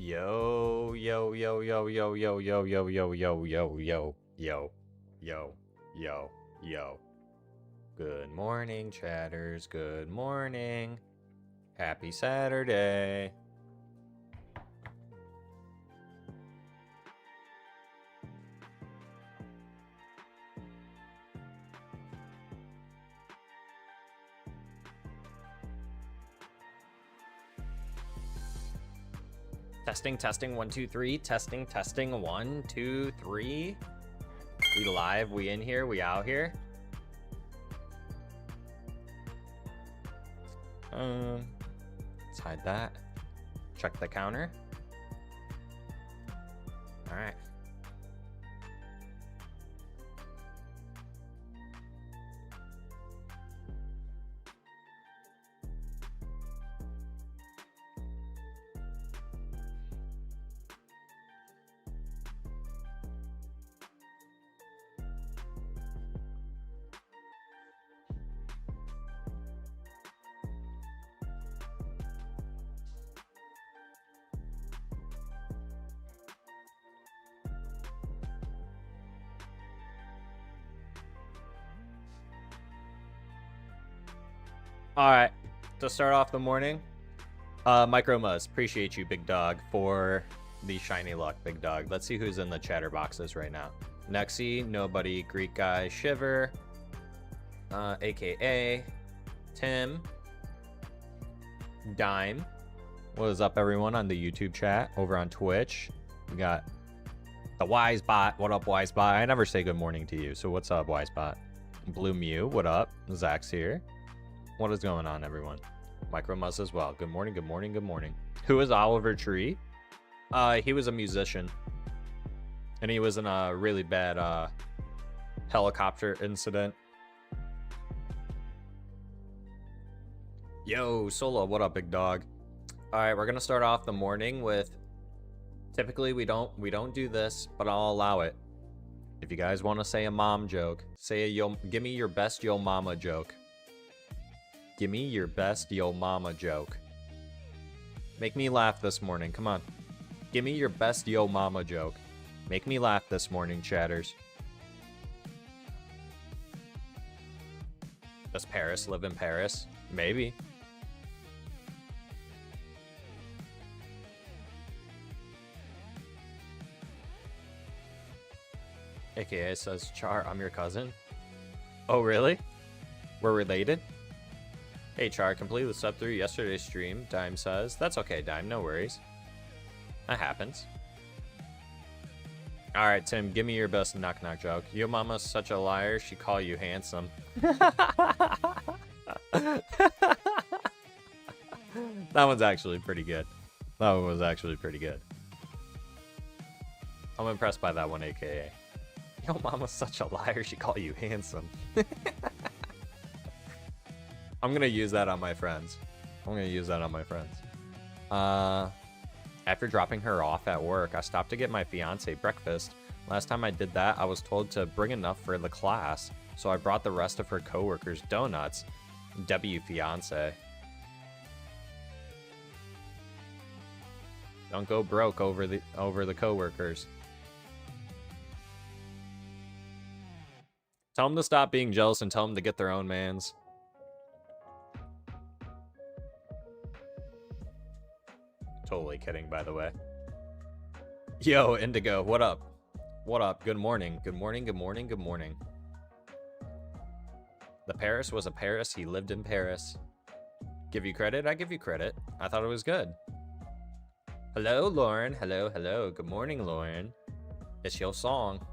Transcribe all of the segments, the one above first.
Yo, yo, yo, yo, yo, yo, yo, yo, yo, yo, yo, yo, yo, yo, yo, yo. Good morning, chatters. Good morning. Happy Saturday. Testing, 1, 2, 3. Testing, 1, 2, 3. We live, we in here, we out here. Let's hide that. Check the counter. All right. All right, to start off the morning, Micro Muzz, appreciate you, big dog, for the shiny luck, big dog. Let's see who's in the chatter boxes right now. Nexi, Nobody, Greek Guy, Shiver, aka Tim, Dime. What is up, everyone, on the YouTube chat, over on Twitch? We got the Wise Bot. What up, Wise Bot? I never say good morning to you, so what's up, Wise Bot? Blue Mew, what up? Zach's here. What is going on, everyone? Micro Muzz as well. Good morning, good morning, good morning. Who is Oliver Tree? He was a musician. And he was in a really bad helicopter incident. Yo, Solo, what up, big dog? Alright, we're gonna start off the morning with, typically we don't do this, but I'll allow it. If you guys want to say a mom joke, say a give me your best yo mama joke. Give me your best yo mama joke. Make me laugh this morning. Come on. Give me your best yo mama joke. Make me laugh this morning, chatters. Does Paris live in Paris? Maybe. AKA says, Char, I'm your cousin. Oh, really? We're related? Hey, Char, completely slept through yesterday's stream, Dime says. That's okay, Dime, no worries. That happens. Alright, Tim, give me your best knock-knock joke. Your mama's such a liar, she call you handsome. That one's actually pretty good. That one was actually pretty good. I'm impressed by that one, AKA. Yo mama's such a liar, she call you handsome. I'm gonna use that on my friends. After dropping her off at work, I stopped to get my fiance breakfast. Last time I did that, I was told to bring enough for the class, so I brought the rest of her coworkers donuts. W fiance. Don't go broke over the coworkers. Tell them to stop being jealous and tell them to get their own mans. Totally kidding, by the way. Yo, Indigo, what up? What up? Good morning. Good morning, good morning, good morning. The Paris was a Paris. He lived in Paris. Give you credit? I give you credit. I thought it was good. Hello, Lauren. Hello, hello. Good morning, Lauren. It's your song.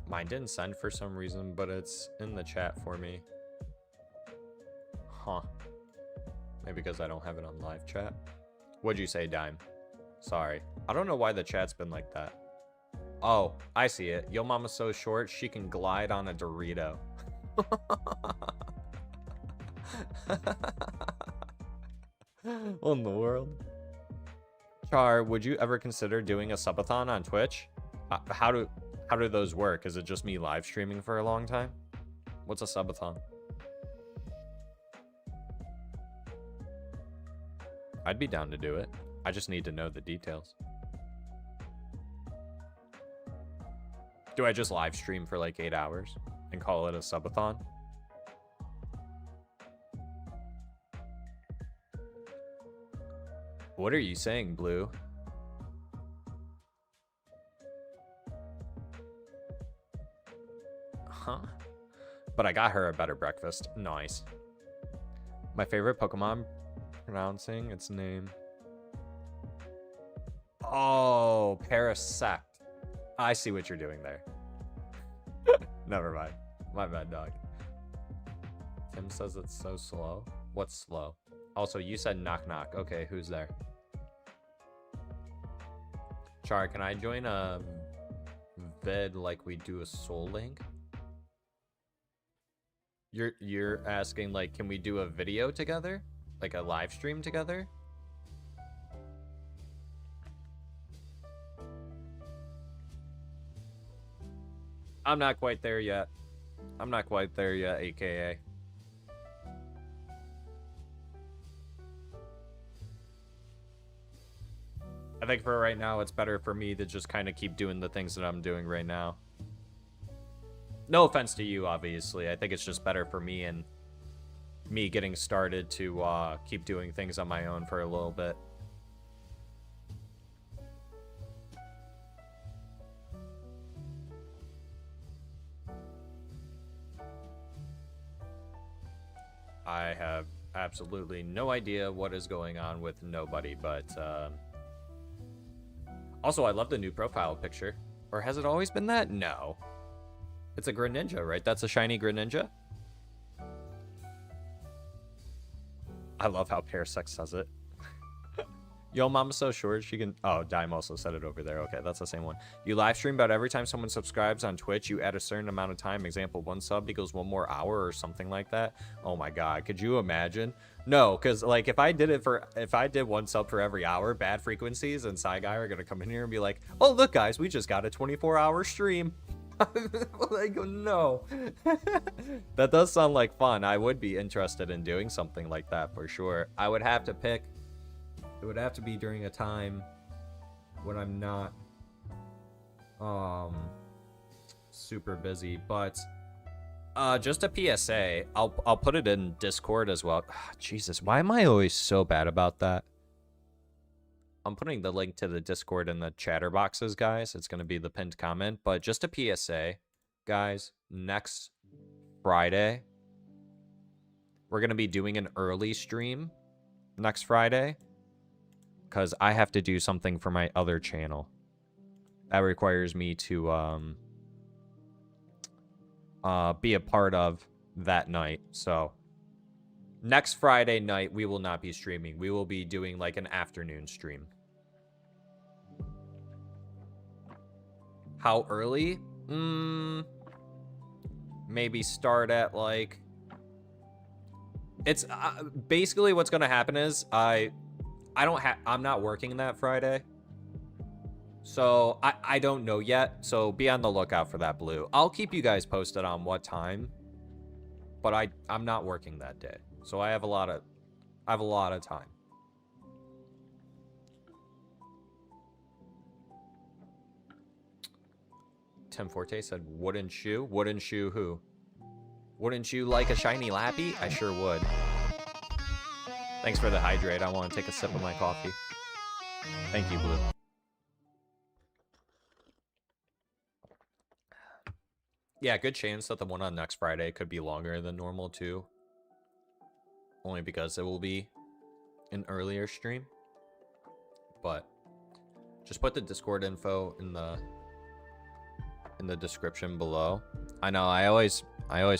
Mine didn't send for some reason, but it's in the chat for me. Huh. Maybe because I don't have it on live chat. What'd you say, Dime? Sorry. I don't know why the chat's been like that. Oh, I see it. Yo mama's so short, she can glide on a Dorito. What in the world? Char, would you ever consider doing a subathon on Twitch? How do those work? Is it just me live streaming for a long time? What's a subathon? I'd be down to do it. I just need to know the details. Do I just live stream for like 8 hours and call it a subathon? What are you saying, Blue? Huh? But I got her a better breakfast. Nice. My favorite Pokemon, pronouncing its name. Oh, Parasect. I see what you're doing there. Never mind. My bad, dog. Tim says it's so slow. What's slow? Also, you said knock knock. Okay, who's there? Char, can I join a vid like we do a Soul Link? You're asking like, can we do a video together? Like a live stream together? I'm not quite there yet. I'm not quite there yet, AKA. I think for right now, it's better for me to just kind of keep doing the things that I'm doing right now. No offense to you, obviously. I think it's just better for me and me getting started to keep doing things on my own for a little bit. I have absolutely no idea what is going on with nobody, but also I love the new profile picture. Or has it always been that? No. It's a Greninja, right? That's a shiny Greninja. I love how Parasect says it. Yo, mama's so short she can... Oh, Dime also said it over there. Okay, that's the same one. You live stream, but every time someone subscribes on Twitch, you add a certain amount of time. Example, 1 sub equals 1 more hour or something like that. Oh my god, could you imagine? No, because like if I did 1 sub for every hour, bad frequencies and Psy Guy are gonna come in here and be like, oh look guys, we just got a 24-hour stream. Like, no. That does sound like fun. I would be interested in doing something like that for sure. I would have to pick... It would have to be during a time when I'm not super busy, but just a PSA. I'll put it in Discord as well. Jesus, why am I always so bad about that? I'm putting the link to the Discord in the chatter boxes, guys. It's going to be the pinned comment, but just a PSA, guys. Next Friday, we're going to be doing an early stream next Friday. Because I have to do something for my other channel. That requires me to be a part of that night. So, next Friday night, we will not be streaming. We will be doing like an afternoon stream. How early? Maybe start at like... It's basically what's going to happen is I'm not working that Friday. So I don't know yet. So be on the lookout for that, Blue. I'll keep you guys posted on what time. But I'm not working that day. So I have a lot of time. Tim Forte said, wouldn't you? Wouldn't you who? Wouldn't you like a shiny Lappy? I sure would. Thanks for the hydrate. I want to take a sip of my coffee. Thank you, Blue. Yeah, good chance that the one on next Friday could be longer than normal, too. Only because it will be an earlier stream. But just put the Discord info in the description below. I know, I always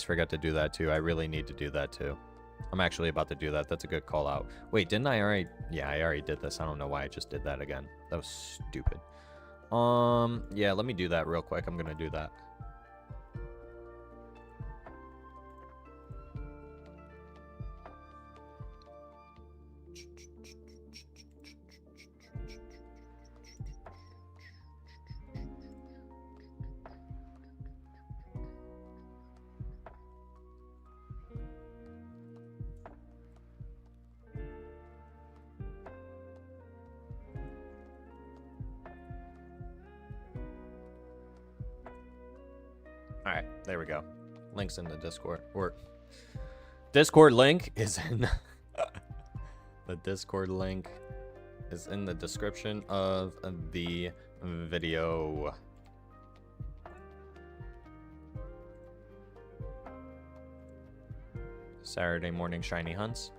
forget to do that, too. I really need to do that, too. I'm actually about to do that. That's a good call out. Wait, didn't I already... Yeah, I already did this. I don't know why I just did that again. That was stupid. Yeah, let me do that real quick. I'm gonna do that. Alright, there we go. Link's in the Discord. Or Discord link is in the Discord link is in the description of the video. Saturday morning shiny hunts.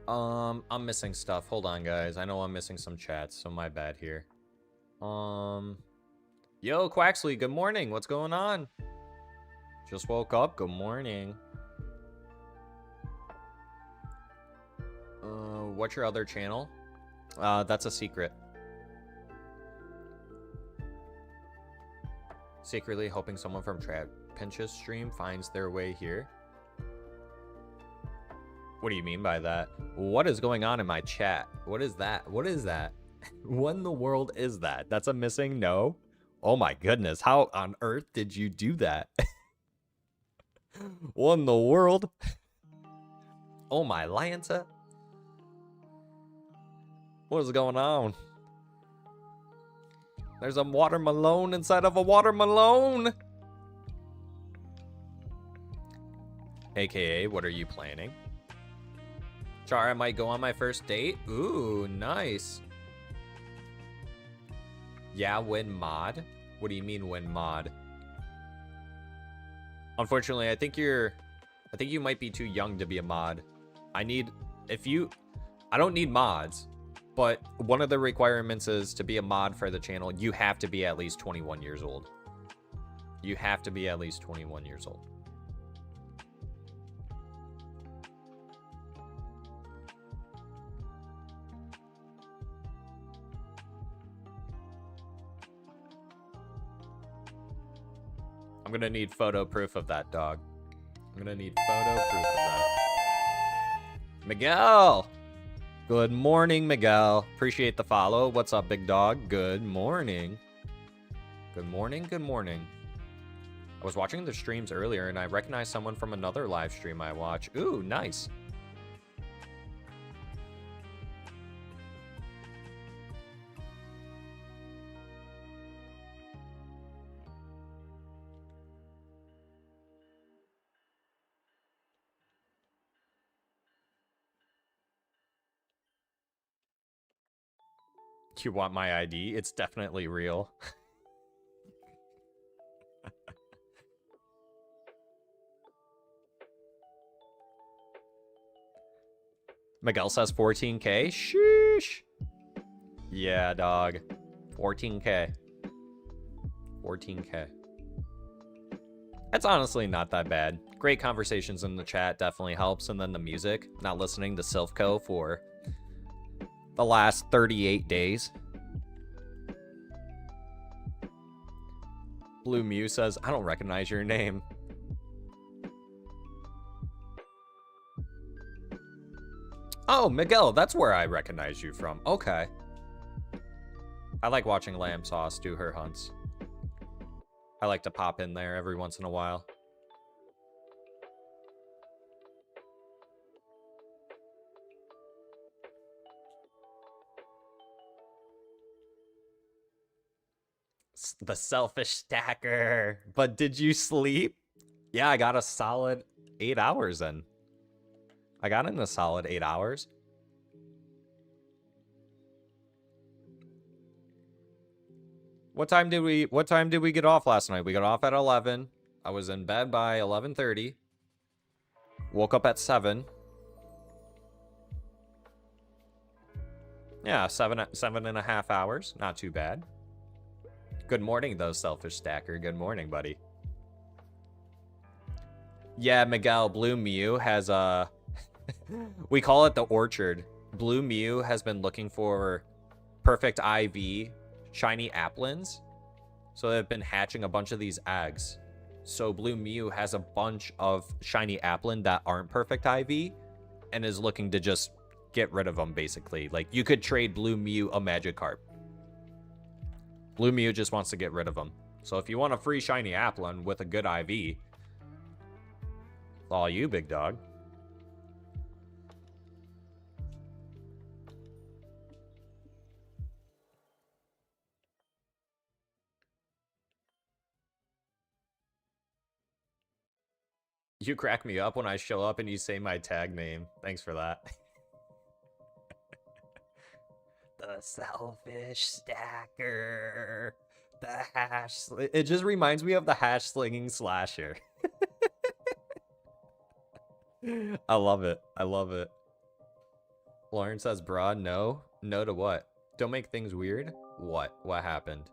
I'm missing stuff. Hold on, guys. I know I'm missing some chats, so my bad here. Yo, Quaxley, good morning. What's going on? Just woke up. Good morning. What's your other channel? That's a secret. Secretly hoping someone from Pinch's stream finds their way here. What do you mean by that? What is going on in my chat? What is that? What is that? What in the world is that? That's a missing no? Oh my goodness. How on earth did you do that? What in the world? Oh my Lanta. What is going on? There's a watermelon inside of a watermelon. AKA, what are you planning? Char, I might go on my first date. Ooh, nice. Yeah, win mod. What do you mean win mod? Unfortunately, I think you might be too young to be a mod. I don't need mods, but one of the requirements is to be a mod for the channel, you have to be at least 21 years old. You have to be at least 21 years old. I'm gonna need photo proof of that, dog. I'm gonna need photo proof of that. Miguel! Good morning, Miguel. Appreciate the follow. What's up, big dog? Good morning. Good morning, good morning. I was watching the streams earlier and I recognized someone from another live stream I watch. Ooh, nice. You want my ID? It's definitely real. Miguel says 14K? Sheesh. Yeah, dog. 14K. 14K. That's honestly not that bad. Great conversations in the chat definitely helps. And then the music. Not listening to Silphco for the last 38 days. Blue Mew says, I don't recognize your name. Oh, Miguel, that's where I recognize you from. Okay. I like watching Lamb Sauce do her hunts. I like to pop in there every once in a while. The selfish stacker. But did you sleep? Yeah, I got a solid 8 hours in. I got in a solid 8 hours. What time did we get off last night? We got off at 11. I was in bed by 11:30. Woke up at 7. Yeah, 7.5 hours. Not too bad. Good morning, though, selfish stacker. Good morning, buddy. Yeah, Miguel, Blue Mew has a... we call it the orchard. Blue Mew has been looking for perfect IV shiny applins. So they've been hatching a bunch of these eggs. So Blue Mew has a bunch of shiny applin that aren't perfect IV and is looking to just get rid of them, basically. Like, you could trade Blue Mew a Magikarp. Blue Mew just wants to get rid of them. So if you want a free shiny applin with a good IV, it's all you, big dog. You crack me up when I show up and you say my tag name. Thanks for that. The selfish stacker. The hash. It just reminds me of the hash slinging slasher. I love it. I love it. Lauren says, bruh, no. No to what? Don't make things weird? What? What happened?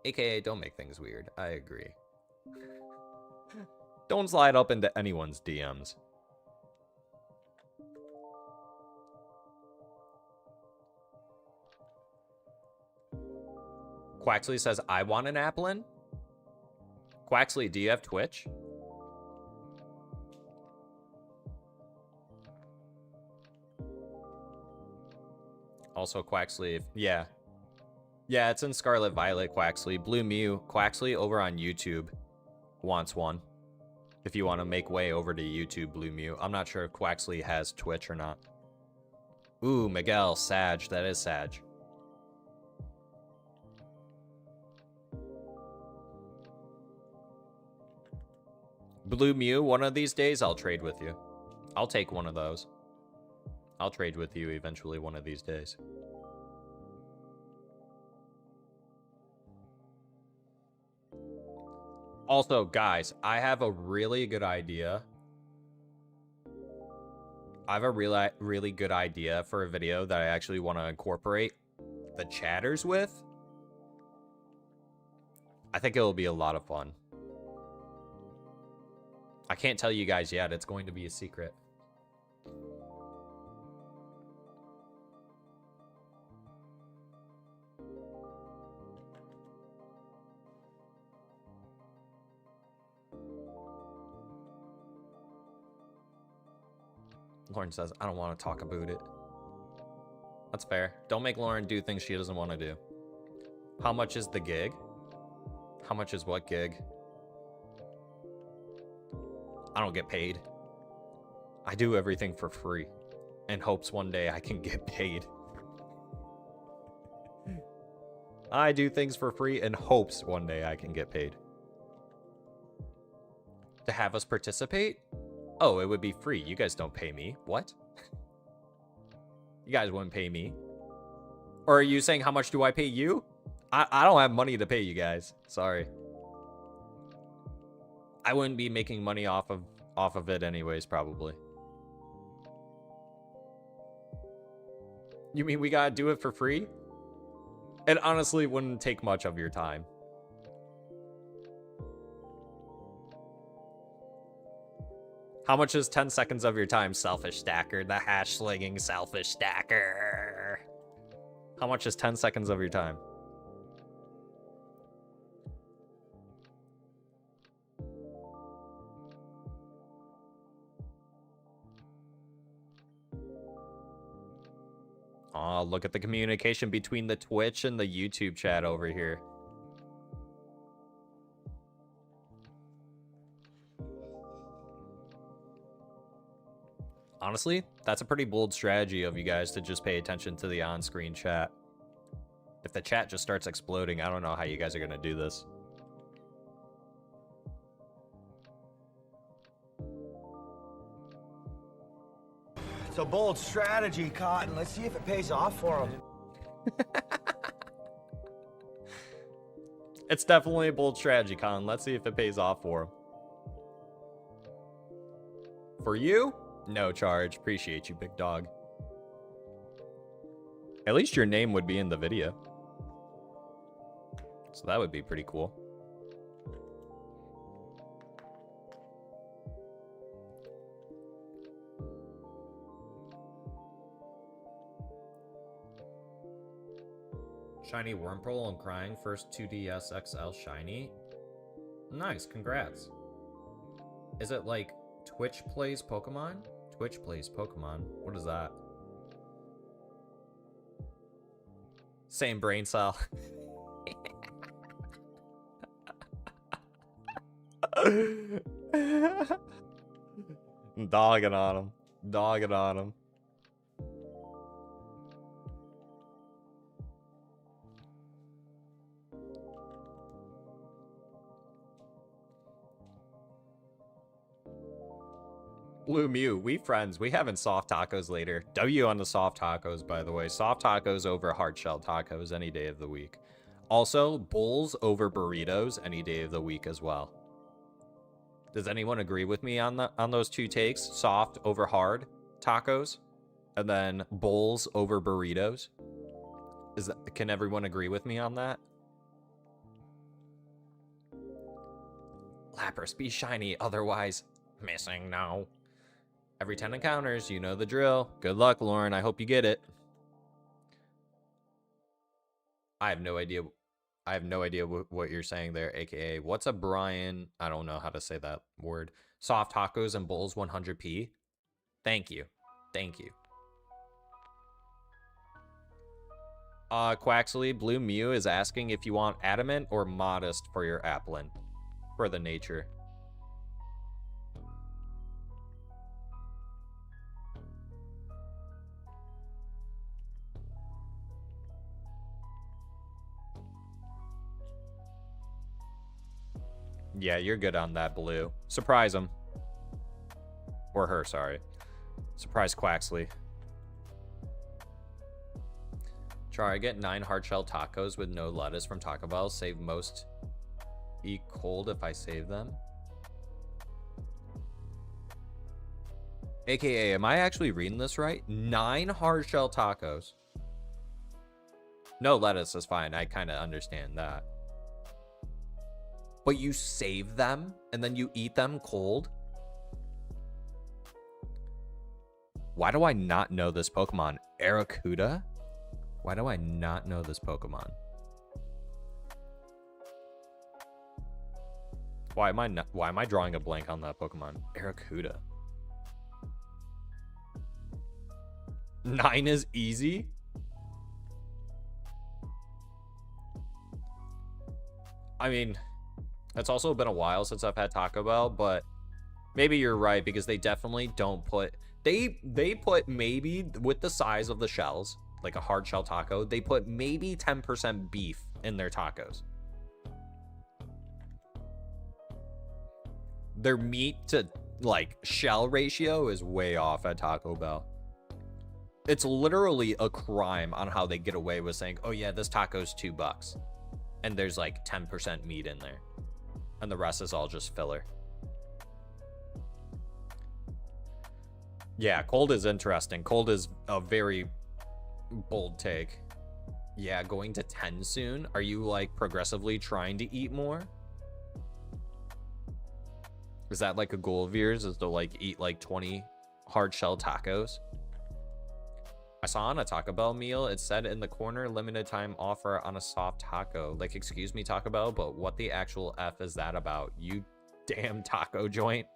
AKA, don't make things weird. I agree. Don't slide up into anyone's DMs. Quaxley says, I want an Applin. Quaxley, do you have Twitch? Also, Quaxley, yeah. Yeah, it's in Scarlet Violet, Quaxley. Blue Mew, Quaxley over on YouTube wants one. If you want to make way over to YouTube, Blue Mew. I'm not sure if Quaxley has Twitch or not. Ooh, Miguel, Sag. That is Sag. Blue Mew, one of these days I'll trade with you. I'll take one of those. I'll trade with you eventually one of these days. Also, guys, I have a really good idea. I have a really good idea for a video that I actually want to incorporate the chatters with. I think it'll be a lot of fun. I can't tell you guys yet. It's going to be a secret. Lauren says, I don't want to talk about it. That's fair. Don't make Lauren do things she doesn't want to do. How much is the gig? How much is what gig? I don't get paid. I do everything for free in hopes one day I can get paid. I do things for free in hopes one day I can get paid. To have us participate? Oh, it would be free. You guys don't pay me. What? You guys wouldn't pay me. Or are you saying how much do I pay you? I don't have money to pay you guys. Sorry. I wouldn't be making money off of it anyways, probably. You mean we gotta do it for free? It honestly wouldn't take much of your time. How much is 10 seconds of your time, selfish stacker? The hash slinging selfish stacker. How much is 10 seconds of your time? Oh, look at the communication between the Twitch and the YouTube chat over here. Honestly, that's a pretty bold strategy of you guys to just pay attention to the on-screen chat. If the chat just starts exploding, I don't know how you guys are going to do this. It's a bold strategy, Cotton. Let's see if it pays off for him. It's definitely a bold strategy, Colin. Let's see if it pays off for him. For you? No charge. Appreciate you, big dog. At least your name would be in the video. So that would be pretty cool. Shiny Wurmple and crying. First 2DS XL shiny. Nice, congrats. Is it like Twitch plays Pokemon? Twitch plays Pokemon. What is that? Same brain cell. Dogging on him. Dogging on him. Blue Mew, we friends. We having soft tacos later. W on the soft tacos, by the way. Soft tacos over hard shell tacos any day of the week. Also, bowls over burritos any day of the week as well. Does anyone agree with me on those two takes? Soft over hard tacos, and then bowls over burritos. Can everyone agree with me on that? Lapras, be shiny, otherwise missing now. Every 10 encounters, you know the drill. Good luck, Lauren. I hope you get it. I have no idea. I have no idea what you're saying there, aka what's a Brian? I don't know how to say that word. Soft tacos and bowls 100p. Thank you. Thank you. Quaxley, Blue Mew is asking if you want adamant or modest for your Applin. For the nature. Yeah, you're good on that, Blue. Surprise him. Or her, sorry. Surprise Quaxley. Try get 9 hard shell tacos with no lettuce from Taco Bell. Save most. Eat cold if I save them. AKA, am I actually reading this right? 9 hard shell tacos. No lettuce is fine. I kind of understand that. But you save them and then you eat them cold? Why do I not know this Pokemon? Aracuda? Why do I not know this Pokemon? Why am I drawing a blank on that Pokemon? Aracuda. 9 is easy? I mean, it's also been a while since I've had Taco Bell, but maybe you're right because they definitely don't put... They put maybe, with the size of the shells, like a hard shell taco, they put maybe 10% beef in their tacos. Their meat to, like, shell ratio is way off at Taco Bell. It's literally a crime on how they get away with saying, oh yeah, this taco's $2. And there's like 10% meat in there. And the rest is all just filler. Yeah, cold is interesting. Cold is a very bold take. Yeah, going to 10 soon. Are you like progressively trying to eat more? Is that like a goal of yours, is to like eat like 20 hard shell tacos? I saw on a Taco Bell meal, it said in the corner, limited time offer on a soft taco. Like, excuse me, Taco Bell, but what the actual F is that about? You damn taco joint.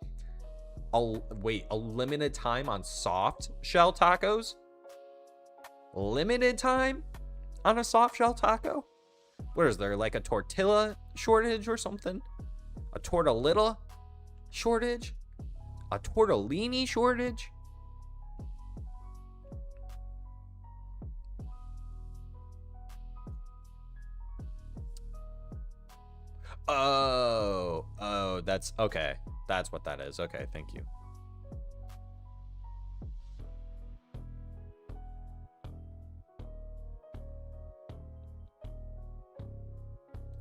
Wait, a limited time on soft shell tacos? Limited time on a soft shell taco? What is there, like a tortilla shortage or something? A tortellita shortage? A tortellini shortage? Oh, that's okay. That's what that is. Okay, thank you.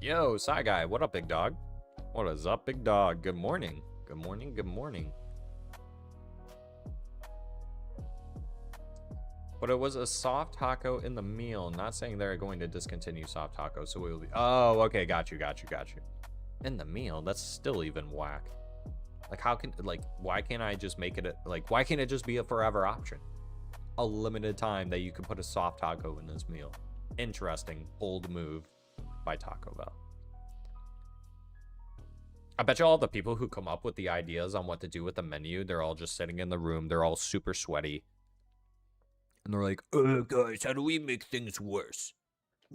Yo, Sci Guy, what up, big dog? What is up, big dog? Good morning. Good morning. Good morning. But it was a soft taco in the meal. Not saying they're going to discontinue soft tacos, so we'll be... Oh, okay, got you. In the meal, that's still even whack. Like, how can... Like, why can't I just make it... Like, why can't it just be a forever option? A limited time that you can put a soft taco in this meal. Interesting, bold move by Taco Bell. I bet you all the people who come up with the ideas on what to do with the menu, they're all just sitting in the room. They're all super sweaty. And they're like, guys, how do we make things worse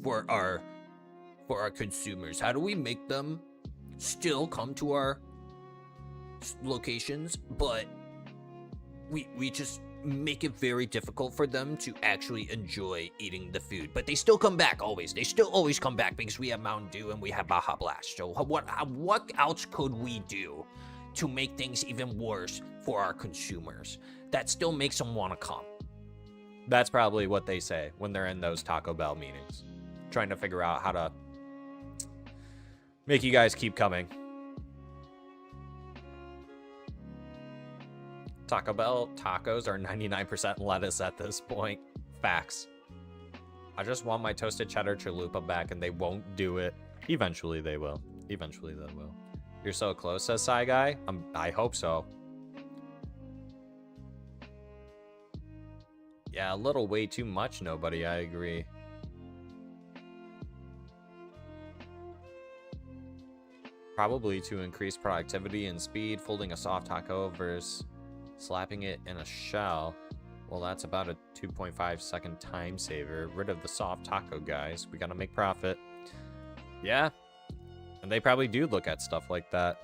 for our consumers? How do we make them still come to our locations, but we just make it very difficult for them to actually enjoy eating the food, but they still come back always. They still always come back because we have Mountain Dew and we have Baja Blast. So what else could we do to make things even worse for our consumers. That still makes them want to come. That's probably what they say when they're in those Taco Bell meetings, trying to figure out how to make you guys keep coming. Taco Bell tacos are 99% lettuce at this point. Facts. I just want my toasted cheddar chalupa back, and they won't do it. Eventually they will. Eventually they will. You're so close, says Psy Guy. I hope so. Yeah, a little way too much, nobody. I agree. Probably to increase productivity and speed, folding a soft taco versus slapping it in a shell. Well, that's about a 2.5 second time saver. Rid of the soft taco, guys. We gotta make profit. Yeah. And they probably do look at stuff like that.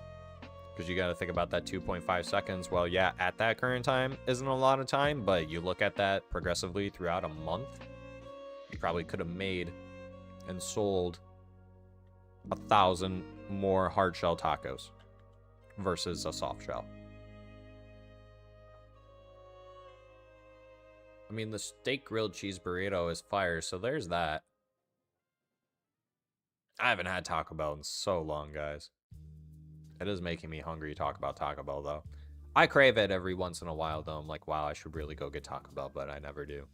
Because you got to think about that 2.5 seconds. Well, yeah, at that current time isn't a lot of time, but you look at that progressively throughout a month, you probably could have made and sold 1,000 more hard shell tacos versus a soft shell. I mean, the steak grilled cheese burrito is fire, so there's that. I haven't had Taco Bell in so long, guys. It is making me hungry to talk about Taco Bell, though. I crave it every once in a while, though. I'm like, wow, I should really go get Taco Bell, but I never do.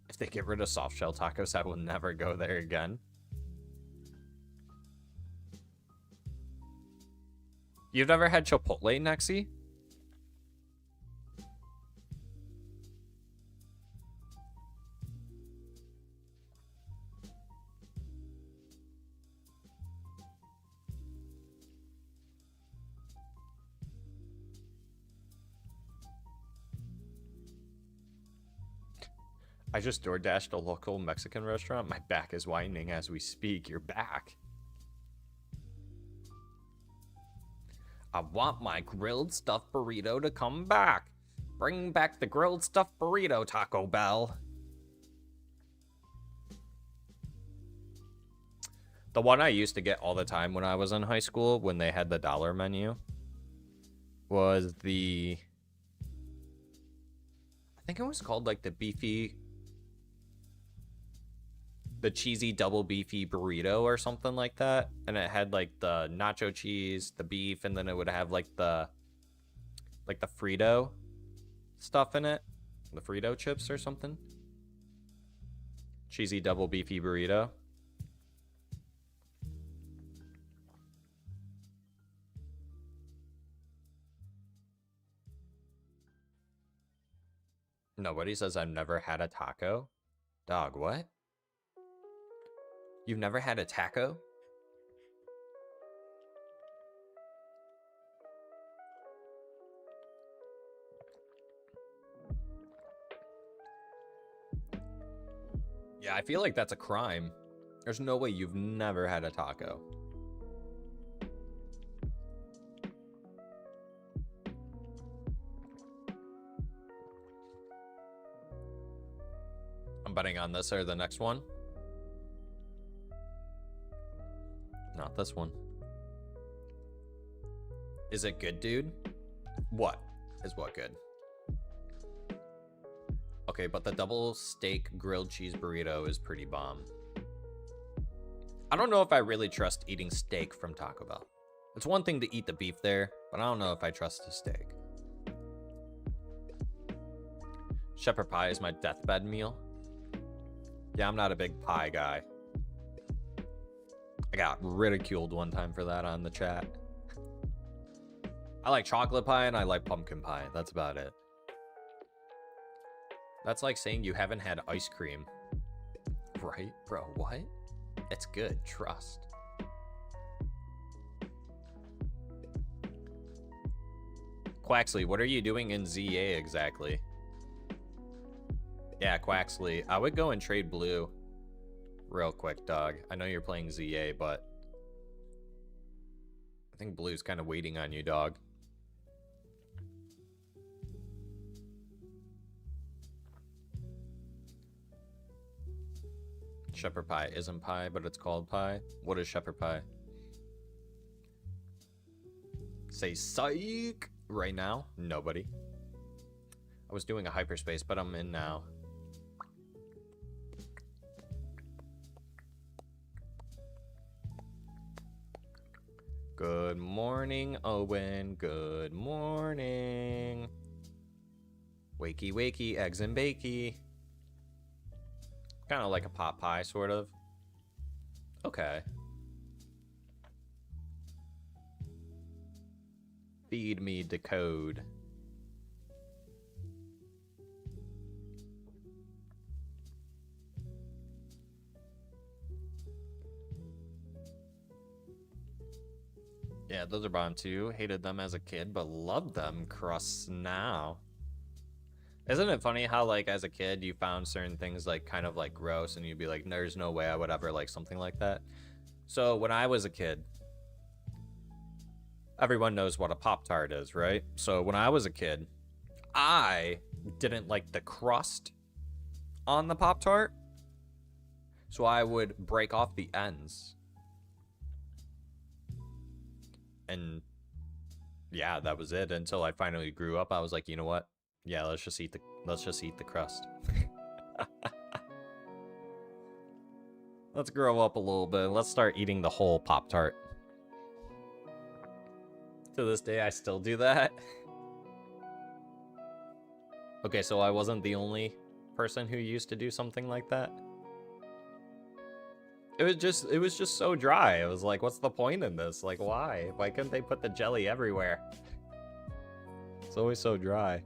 If they get rid of soft shell tacos, I will never go there again. You've never had Chipotle, Nexi? I just DoorDashed a local Mexican restaurant. My back is widening as we speak. You're back. I want my grilled stuffed burrito to come back. Bring back the grilled stuffed burrito, Taco Bell. The one I used to get all the time when I was in high school, when they had the dollar menu, was the... I think it was called like the beefy... the cheesy double beefy burrito or something like that, and it had like the nacho cheese, the beef, and then it would have like the Frito stuff in it, the Frito chips or something. Cheesy double beefy burrito. Nobody says I've never had a taco. Dog, what? You've never had a taco? Yeah, I feel like that's a crime. There's no way you've never had a taco. I'm betting on this or the next one. Not this one. Is it good, dude? What is what good? Okay, but the double steak grilled cheese burrito is pretty bomb. I don't know if I really trust eating steak from Taco Bell. It's one thing to eat the beef there, but I don't know if I trust the steak. Shepherd pie is my deathbed meal. Yeah, I'm not a big pie guy. I got ridiculed one time for that on the chat. I like chocolate pie and I like pumpkin pie. That's about it. That's like saying you haven't had ice cream. Right, bro? What? It's good. Trust. Quaxley, what are you doing in ZA exactly? Yeah, Quaxley. I would go and trade blue real quick, dog. I know you're playing ZA, but I think blue's kind of waiting on you, dog. Shepherd pie isn't pie, but it's called pie. What is shepherd pie? Say psych right now. Nobody. I was doing a hyperspace, but I'm in now. Good morning, Owen. Good morning. Wakey, wakey, eggs and bakey. Kind of like a pot pie, sort of. Okay. Feed me decode. Yeah, those are bomb too. Hated them as a kid, but loved them crusts now. Isn't it funny how, like, as a kid, you found certain things, like, kind of, like, gross, and you'd be like, there's no way I would ever like something like that. So, when I was a kid, everyone knows what a Pop-Tart is, right? So, when I was a kid, I didn't like the crust on the Pop-Tart. So, I would break off the ends. And yeah, that was it until I finally grew up. I was like, you know what? Yeah, let's just eat the crust. Let's grow up a little bit. Let's start eating the whole Pop-Tart. To this day, I still do that. Okay, so I wasn't the only person who used to do something like that. It was just so dry. I was like, what's the point in this? Like, why? Why couldn't they put the jelly everywhere? It's always so dry.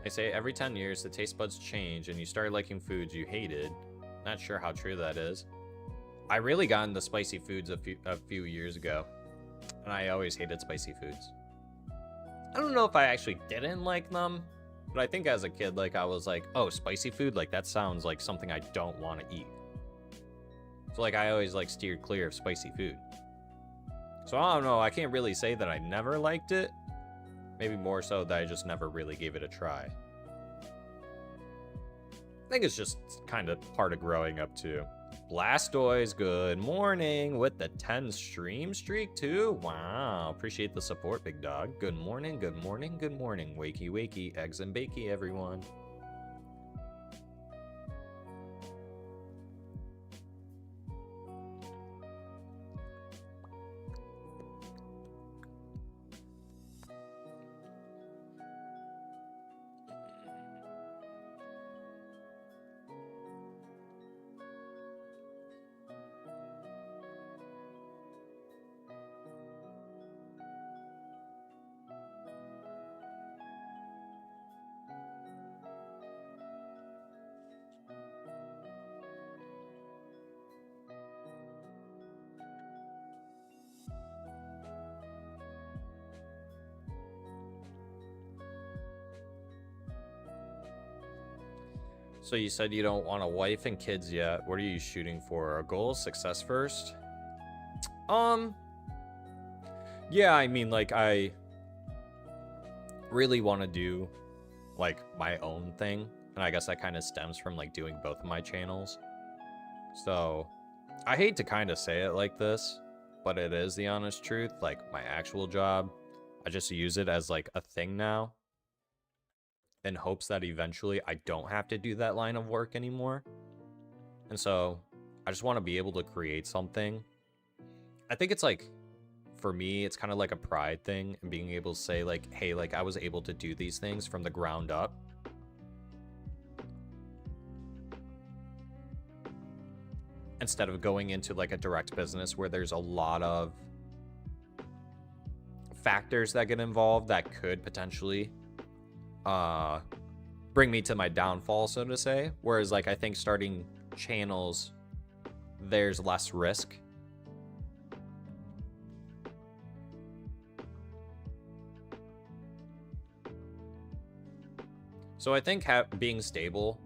They say every 10 years the taste buds change and you start liking foods you hated. Not sure how true that is. I really got into spicy foods a few years ago, and I always hated spicy foods. I don't know if I actually didn't like them, but I think as a kid, like, I was like, oh, spicy food? Like, that sounds like something I don't want to eat. So, like, I always, like, steered clear of spicy food. So, I don't know. I can't really say that I never liked it. Maybe more so that I just never really gave it a try. I think it's just kind of part of growing up, too. Blastoise, good morning with the 10 stream streak too. Wow, appreciate the support, big dog. Good morning, good morning, good morning. Wakey, wakey, eggs and bakey, everyone. So you said you don't want a wife and kids yet. What are you shooting for? A goal? Success first? Yeah, I mean, like, I really want to do, like, my own thing. And I guess that kind of stems from, like, doing both of my channels. So, I hate to kind of say it like this, but it is the honest truth. Like, my actual job, I just use it as, like, a thing now, in hopes that eventually I don't have to do that line of work anymore. And so I just want to be able to create something. I think it's like, for me, it's kind of like a pride thing, and being able to say, like, hey, like, I was able to do these things from the ground up. Instead of going into like a direct business where there's a lot of factors that get involved that could potentially bring me to my downfall, so to say. Whereas, like, I think starting channels, there's less risk. So I think being stable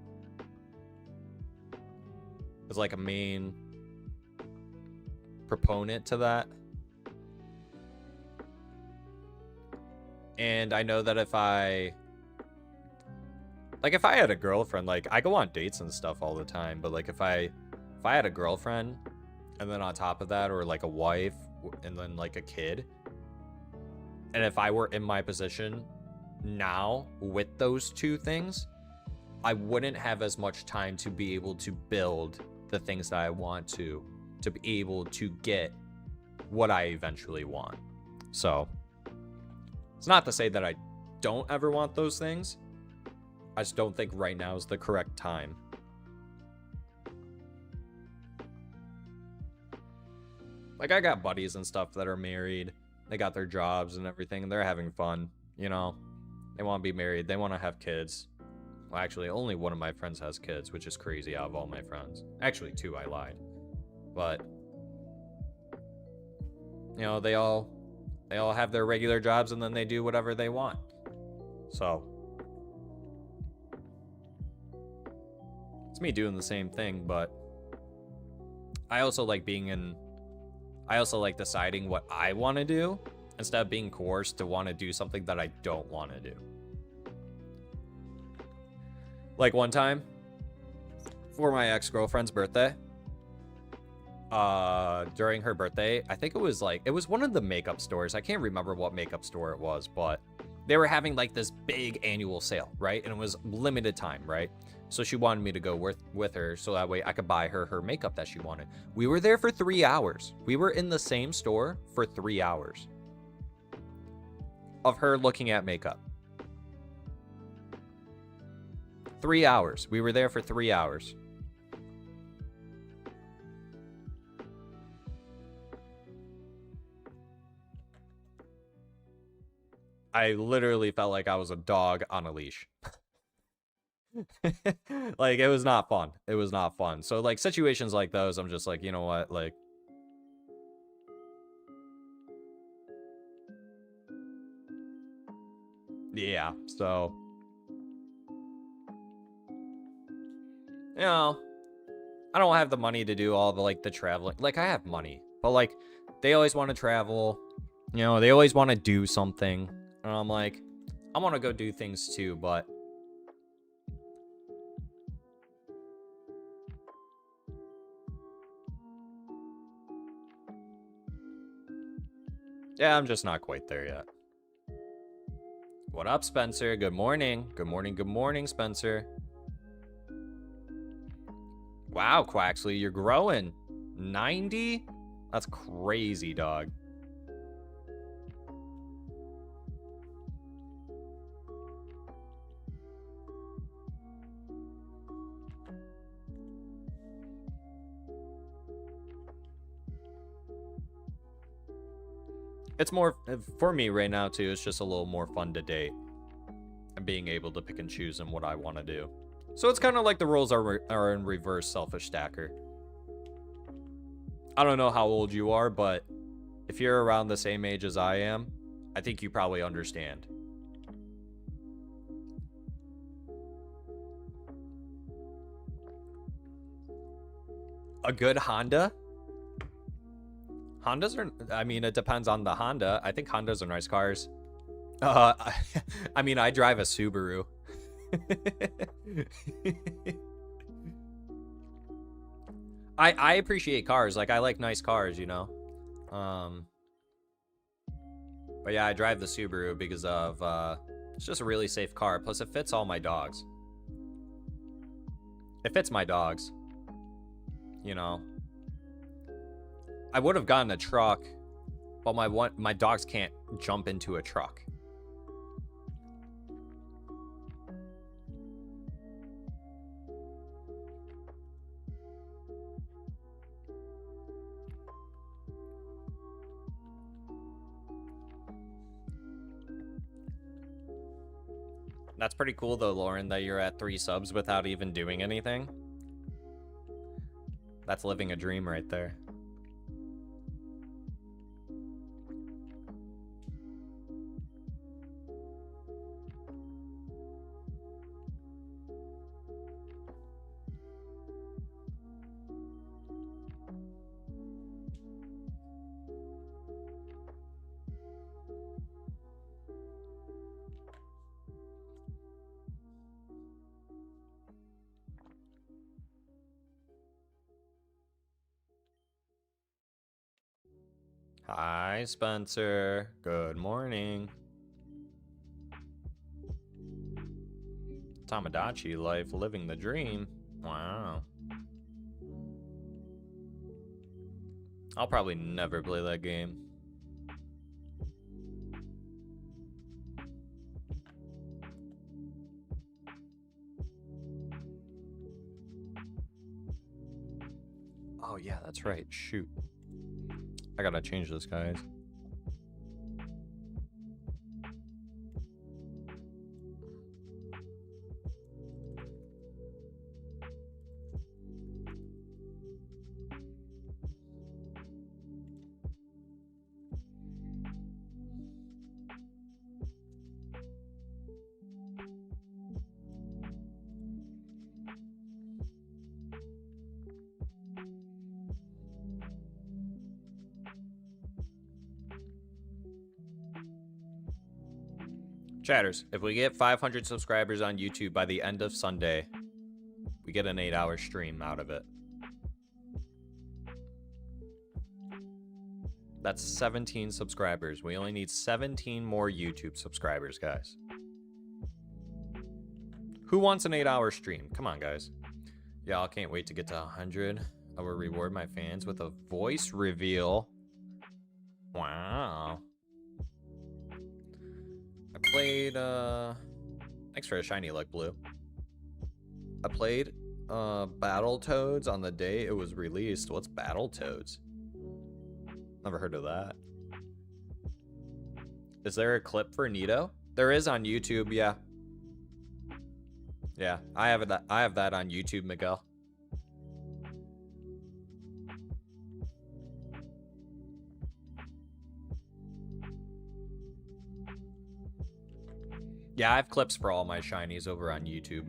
is like a main proponent to that. And I know that if I had a girlfriend, like, I go on dates and stuff all the time, but like if I had a girlfriend and then on top of that, or like a wife and then like a kid, and if I were in my position now with those two things, I wouldn't have as much time to be able to build the things that I want to be able to get what I eventually want. So it's not to say that I don't ever want those things. I just don't think right now is the correct time. Like, I got buddies and stuff that are married. They got their jobs and everything, and they're having fun, you know? They want to be married. They want to have kids. Well, actually, only one of my friends has kids, which is crazy out of all my friends. Actually, two, I lied. But, you know, they all have their regular jobs, and then they do whatever they want. So it's me doing the same thing, but I also like deciding what I want to do instead of being coerced to want to do something that I don't want to do. Like one time for my ex-girlfriend's birthday, during her birthday, I think it was one of the makeup stores. I can't remember what makeup store it was, but they were having like this big annual sale, right? And it was limited time, right? So she wanted me to go with her so that way I could buy her makeup that she wanted. We were there for 3 hours. We were in the same store for 3 hours of her looking at makeup. 3 hours. We were there for 3 hours. I literally felt like I was a dog on a leash. Like, it was not fun. It was not fun. So, like, situations like those, I'm just like, you know what? Like, yeah, so, you know, I don't have the money to do all the, like, the traveling. Like, I have money, but, like, they always want to travel. You know, they always want to do something. And I'm like, I want to go do things too, but yeah, I'm just not quite there yet. What up, Spencer? Good morning. Good morning, good morning, Spencer. Wow, Quaxley, you're growing. 90? That's crazy, dog. It's more, for me right now, too, it's just a little more fun to date. And being able to pick and choose in what I want to do. So it's kind of like the roles are in reverse, Selfish Stacker. I don't know how old you are, but if you're around the same age as I am, I think you probably understand. A good Honda? Hondas are, I mean, it depends on the Honda. I think Hondas are nice cars. I mean, I drive a Subaru. I appreciate cars. Like, I like nice cars, you know? But yeah, I drive the Subaru because of, it's just a really safe car. Plus, it fits all my dogs. It fits my dogs. You know? I would have gotten a truck, but my dogs can't jump into a truck. That's pretty cool though, Lauren, that you're at 3 subs without even doing anything. That's living a dream right there. Hi, Spencer. Good morning. Tamagotchi life, living the dream. Wow. I'll probably never play that game. Oh yeah, that's right. Shoot. I gotta change this, guys. Chatters, if we get 500 subscribers on YouTube by the end of Sunday, we get an 8-hour stream out of it. That's 17 subscribers. We only need 17 more YouTube subscribers, guys. Who wants an 8-hour stream? Come on, guys. Y'all can't wait to get to 100. I will reward my fans with a voice reveal. Wow. I played, thanks for a shiny luck, Blue. I played, Battletoads on the day it was released. What's Battletoads? Never heard of that. Is there a clip for Nido? There is on YouTube, yeah. Yeah, I have that on YouTube, Miguel. Yeah, I have clips for all my shinies over on YouTube.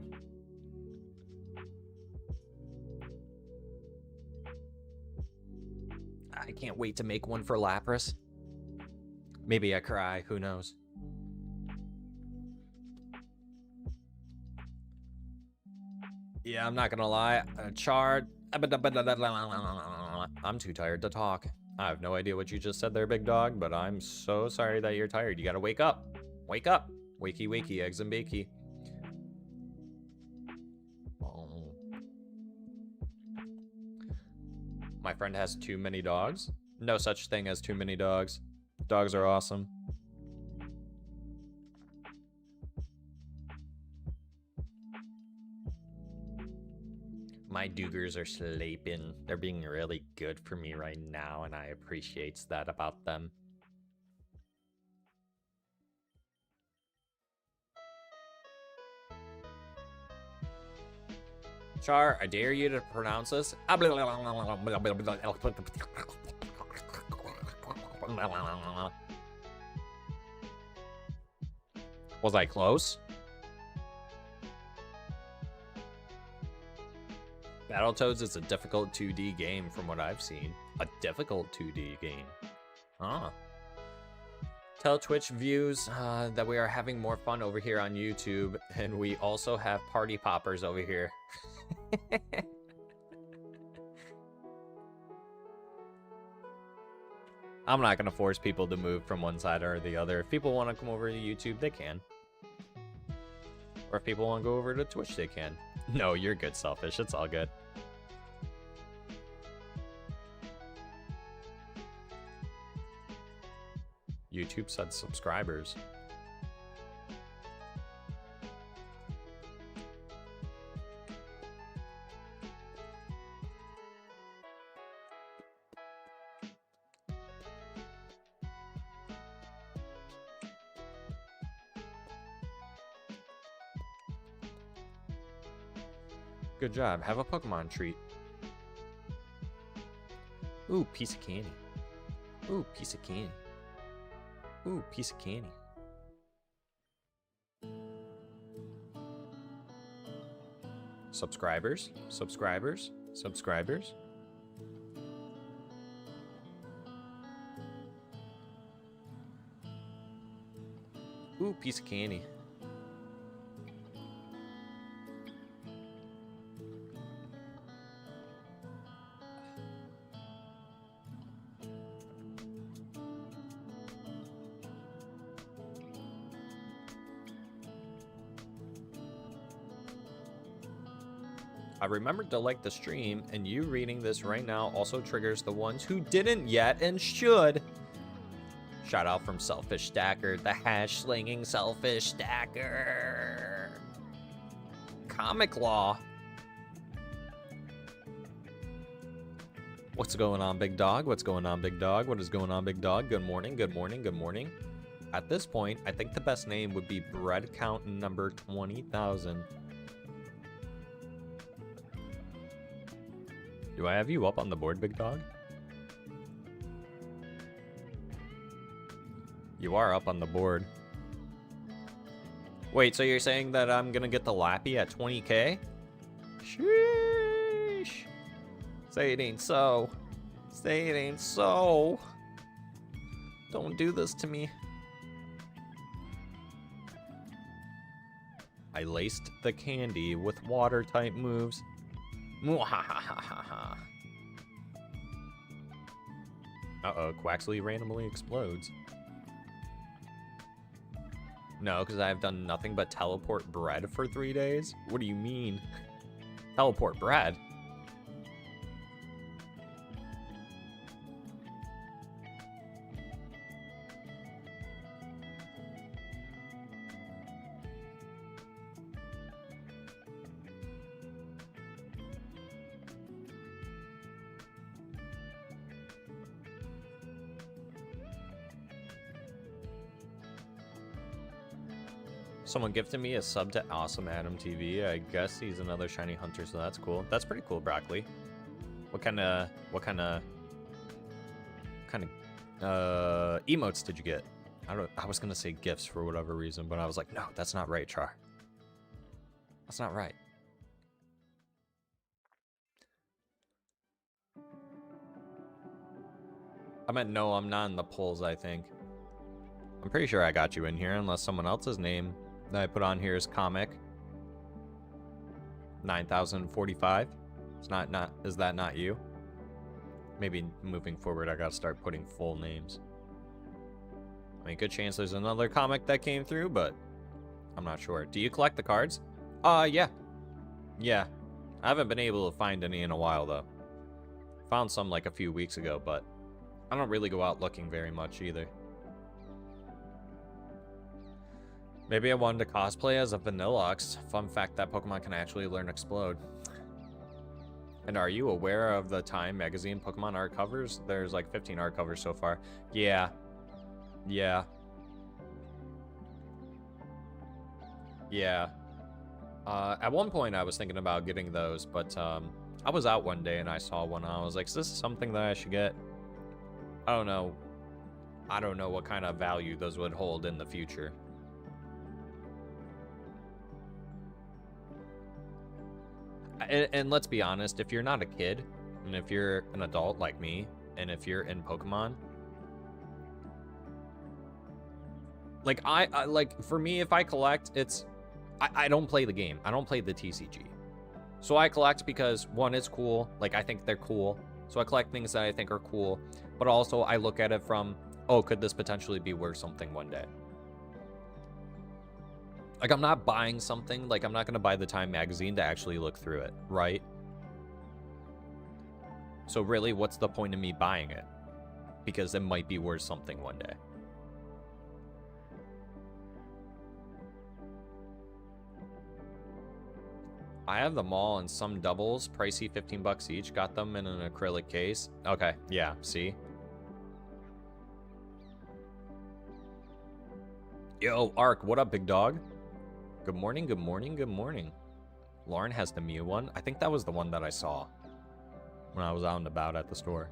I can't wait to make one for Lapras. Maybe I cry, who knows? Yeah, I'm not gonna lie. Chard. I'm too tired to talk. I have no idea what you just said there, big dog, but I'm so sorry that you're tired. You gotta wake up. Wake up. Wakey, wakey, eggs and bakey. Oh. My friend has too many dogs. No such thing as too many dogs. Dogs are awesome. My Doogers are sleeping. They're being really good for me right now, and I appreciate that about them. Char, I dare you to pronounce this. Was I close? Battletoads is a difficult 2D game from what I've seen. A difficult 2D game. Ah. Tell Twitch views that we are having more fun over here on YouTube, and we also have party poppers over here. I'm not gonna force people to move from one side or the other. If people want to come over to YouTube, they can. Or if people want to go over to Twitch, they can. No, you're good, Selfish. It's all good. YouTube said subscribers. Good job. Have a Pokemon treat. Ooh, piece of candy. Ooh, piece of candy. Ooh, piece of candy. Subscribers, subscribers, subscribers. Ooh, piece of candy. I remembered to like the stream, and you reading this right now also triggers the ones who didn't yet and should. Shout out from Selfish Stacker, the hash slinging Selfish Stacker. Comic Law. What's going on, big dog? What's going on, big dog? What is going on, big dog? Good morning, good morning, good morning. At this point, I think the best name would be Bread Count number 20,000. Do I have you up on the board, big dog? You are up on the board. Wait, so you're saying that I'm gonna get the Lappy at 20k? Sheesh. Say it ain't so. Say it ain't so. Don't do this to me. I laced the candy with water type moves. Mwahahaha. Uh-oh, Quaxley randomly explodes. No, because I've done nothing but teleport bread for 3 days? What do you mean? Teleport bread? Someone gifted me a sub to Awesome Adam TV. I guess he's another shiny hunter, so that's cool. That's pretty cool, Broccoli. What kind of emotes did you get? I was gonna say gifts for whatever reason, but I was like, no, that's not right, Char. That's not right. I meant no, I'm not in the polls, I think. I'm pretty sure I got you in here, unless someone else's name that I put on here is comic 9045. It's not is that not you? Maybe moving forward I gotta start putting full names. I mean, good chance there's another comic that came through, but I'm not sure. Do you collect the cards? Yeah. Yeah. I haven't been able to find any in a while though. Found some like a few weeks ago, but I don't really go out looking very much either. Maybe I wanted to cosplay as a Vanilluxe. Fun fact, that Pokemon can actually learn Explode. And are you aware of the Time magazine Pokemon art covers? There's like 15 art covers so far. Yeah. Yeah. Yeah. At one point I was thinking about getting those, but I was out one day and I saw one and I was like, is this something that I should get? I don't know. I don't know what kind of value those would hold in the future. And let's be honest, if you're not a kid, and if you're an adult like me, and if you're in Pokemon, like I like, for me, if I collect, it's, I don't play the game. I don't play the TCG. So I collect because, one, it's cool. Like, I think they're cool. So I collect things that I think are cool. But also, I look at it from, oh, could this potentially be worth something one day? Like, I'm not buying something. Like, I'm not going to buy the Time magazine to actually look through it, right? So really, what's the point of me buying it? Because it might be worth something one day. I have them all in some doubles, pricey, 15 bucks each. Got them in an acrylic case. Okay, yeah, see? Yo, Ark, what up, big dog? Good morning, good morning, good morning. Lauren has the Mew one. I think that was the one that I saw when I was out and about at the store.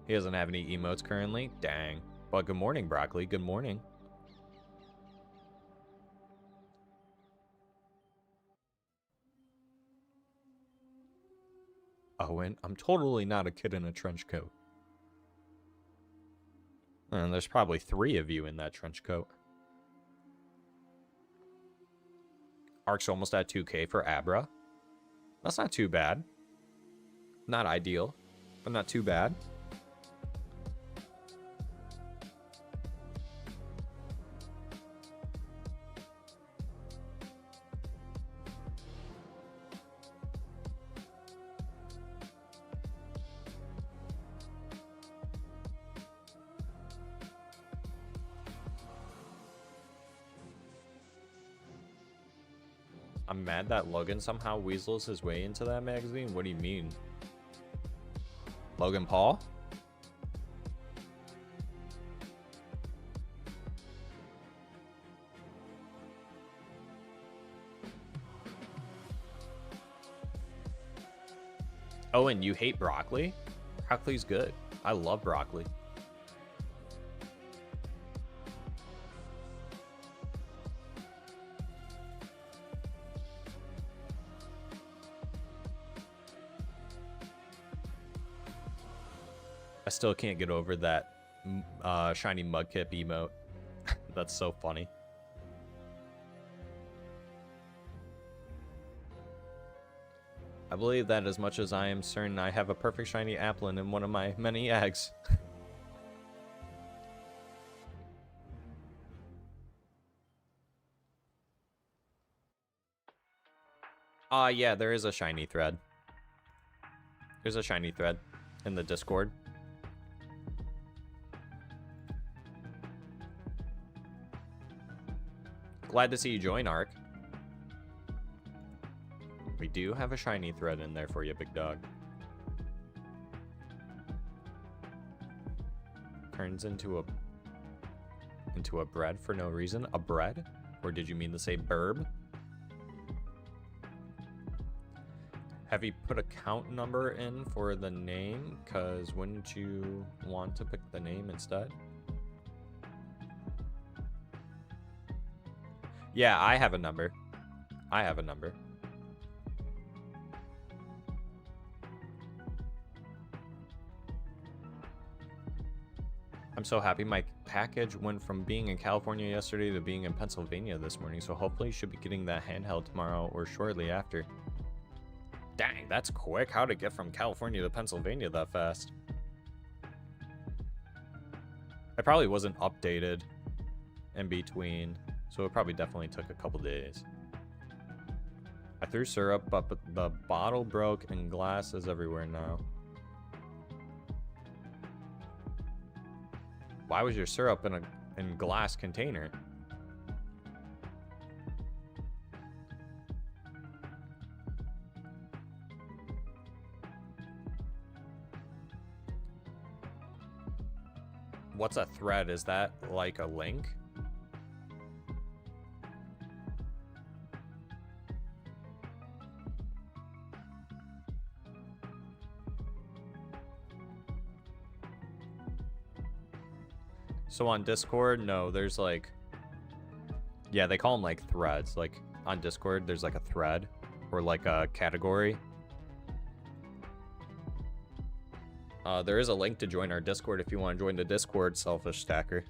He doesn't have any emotes currently. Dang. But good morning, Broccoli. Good morning. Owen, I'm totally not a kid in a trench coat. And there's probably 3 of you in that trench coat. Ark's almost at 2K for Abra. That's not too bad. Not ideal, but not too bad. I'm mad that Logan somehow weasels his way into that magazine. What do you mean? Logan Paul? Oh, and you hate broccoli? Broccoli's good. I love broccoli. I still can't get over that shiny mudkip emote. That's so funny. I believe that as much as I am certain I have a perfect shiny applin in one of my many eggs. Yeah, there is a shiny thread. There's a shiny thread in the Discord. Glad to see you join, Ark. We do have a shiny thread in there for you, big dog. Turns into a bread for no reason. A bread? Or did you mean to say burb? Have you put a count number in for the name? Because wouldn't you want to pick the name instead? Yeah, I have a number. I have a number. I'm so happy my package went from being in California yesterday to being in Pennsylvania this morning, so hopefully you should be getting that handheld tomorrow or shortly after. Dang, that's quick. How'd it get from California to Pennsylvania that fast? It probably wasn't updated in between, so it probably definitely took a couple days. I threw syrup, but the bottle broke and glass is everywhere now. Why was your syrup in a glass container? What's a thread? Is that like a link? So on Discord, no, there's like, yeah, they call them like threads. Like on Discord, there's like a thread or like a category. There is a link to join our Discord if you want to join the Discord, Selfish Stacker.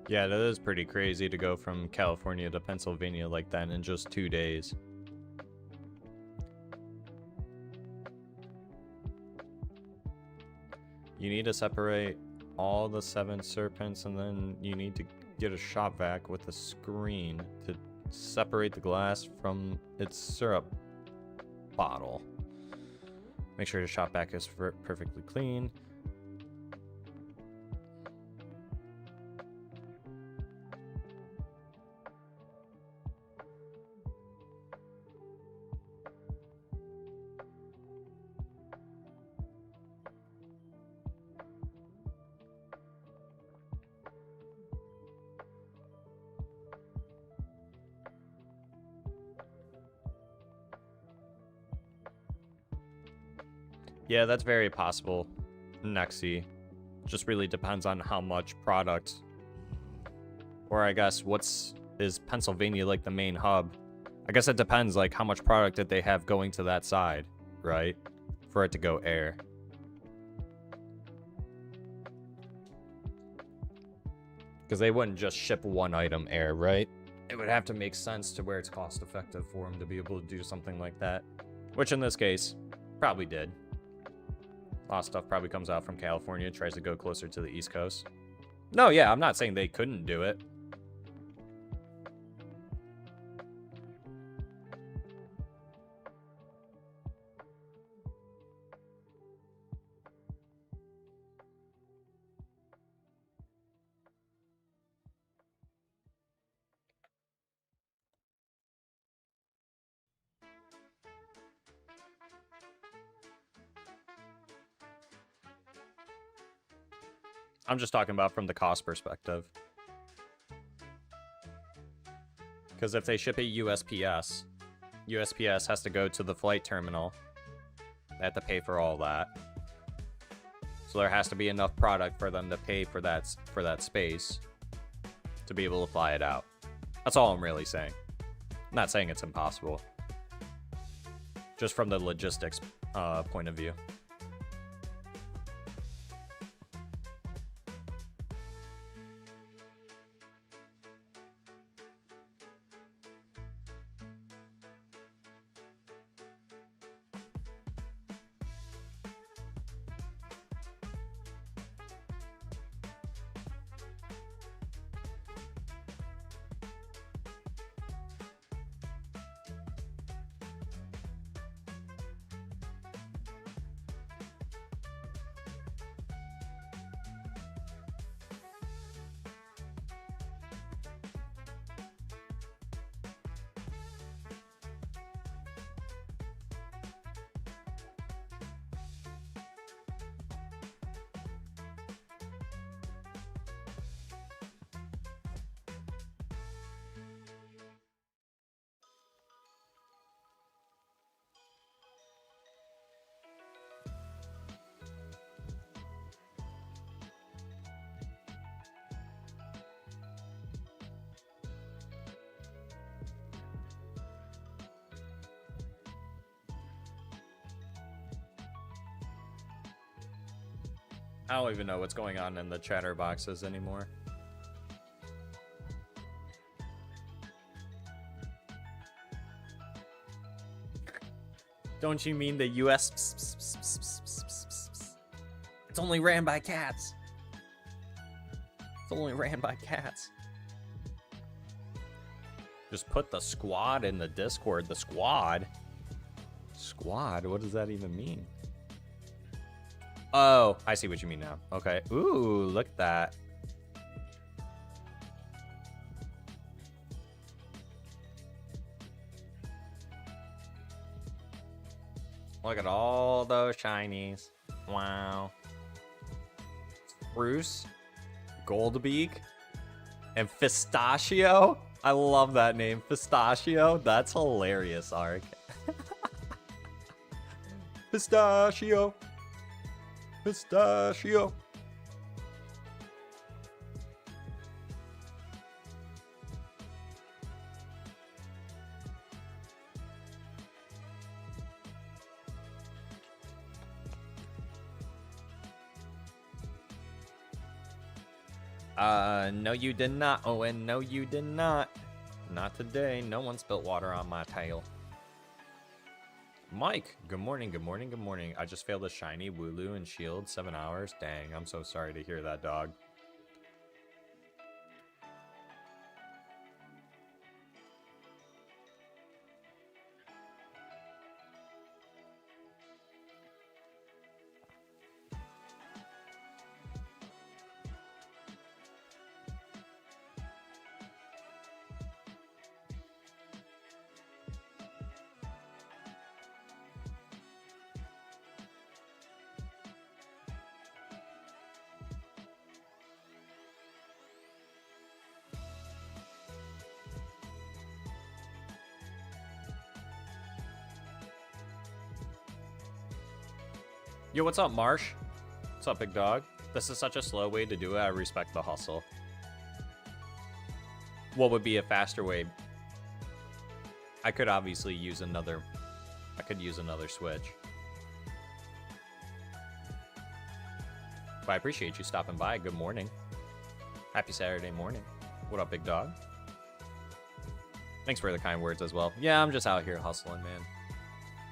Yeah, that is pretty crazy to go from California to Pennsylvania like that in just 2 days. You need to separate all the 7 serpents, and then you need to get a shop vac with a screen to separate the glass from its syrup bottle. Make sure the shop vac is perfectly clean. Yeah, that's very possible, Nexi. Just really depends on how much product. Or I guess, is Pennsylvania like the main hub? I guess it depends, like, how much product did they have going to that side, right? For it to go air. Because they wouldn't just ship one item air, right? It would have to make sense to where it's cost effective for them to be able to do something like that. Which in this case, probably did. A lot of stuff probably comes out from California, tries to go closer to the East Coast. No, yeah, I'm not saying they couldn't do it. I'm just talking about from the cost perspective. Because if they ship it USPS, USPS has to go to the flight terminal. They have to pay for all that. So there has to be enough product for them to pay for that space to be able to fly it out. That's all I'm really saying. I'm not saying it's impossible. Just from the logistics point of view. I don't even know what's going on in the chatter boxes anymore. Don't you mean the US? It's only ran by cats. It's only ran by cats. Just put the squad in the Discord. The squad? Squad? What does that even mean? Oh, I see what you mean now. Okay. Ooh, look at that. Look at all those shinies. Wow. Spruce, Goldbeak, and Pistachio. I love that name, Pistachio. That's hilarious, Ark. Pistachio. Pistachio. No you did not, Owen. No you did not. Not today. No one spilled water on my tail. Mike, good morning, good morning, good morning. I just failed a shiny Wooloo and Shield, 7 hours. Dang, I'm so sorry to hear that, dog. Yo, what's up, Marsh? What's up, big dog? This is such a slow way to do it. I respect the hustle. What would be a faster way? I could obviously use another... I could use another switch. But I appreciate you stopping by. Good morning. Happy Saturday morning. What up, big dog? Thanks for the kind words as well. Yeah, I'm just out here hustling, man.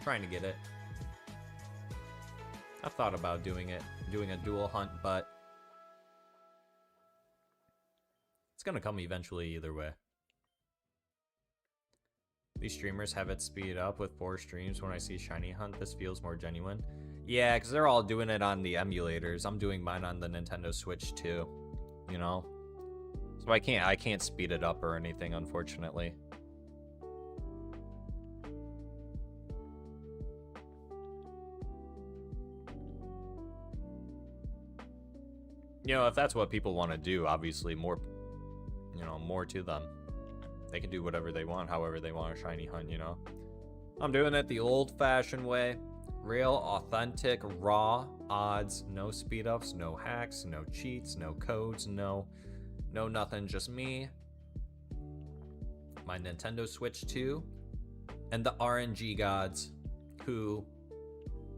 Trying to get it. I've thought about doing it. Doing a dual hunt, but... it's gonna come eventually either way. These streamers have it speed up with 4 streams. When I see Shiny Hunt, this feels more genuine. Yeah, because they're all doing it on the emulators. I'm doing mine on the Nintendo Switch too. You know? So I can't speed it up or anything, unfortunately. You know, if that's what people want to do, obviously more, you know, more to them. They can do whatever they want, however they want a shiny hunt, you know. I'm doing it the old-fashioned way. Real, authentic, raw odds. No speed-ups, no hacks, no cheats, no codes, no nothing. Just me, my Nintendo Switch 2, and the RNG gods who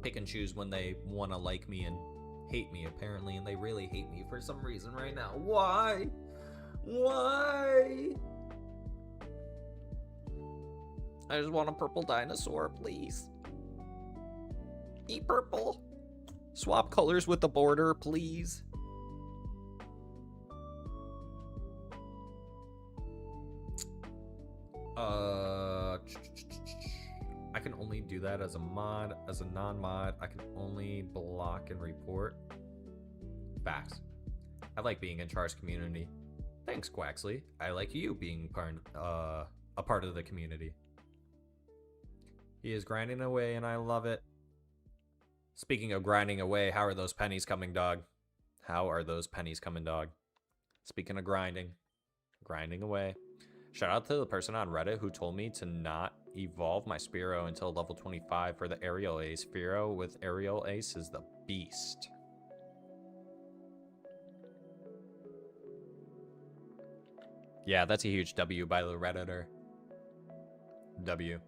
pick and choose when they want to like me and hate me, apparently, and they really hate me for some reason right now. Why? Why? I just want a purple dinosaur, please. Eat purple. Swap colors with the border, please. I can only do that as a mod. As a non-mod, I can only block and report. Facts. I like being in Char's community. Thanks, Quaxley. I like you being a part of the community. He is grinding away, and I love it. Speaking of grinding away, how are those pennies coming, dog? How are those pennies coming, dog? Speaking of grinding away. Shout out to the person on Reddit who told me to not evolve my Spearow until level 25 for the Aerial Ace. Spearow with Aerial Ace is the beast. Yeah, that's a huge W by the Redditor. W.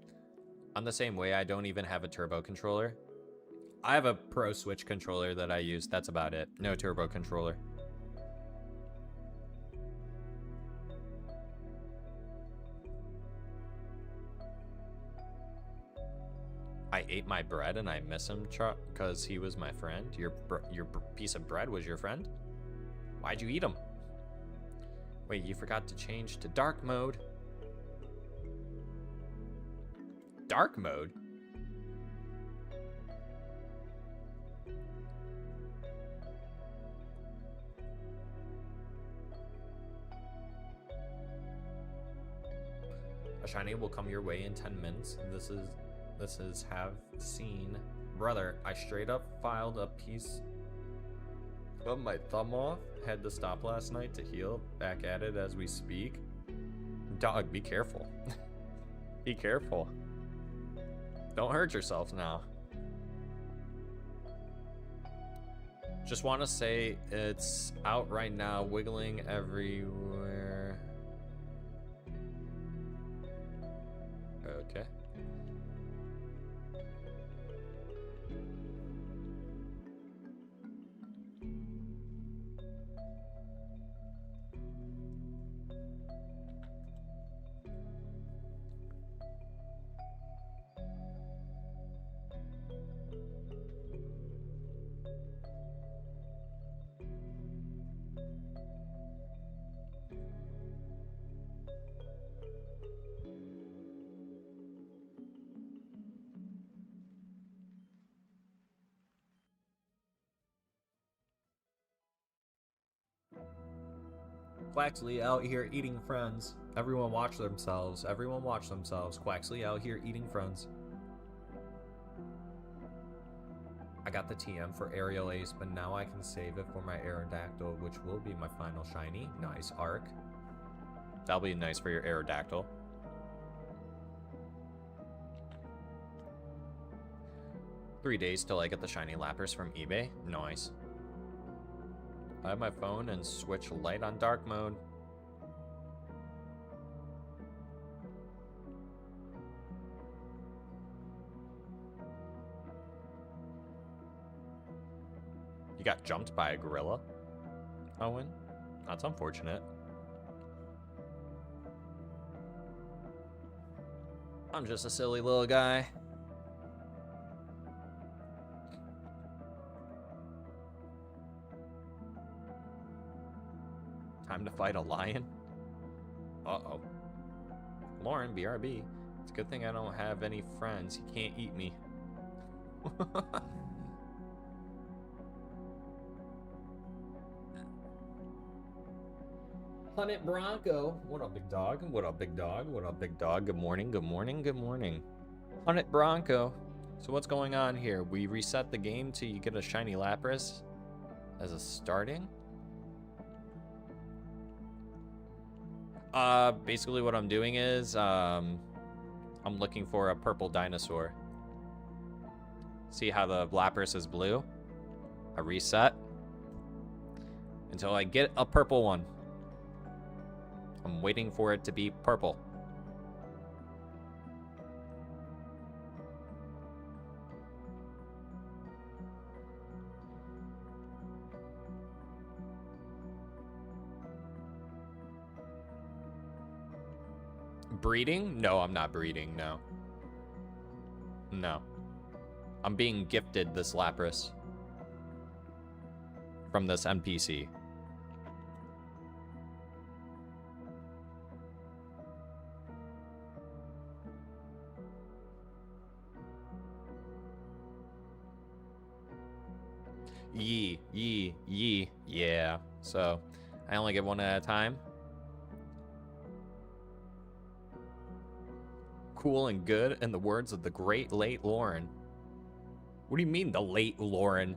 I'm the same way. I don't even have a turbo controller. I have a Pro Switch controller that I use. That's about it. No turbo controller. I ate my bread and I miss him because he was my friend. Your piece of bread was your friend? Why'd you eat him? Wait, you forgot to change to dark mode. Dark mode? A shiny will come your way in 10 minutes. This is have seen. Brother, I straight up filed a piece of my thumb off. Had to stop last night to heal. Back at it as we speak. Dog, be careful. Be careful. Don't hurt yourself now. Just want to say it's out right now, wiggling everywhere. Okay. Quaxley out here eating friends. Everyone watch themselves. Everyone watch themselves. Quaxley out here eating friends. I got the TM for Aerial Ace, but now I can save it for my Aerodactyl, which will be my final shiny. Nice arc. That'll be nice for your 3 days till I get the shiny Lapras from eBay. Nice. I have my phone and switch light on dark mode. You got jumped by a gorilla, Owen? That's unfortunate. I'm just a silly little guy. Time to fight a lion? Uh-oh. Lauren, BRB. It's a good thing I don't have any friends. He can't eat me. Hunt Bronco. What up, big dog? What up, big dog? What up, big dog? Good morning, good morning, good morning. Hunt Bronco. So what's going on here? We reset the game till you get a shiny Lapras as a starting? Basically what I'm doing is, I'm looking for a purple dinosaur. See how the Lapras is blue? I reset until I get a purple one. I'm waiting for it to be purple. Breeding? No, I'm not breeding, no. No. I'm being gifted this Lapras from this NPC. Yee. Yeah. So, I only get one at a time. Cool and good, in the words of the great late Lauren. What do you mean, the late Lauren?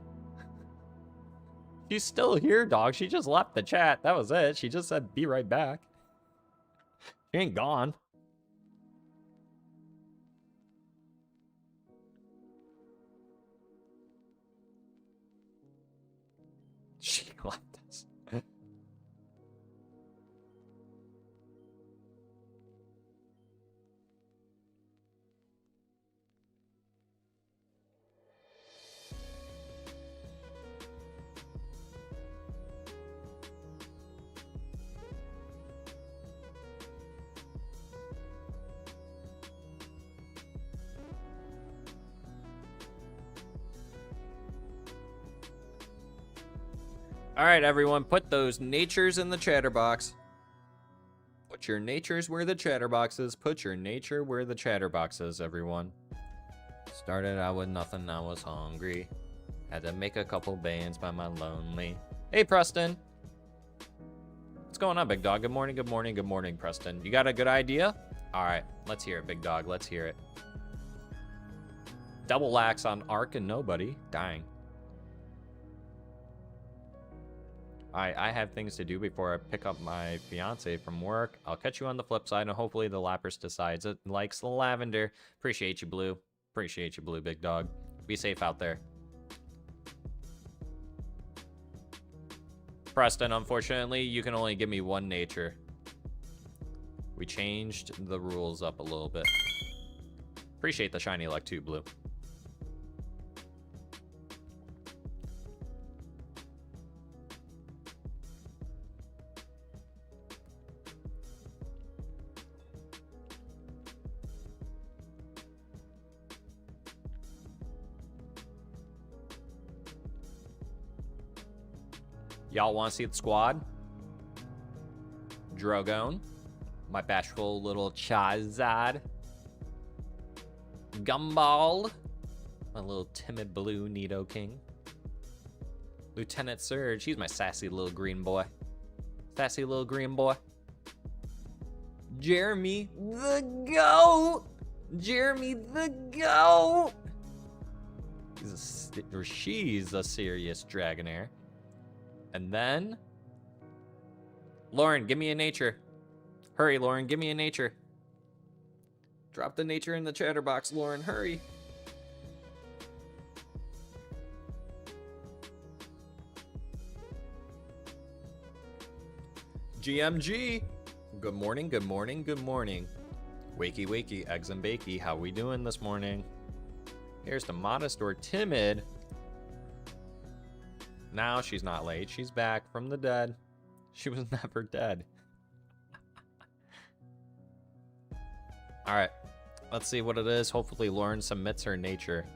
She's still here, dog. She just left the chat. That was it. She just said, be right back. She ain't gone. She left us. All right, everyone, put those natures in the chatterbox. Put your natures where the chatterbox is. Put your nature where the chatterbox is, everyone. Started out with nothing, I was hungry. Had to make a couple bands by my lonely. Hey, Preston. What's going on, big dog? Good morning, good morning, good morning, Preston. You got a good idea? All right, let's hear it, big dog. Let's hear it. Double lax on Arc and nobody. Dying. I have things to do before I pick up my fiance from work. I'll catch you on the flip side, and hopefully the Lapras decides it likes the lavender. Appreciate you, Blue. Appreciate you, Blue, big dog. Be safe out there. Preston, unfortunately, you can only give me one nature. We changed the rules up a little bit. Appreciate the shiny luck too, Blue. Y'all want to see the squad? Drogon, my bashful little Charizard, Gumball, my little timid blue Nidoking, Lieutenant Surge, he's my sassy little green boy. Sassy little green boy. Jeremy the GOAT! Jeremy the GOAT! She's a serious Dragonair. And then, Lauren, give me a nature. Hurry, Lauren, give me a nature. Drop the nature in the chatterbox, Lauren, hurry. GMG. Good morning, good morning, good morning. Wakey, wakey, eggs and bakey. How we doing this morning? Here's to modest or timid. Now she's not late. She's back from the dead. She was never dead. All right, let's see what it is. Hopefully Lauren submits her nature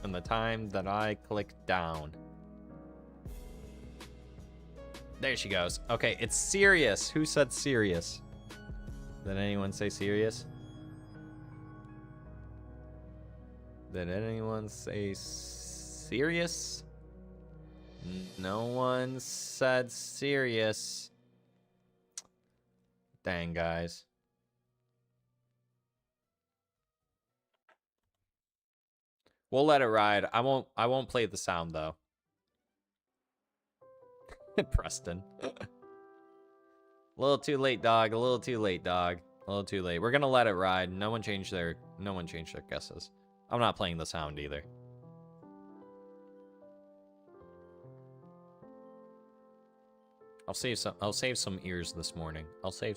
in the time that I click down. There she goes. Okay, it's serious. Who said serious? Did anyone say serious? Did anyone say serious? No one said serious. Dang, guys. We'll let it ride. I won't play the sound though. Preston. A little too late, dog. A little too late, dog. A little too late. We're gonna let it ride. No one changed their guesses. I'm not playing the sound either. I'll save some ears this morning. Let's see,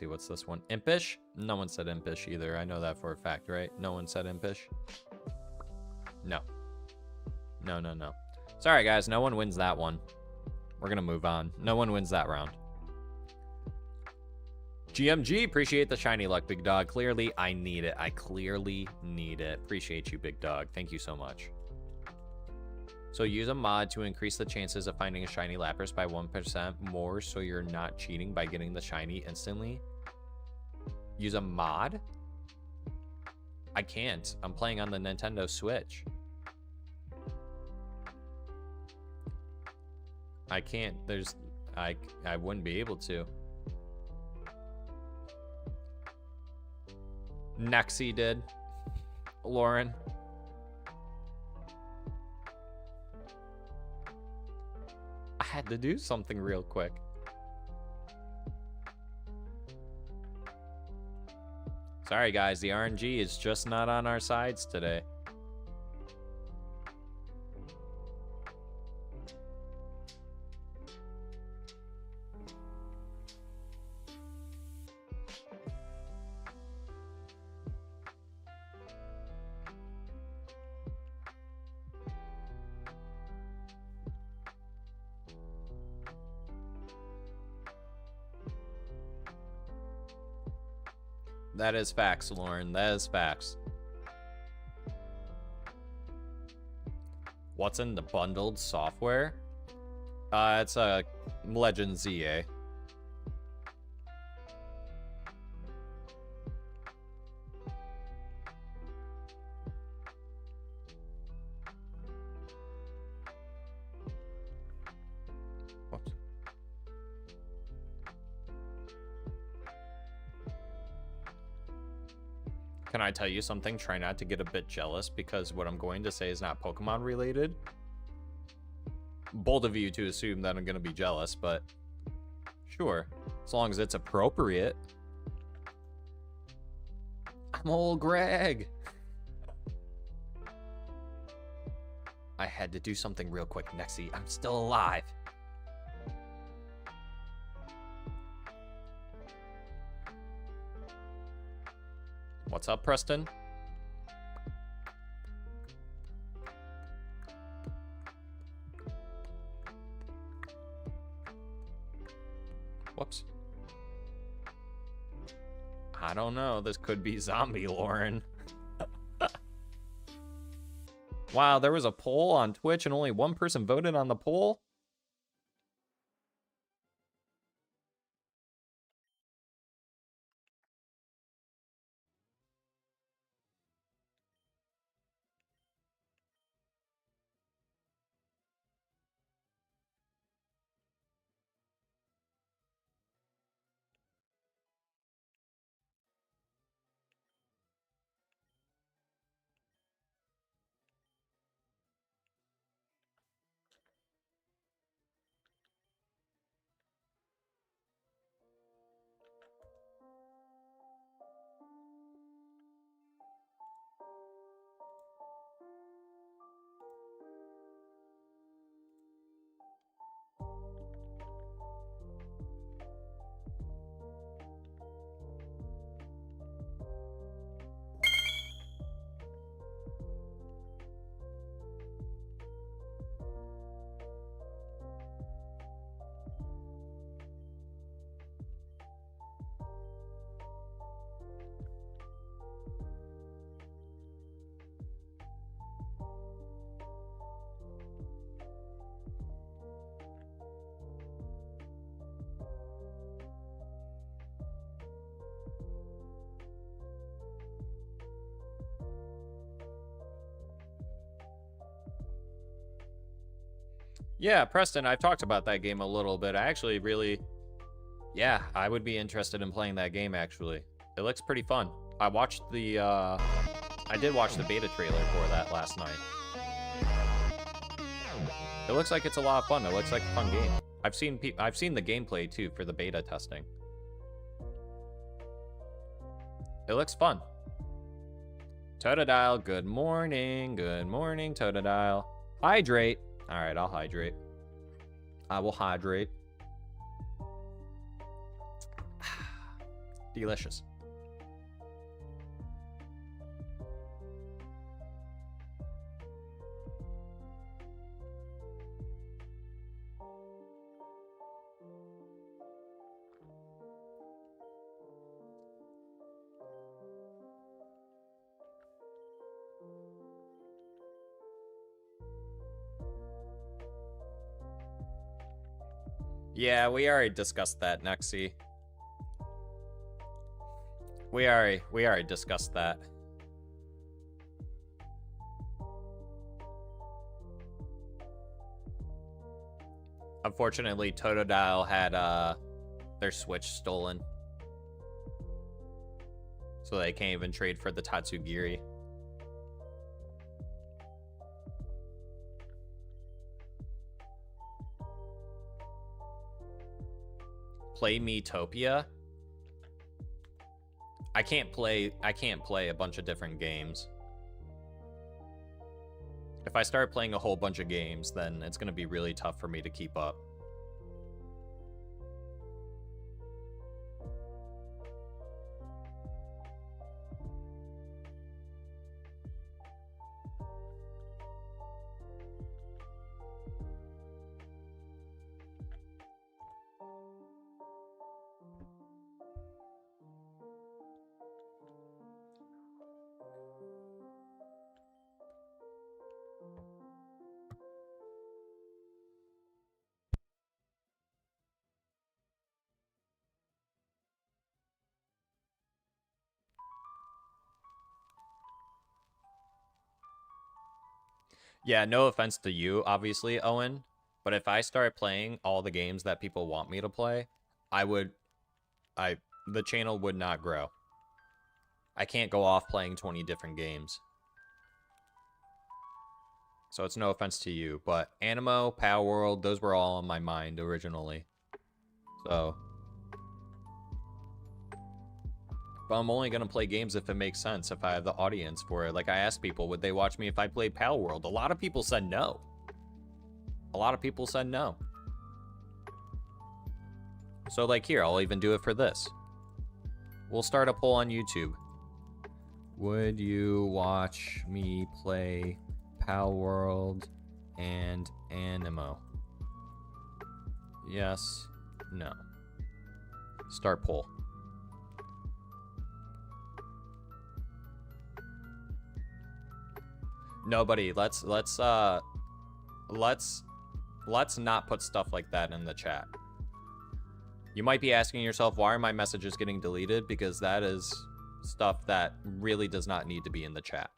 what's this one? Impish? No one said impish either. I know that for a fact, right? No one said impish. No. No. Sorry, guys. No one wins that one. We're going to move on. No one wins that round. GMG, appreciate the shiny luck, big dog. Clearly, I need it. I clearly need it. Appreciate you, big dog. Thank you so much. So use a mod to increase the chances of finding a shiny Lapras by 1% more so you're not cheating by getting the shiny instantly. Use a mod? I can't. I'm playing on the Nintendo Switch. I can't. I wouldn't be able to. Nexie did. Lauren. I had to do something real quick. Sorry, guys. The RNG is just not on our sides today. That is facts, Lauren. That is facts. What's in the bundled software? It's a Legend ZA. Whoops. Can I tell you something? Try not to get a bit jealous because what I'm going to say is not Pokemon related. Bold of you to assume that I'm going to be jealous, but sure, as long as it's appropriate. I'm old Greg. I had to do something real quick, Nexie. I'm still alive. What's up, Preston? Whoops. I don't know. This could be zombie Lauren. Wow, there was a poll on Twitch and only one person voted on the poll? Yeah, Preston, I've talked about that game a little bit. I actually really, yeah, I would be interested in playing that game, actually. It looks pretty fun. I watched the, I did watch the beta trailer for that last night. It looks like it's a lot of fun. It looks like a fun game. I've seen the gameplay, too, for the beta testing. It looks fun. Totodile, good morning. Good morning, Totodile. Hydrate. All right, I'll hydrate. I will hydrate. Delicious. Yeah, we already discussed that, Nexy. We already discussed that. Unfortunately, Totodile had their Switch stolen. So they can't even trade for the Tatsugiri. Play Miitopia? I can't play a bunch of different games. If I start playing a whole bunch of games, then it's going to be really tough for me to keep up. Yeah, no offense to you, obviously, Owen, but if I start playing all the games that people want me to play, the channel would not grow. I can't go off playing 20 different games. So it's no offense to you, but Animo, Power World, those were all on my mind originally. So, but I'm only going to play games if it makes sense, if I have the audience for it. Like, I asked people, would they watch me if I played Pal World? A lot of people said no. A lot of people said no. So, like, here, I'll even do it for this. We'll start a poll on YouTube. Would you watch me play Pal World and Animo? Yes, no. Start poll. Nobody, let's not put stuff like that in the chat. You might be asking yourself, why are my messages getting deleted? Because that is stuff that really does not need to be in the chat.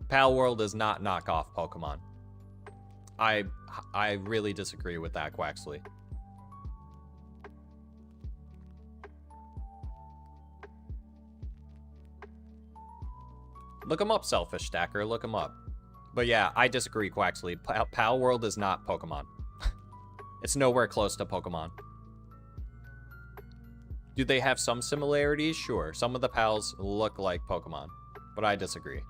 Pal World does not knock off Pokemon. I really disagree with that, Quaxley. Look him up, Selfish Stacker. Look him up. But yeah, I disagree, Quaxley. Pal World is not Pokemon. It's nowhere close to Pokemon. Do they have some similarities? Sure. Some of the pals look like Pokemon, but I disagree.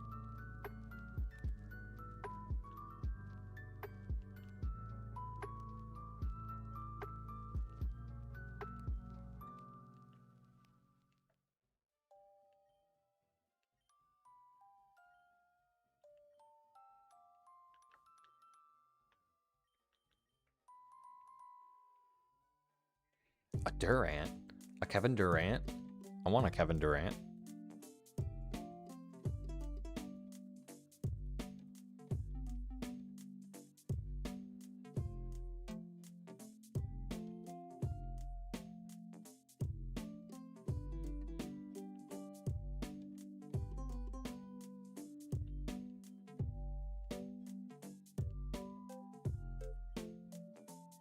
A Durant? A Kevin Durant? I want a Kevin Durant.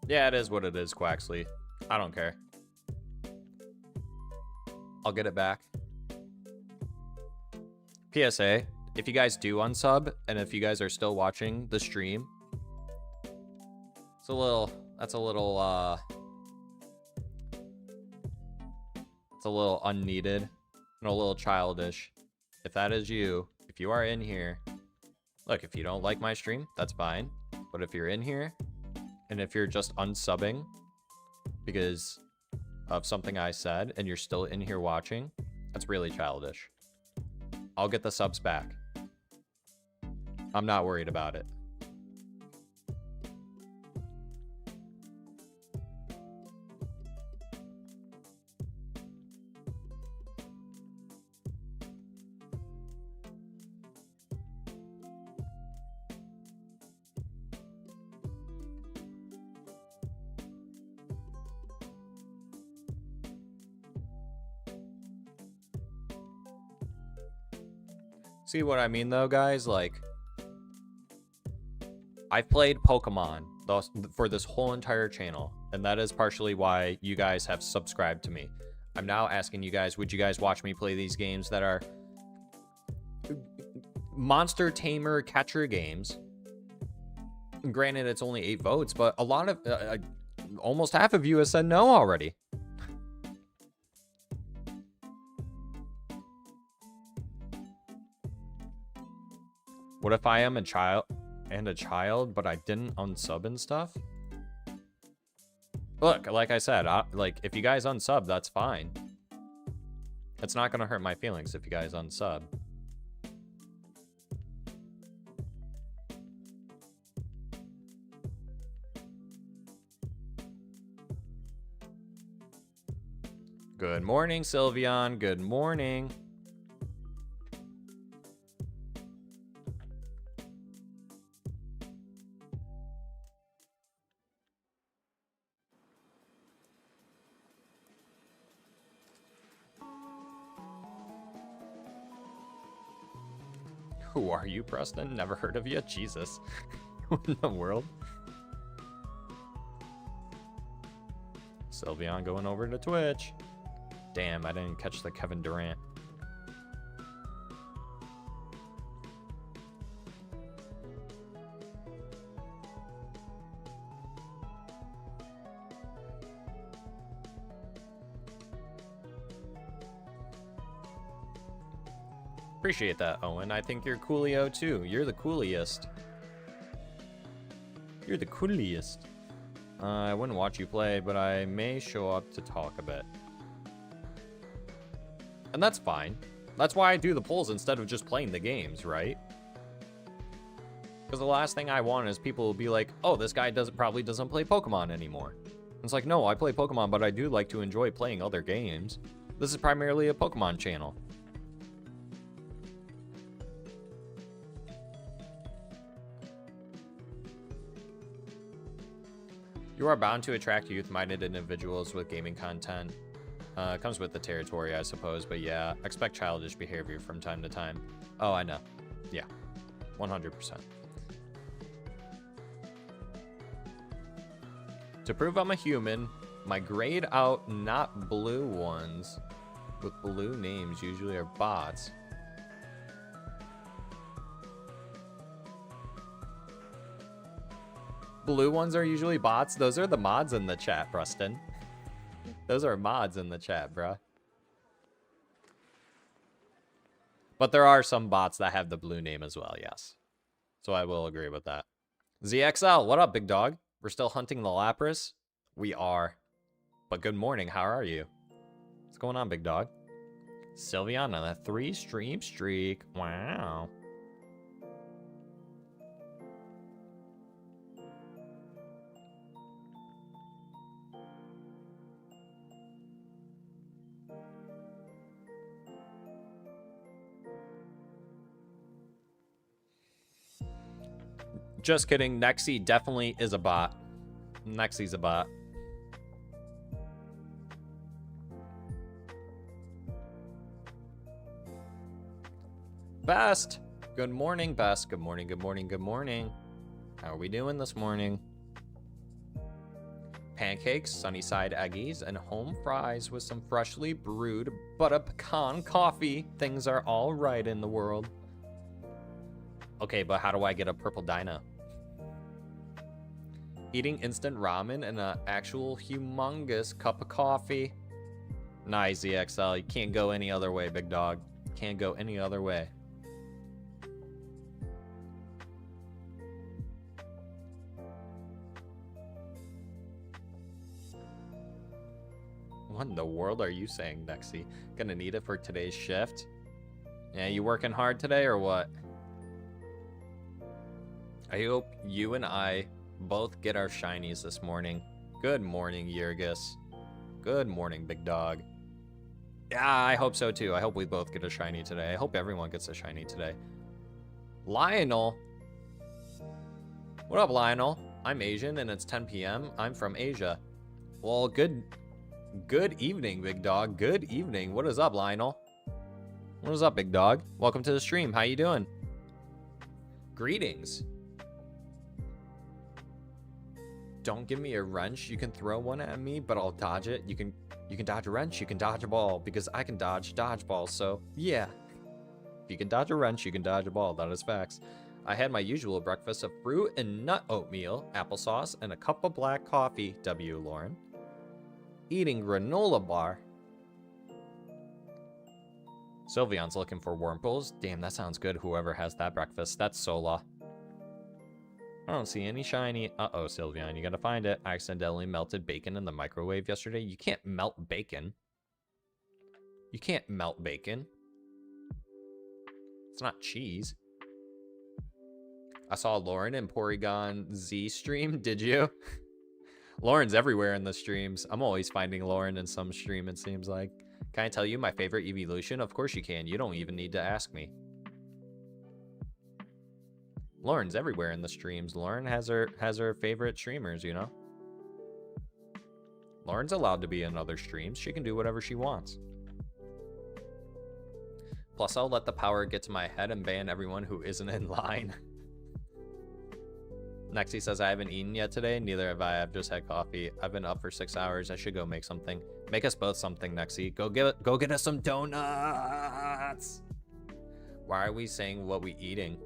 Yeah, it is what it is, Quaxley. I don't care. I'll get it back. PSA, if you guys do unsub, and if you guys are still watching the stream, that's a little unneeded and a little childish. If that is you, if you are in here, look, if you don't like my stream, that's fine. But if you're in here, and if you're just unsubbing because of something I said, and you're still in here watching, that's really childish. I'll get the subs back. I'm not worried about it. See what I mean though, guys? Like, I've played Pokemon for this whole entire channel, and that is partially why you guys have subscribed to me. I'm now asking you guys, would you guys watch me play these games that are monster tamer catcher games? Granted, it's only 8 votes, but a lot of, almost half of you have said no already. What if I am a child, but I didn't unsub and stuff? Look, like I said, like, if you guys unsub, that's fine. It's not gonna hurt my feelings if you guys unsub. Good morning, Sylveon. Good morning. Who are you, Preston? Never heard of you? Jesus. What in the world? Sylveon going over to Twitch. Damn, I didn't catch the Kevin Durant. Appreciate that, Owen. I think you're coolio too. You're the cooliest. You're the cooliest. I wouldn't watch you play, but I may show up to talk a bit. And that's fine. That's why I do the polls instead of just playing the games, right? Because the last thing I want is people will be like, oh, this guy probably doesn't play Pokemon anymore. It's like, no, I play Pokemon, but I do like to enjoy playing other games. This is primarily a Pokemon channel. You are bound to attract youth-minded individuals with gaming content. Comes with the territory, I suppose, but yeah, expect childish behavior from time to time. Oh, I know. Yeah, 100%. To prove I'm a human, my grayed out, not blue ones with blue names usually are bots. Blue ones are usually bots. Those are the mods in the chat, Preston. Those are mods in the chat, bruh. But there are some bots that have the blue name as well, yes. So I will agree with that. ZXL, what up, big dog? We're still hunting the Lapras? We are. But good morning, how are you? What's going on, big dog? Sylveon on a 3-stream streak. Wow. Just kidding. Nexie definitely is a bot. Nexie's a bot. Best. Good morning, Best. Good morning, good morning, good morning. How are we doing this morning? pancakes, sunny side eggies, and home fries with some freshly brewed butter pecan coffee. Things are all right in the world. Okay, but how do I get a purple dino? Eating instant ramen and an actual humongous cup of coffee. Nice, EXL. You can't go any other way, big dog. Can't go any other way. What in the world are you saying, Nexie? Gonna need it for today's shift? Yeah, you working hard today or what? I hope you and I both get our shinies this morning. Good morning, Yergis. Good morning, big dog. Yeah, I hope so too. I hope we both get a shiny today. I hope everyone gets a shiny today. Lionel. What up, Lionel? I'm Asian and it's 10 p.m. I'm from Asia. Well, good evening, big dog. Good evening. What is up, Lionel? What is up, big dog? Welcome to the stream. How you doing? Greetings. Don't give me a wrench. You can throw one at me, but I'll dodge it. You can dodge a wrench. You can dodge a ball because I can dodge dodgeballs. So yeah, if you can dodge a wrench, you can dodge a ball. That is facts. I had my usual breakfast of fruit and nut oatmeal, applesauce, and a cup of black coffee. W. Lauren. Eating granola bar. Sylveon's looking for Wurmples. Damn, that sounds good. Whoever has that breakfast. That's Sola. I don't see any shiny. Uh-oh, Sylveon, you gotta find it. I accidentally melted bacon in the microwave yesterday. You can't melt bacon. You can't melt bacon. It's not cheese. I saw Lauren in Porygon Z stream. Did you? Lauren's everywhere in the streams. I'm always finding Lauren in some stream, it seems like. Can I tell you my favorite evolution? Of course you can. You don't even need to ask me. Lauren's everywhere in the streams. Lauren has her favorite streamers, you know? Lauren's allowed to be in other streams. She can do whatever she wants. Plus, I'll let the power get to my head and ban everyone who isn't in line. Nexie says, I haven't eaten yet today. Neither have I. I've just had coffee. I've been up for 6 hours. I should go make something. Make us both something, Nexie. Go get us some donuts. Why are we saying what we eating?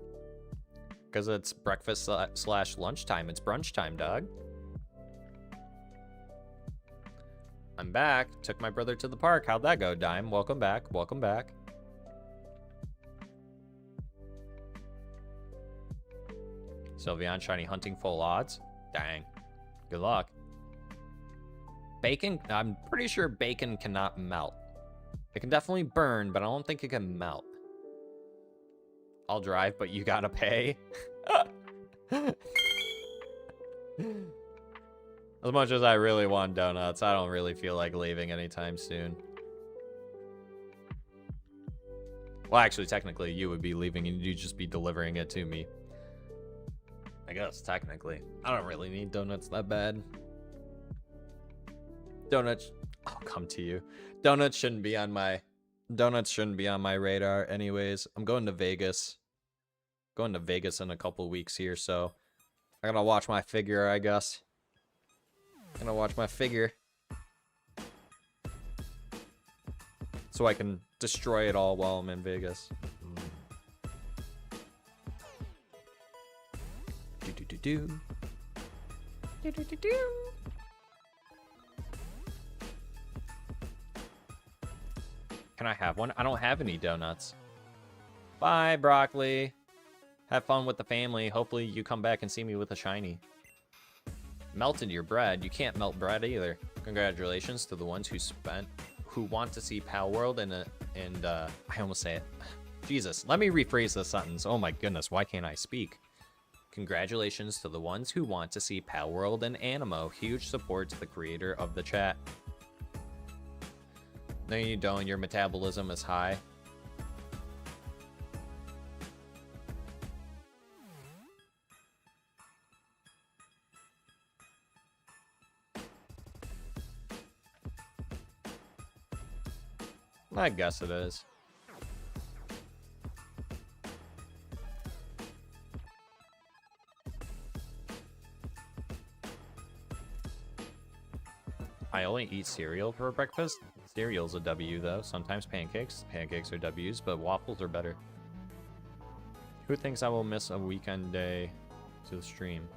Because it's breakfast slash lunchtime. It's brunch time, dog. I'm back. Took my brother to the park. How'd that go, Dime? Welcome back. Welcome back. Sylveon, shiny hunting full odds. Dang. Good luck. Bacon, I'm pretty sure bacon cannot melt. It can definitely burn, but I don't think it can melt. I'll drive, but you gotta pay. As much as I really want donuts, I don't really feel like leaving anytime soon. Well, actually, technically, you would be leaving and you'd just be delivering it to me. I guess, technically. I don't really need donuts that bad. Donuts, I'll come to you. Donuts shouldn't be on my radar anyways. I'm going to Vegas. Going to Vegas in a couple weeks here, so I gotta watch my figure, I guess. Gonna watch my figure. So I can destroy it all while I'm in Vegas. Can I have one? I don't have any donuts. Bye, broccoli. Have fun with the family. Hopefully you come back and see me with a shiny. Melted your bread. You can't melt bread either. Congratulations to the ones who want to see Pal World and I almost say it. Jesus, let me rephrase this sentence. Oh my goodness, why can't I speak? Congratulations to the ones who want to see Pal World and Animo. Huge support to the creator of the chat. No, you don't. Your metabolism is high. I guess it is. I only eat cereal for breakfast. Cereal's a W, though. Sometimes pancakes. Pancakes are W's, but waffles are better. Who thinks I will miss a weekend day to the stream?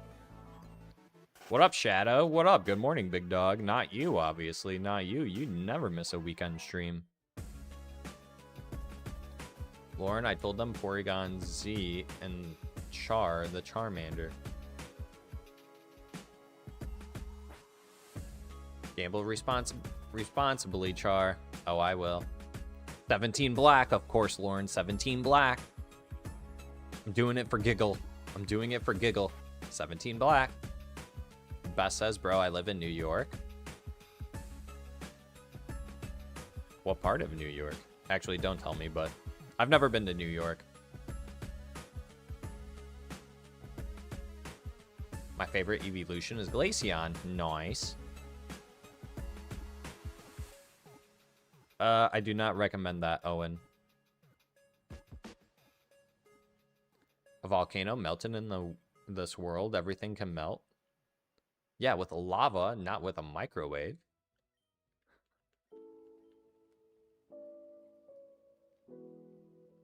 What up, Shadow? What up? Good morning, big dog. Not you, obviously. Not you. You never miss a weekend stream. Lauren, I told them Porygon Z and Char, the Charmander. Gamble responsibly, Char. Oh, I will. 17 black, of course, Lauren. 17 black. I'm doing it for giggle. I'm doing it for giggle. 17 black. Best says, bro, I live in New York. What part of New York? Actually, don't tell me, but I've never been to New York. My favorite evolution is Glaceon. Nice. I do not recommend that, Owen. A volcano melted in this world. Everything can melt. Yeah, with lava, not with a microwave.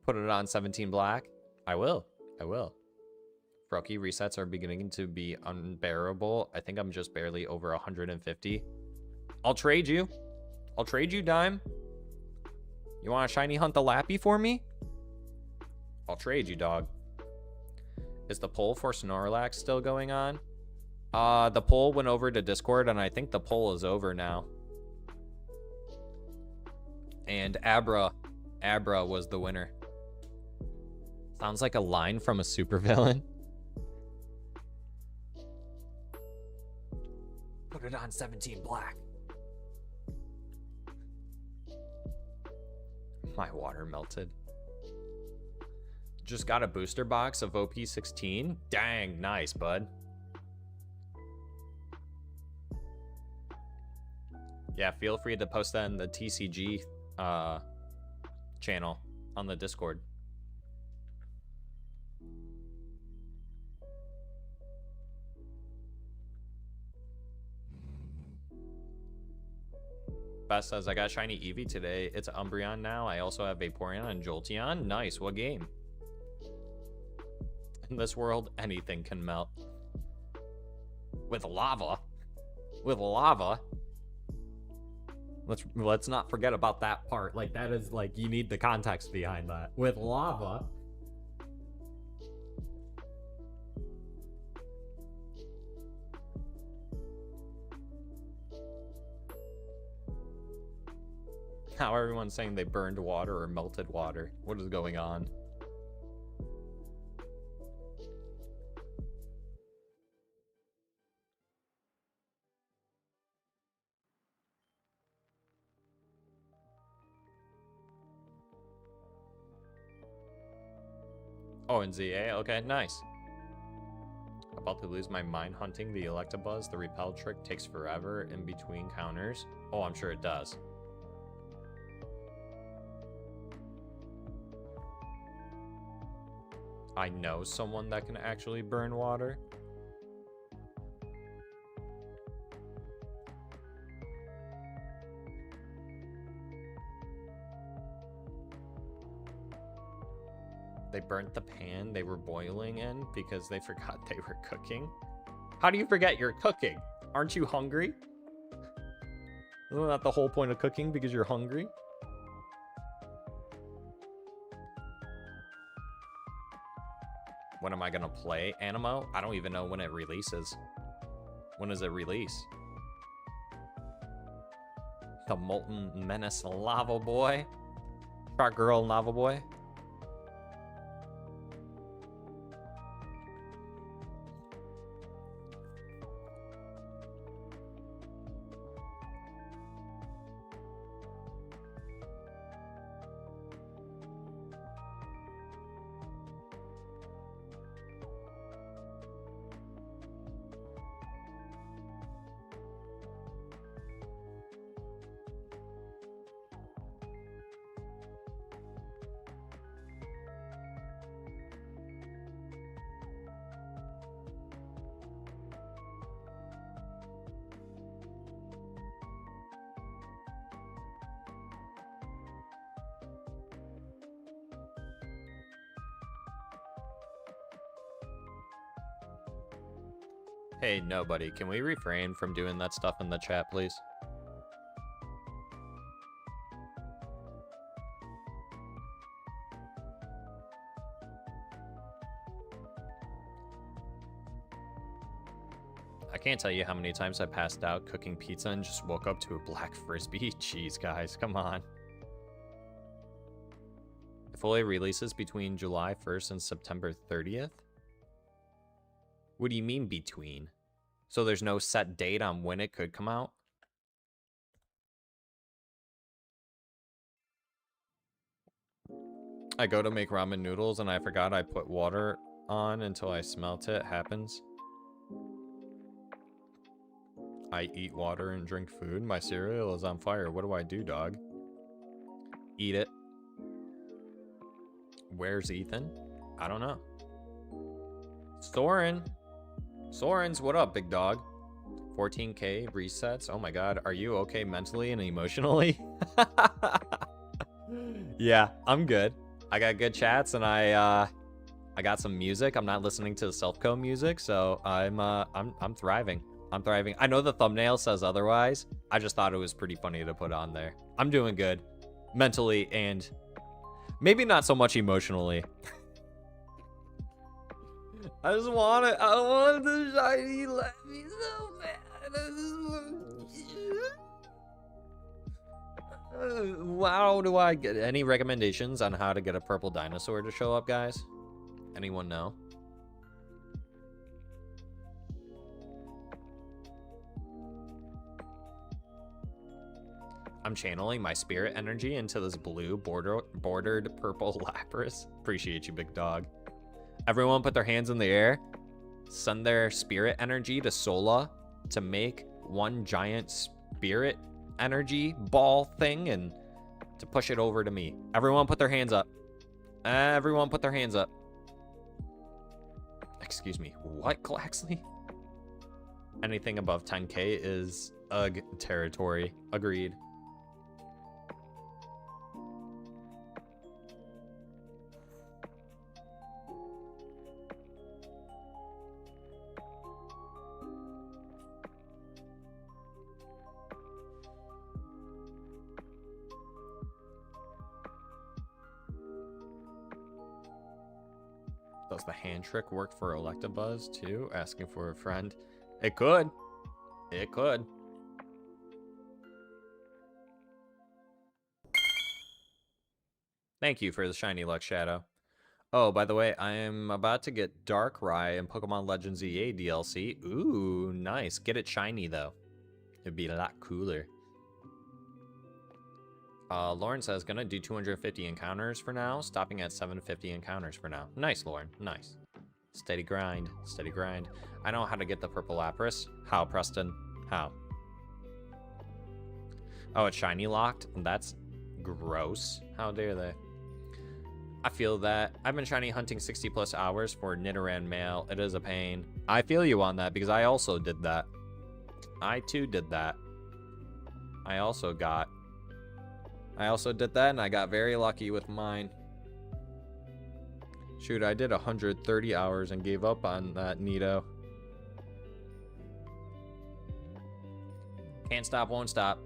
Put it on 17 black. I will. I will. Froakie resets are beginning to be unbearable. I think I'm just barely over 150. I'll trade you. I'll trade you, Dime. You want to shiny hunt the Lappy for me? I'll trade you, dog. Is the poll for Snorlax still going on? The poll went over to Discord, and I think the poll is over now. And Abra was the winner. Sounds like a line from a supervillain. Put it on 17 black. My water melted. Just got a booster box of OP16. Dang, nice, bud. Yeah, feel free to post that in the TCG channel on the Discord. Best says, I got shiny Eevee today. It's Umbreon now. I also have Vaporeon and Jolteon. Nice. What game? In this world, anything can melt. With lava. With lava. Let's not forget about that part. Like, that is, like, you need the context behind that. With lava. How everyone's saying they burned water or melted water. What is going on? Oh, and ZA? Okay, nice. About to lose my mind hunting the Electabuzz. The repel trick takes forever in between counters. Oh, I'm sure it does. I know someone that can actually burn water. They burnt the pan they were boiling in because they forgot they were cooking. How do you forget you're cooking? Aren't you hungry? Isn't that the whole point of cooking, because you're hungry? When am I gonna play Animo? I don't even know when it releases. When does it release? The Molten Menace Lava Boy. Rock Girl Lava Boy. Hey, nobody, can we refrain from doing that stuff in the chat, please? I can't tell you how many times I passed out cooking pizza and just woke up to a black frisbee. Jeez, guys, come on. It fully releases between July 1st and September 30th? What do you mean between? So there's no set date on when it could come out? I go to make ramen noodles and I forgot I put water on until I smelt it. Happens. I eat water and drink food. My cereal is on fire. What do I do, dog? Eat it. Where's Ethan? I don't know. Soren. Soren's, what up, big dog? 14K resets. Oh my god, are you okay mentally and emotionally? Yeah, I'm good. I got good chats and I got some music. I'm not listening to the self-co music, so I'm thriving. I'm thriving. I know the thumbnail says otherwise. I just thought it was pretty funny to put on there. I'm doing good mentally and maybe not so much emotionally. I just want it. I want the shiny Levy so bad. Wow, do I get any recommendations on how to get a purple dinosaur to show up, guys? Anyone know? I'm channeling my spirit energy into this blue bordered purple Lapras. Appreciate you, big dog. Everyone put their hands in the air. Send their spirit energy to Sola to make one giant spirit energy ball thing and to push it over to me. Everyone put their hands up. Everyone put their hands up. Excuse me. What, Claxley? Anything above 10K is UG territory. Agreed. Does the hand trick work for Electabuzz too? Asking for a friend. It could. It could. Thank you for the shiny luck, Shadow. Oh, by the way, I am about to get Darkrai in Pokemon Legends EA DLC. Ooh, nice. Get it shiny, though. It'd be a lot cooler. Lauren says, gonna do 250 encounters for now, stopping at 750 encounters for now. Nice, Lauren. Nice. Steady grind. Steady grind. I know how to get the purple Lapras. How, Preston? How? Oh, it's shiny locked? That's gross. How dare they? I feel that. I've been shiny hunting 60 plus hours for Nidoran male. It is a pain. I feel you on that because I also did that. I too did that. I also did that and I got very lucky with mine. Shoot, I did 130 hours and gave up on that Nido. Can't stop, won't stop.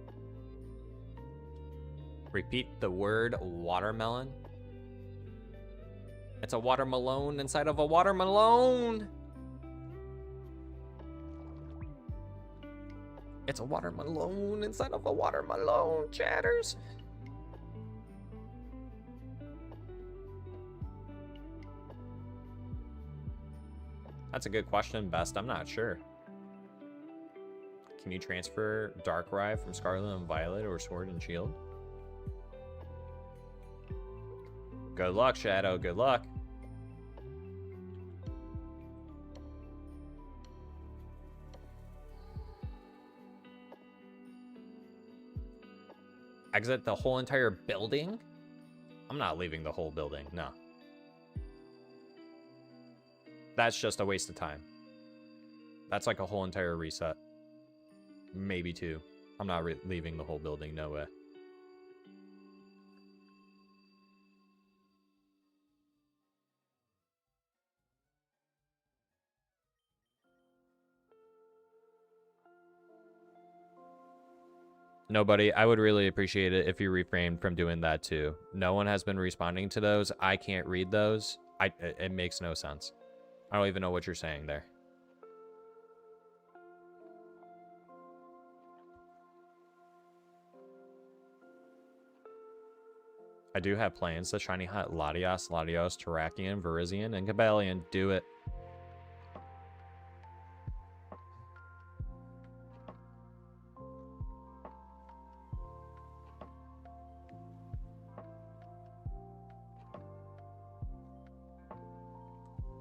Repeat the word watermelon. It's a watermelon inside of a watermelon. It's a watermelon inside of a watermelon, chatters. That's a good question, Best. I'm not sure. Can you transfer Darkrai from Scarlet and Violet or Sword and Shield? Good luck, Shadow. Good luck. Exit the whole entire building? I'm not leaving the whole building. No. That's just a waste of time. That's like a whole entire reset. Maybe two. I'm not leaving the whole building. No way. Nobody, I would really appreciate it if you refrained from doing that too. No one has been responding to those. I can't read those. It makes no sense. I don't even know what you're saying there. I do have plans. The Shiny Hut, Latios, Terrakion, Virizion, and Cabellion. Do it.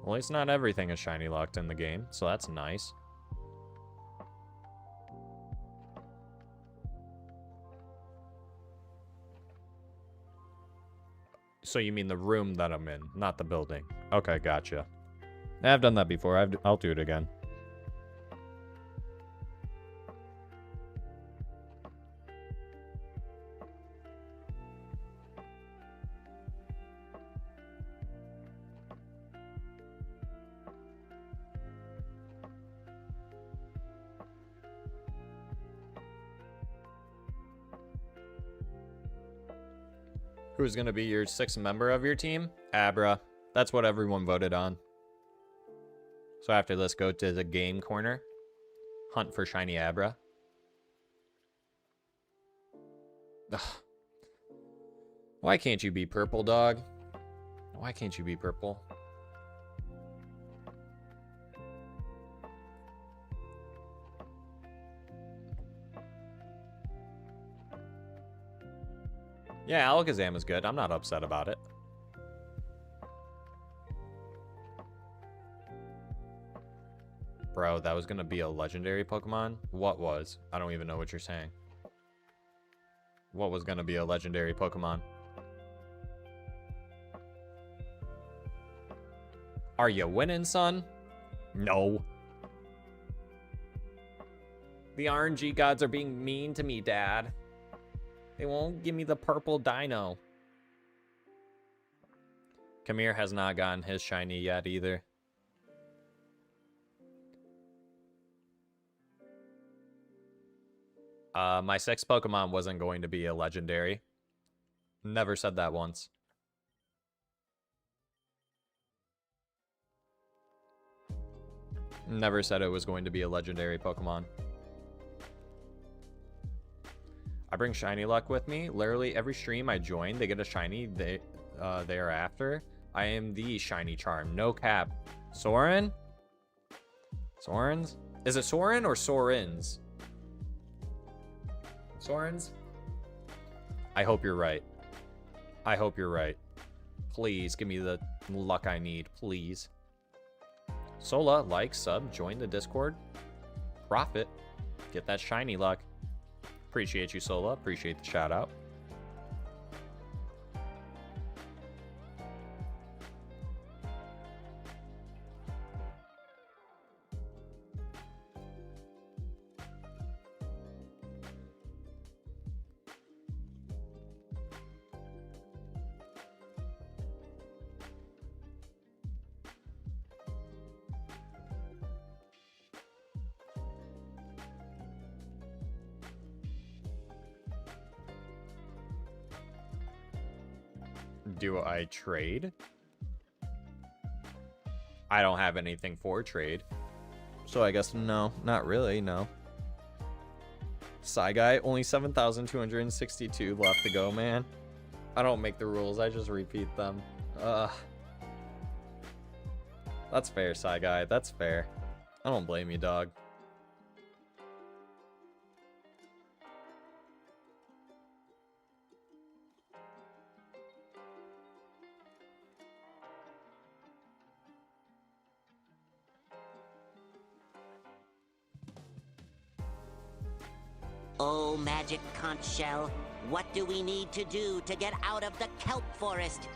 Well, at least not everything is shiny locked in the game, so that's nice. So you mean the room that I'm in, not the building. Okay, gotcha. I've done that before. I'll do it again. Who's going to be your 6th member of your team? Abra. That's what everyone voted on. So after this, go to the game corner. Hunt for shiny Abra. Ugh. Why can't you be purple, dog? Why can't you be purple? Yeah, Alakazam is good. I'm not upset about it. Bro, that was going to be a legendary Pokemon? What was? I don't even know what you're saying. What was going to be a legendary Pokemon? Are you winning, son? No. The RNG gods are being mean to me, Dad. They won't give me the purple dino. Kamir has not gotten his shiny yet either. My 6th Pokemon wasn't going to be a legendary. Never said that once. Never said it was going to be a legendary Pokemon. I bring shiny luck with me. Literally every stream I join, they get a shiny thereafter. I am the shiny charm. No cap. Soren? Sorens? Is it Soren or Sorens? Sorens? I hope you're right. I hope you're right. Please give me the luck I need, please. Sola, like, sub, join the Discord. Profit. Get that shiny luck. Appreciate you, Sola. Appreciate the shout out. Do I trade? I don't have anything for trade. So I guess no, not really, no. Guy, only 7,262 left to go, man. I don't make the rules, I just repeat them. That's fair, Guy, that's fair. I don't blame you, dog. Oh, Magic Conch Shell, what do we need to do to get out of the kelp forest?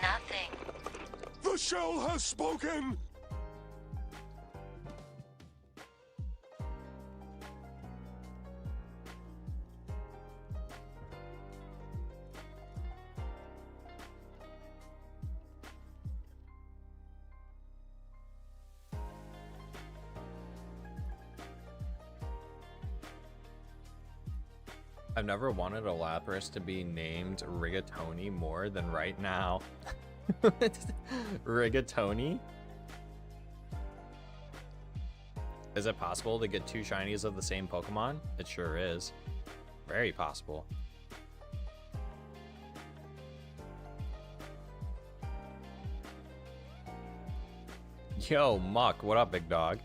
Nothing. The shell has spoken! I've never wanted a Lapras to be named Rigatoni more than right now. Rigatoni? Is it possible to get 2 shinies of the same Pokemon? It sure is. Very possible. Yo, Muck, what up, big dog?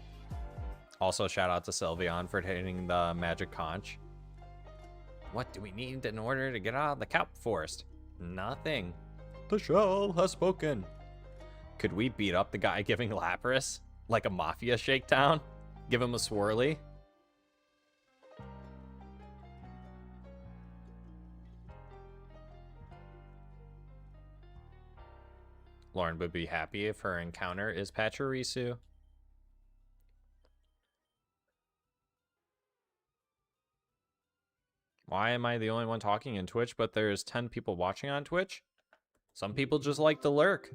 Also, shout out to Sylveon for hitting the magic conch. What do we need in order to get out of the kelp forest? Nothing. The shell has spoken. Could we beat up the guy giving Lapras? Like a mafia shakedown? Give him a swirly? Lauren would be happy if her encounter is Pachirisu. Why am I the only one talking in Twitch, but there's 10 people watching on Twitch? Some people just like to lurk.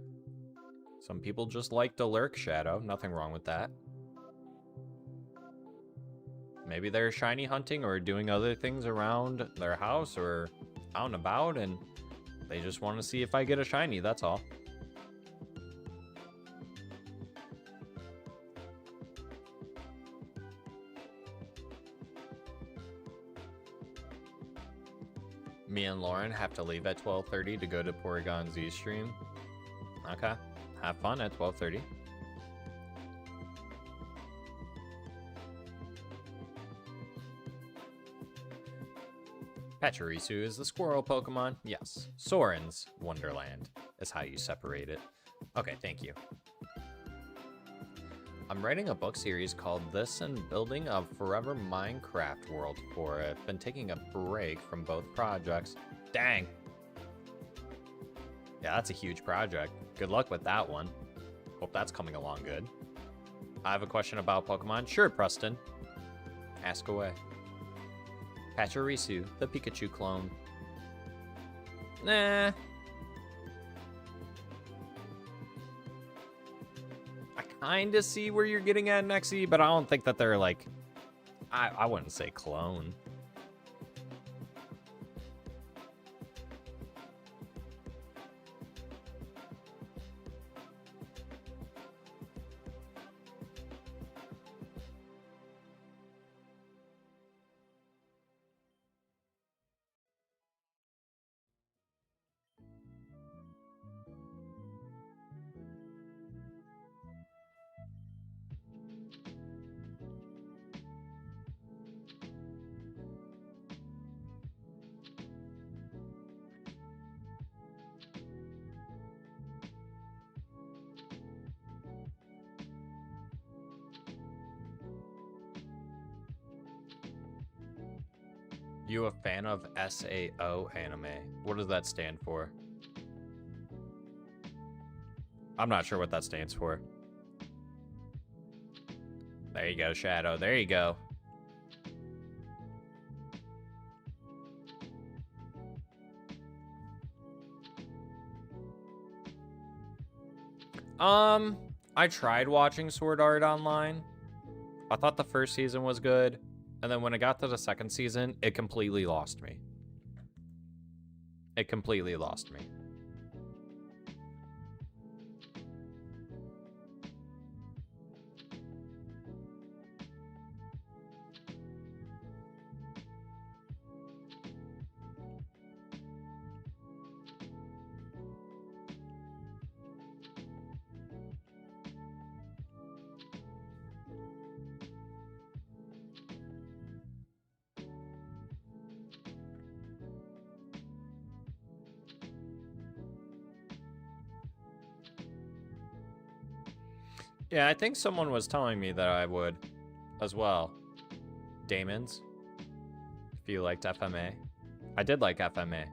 Some people just like to lurk, Shadow. Nothing wrong with that. Maybe they're shiny hunting or doing other things around their house or out and about, and they just want to see if I get a shiny, that's all. Me and Lauren have to leave at 12:30 to go to Porygon Z stream. Okay. Have fun at 12:30. Pachirisu is the squirrel Pokemon. Yes. Soren's Wonderland is how you separate it. Okay, thank you. I'm writing a book series called This and Building a Forever Minecraft World for it. Been taking a break from both projects. Dang. Yeah, that's a huge project. Good luck with that one. Hope that's coming along good. I have a question about Pokemon. Sure, Preston. Ask away. Pachirisu, the Pikachu clone. Nah. I kind of see where you're getting at, Nexie, but I don't think that they're like... I wouldn't say clone. You a fan of SAO anime? What does that stand for? I'm not sure what that stands for. There you go, Shadow. There you go. I tried watching Sword Art Online. I thought the first season was good. And then when it got to the second season, it completely lost me. It completely lost me. Yeah, I think someone was telling me that I would as well. Damon's. If you liked FMA. I did like FMA.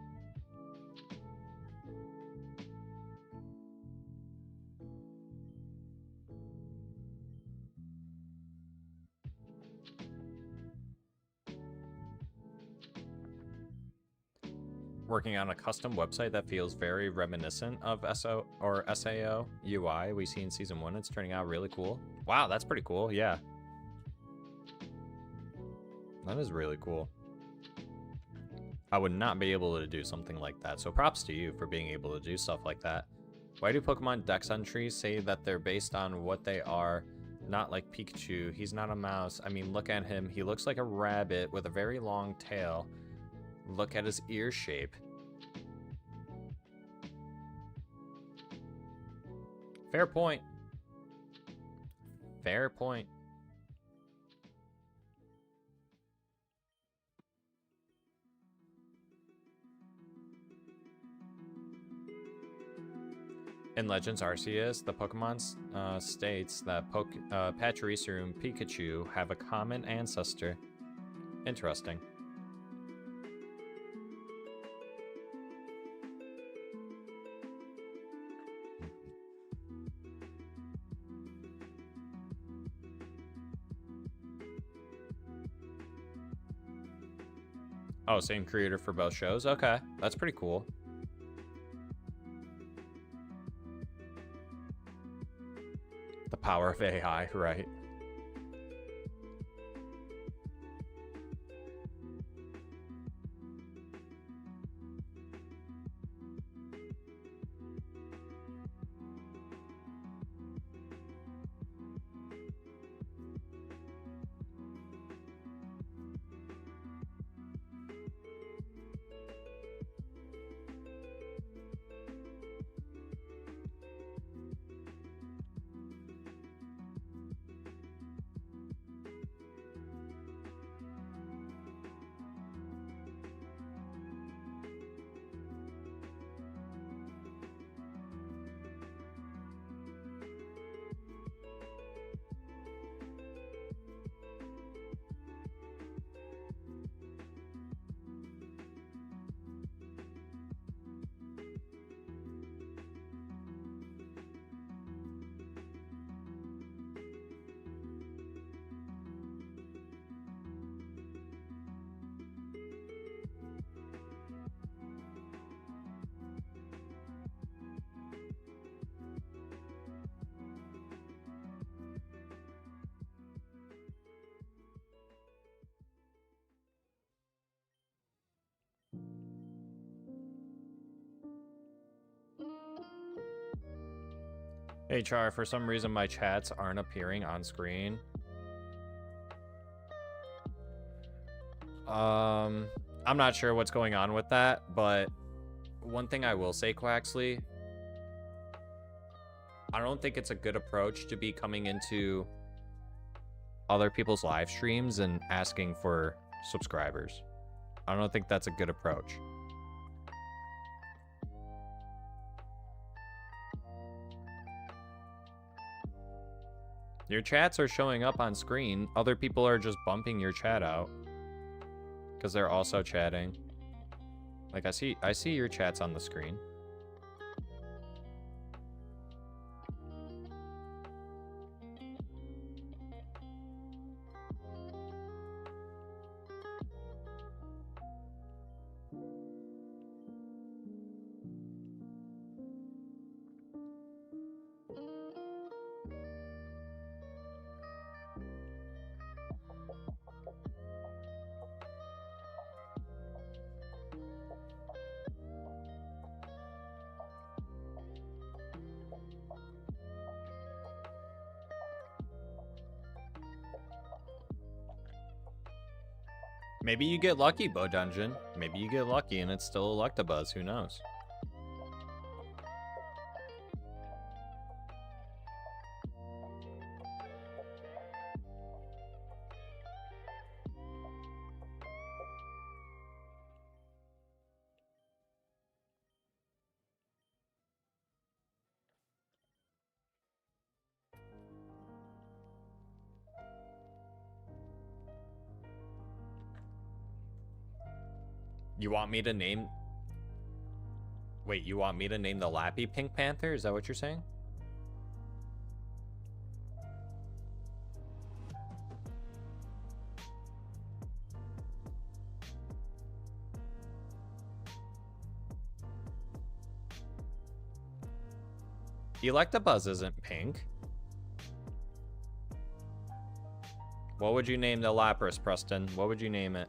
Working on a custom website that feels very reminiscent of SO or SAO UI we see in season 1. It's turning out really cool. Wow, that's pretty cool. Yeah. That is really cool. I would not be able to do something like that. So props to you for being able to do stuff like that. Why do Pokemon Dex entries say that they're based on what they are, not like Pikachu? He's not a mouse. I mean, look at him. He looks like a rabbit with a very long tail. Look at his ear shape. Fair point. Fair point. In Legends Arceus, the Pokemon states that Pachirisu and Pikachu have a common ancestor. Interesting. Oh, same creator for both shows? Okay, that's pretty cool. The power of AI, right? Hey Char, for some reason my chats aren't appearing on screen. I'm not sure what's going on with that, but one thing I will say, Quaxley, I don't think it's a good approach to be coming into other people's live streams and asking for subscribers. I don't think that's a good approach. Your chats are showing up on screen. Other people are just bumping your chat out because they're also chatting. Like I see your chats on the screen. Maybe you get lucky, Bo Dungeon. Maybe you get lucky and it's still Electabuzz. Who knows? You want me to name... Wait, you want me to name the Lappy Pink Panther? Is that what you're saying? Electabuzz isn't pink. What would you name the Lapras, Preston? What would you name it?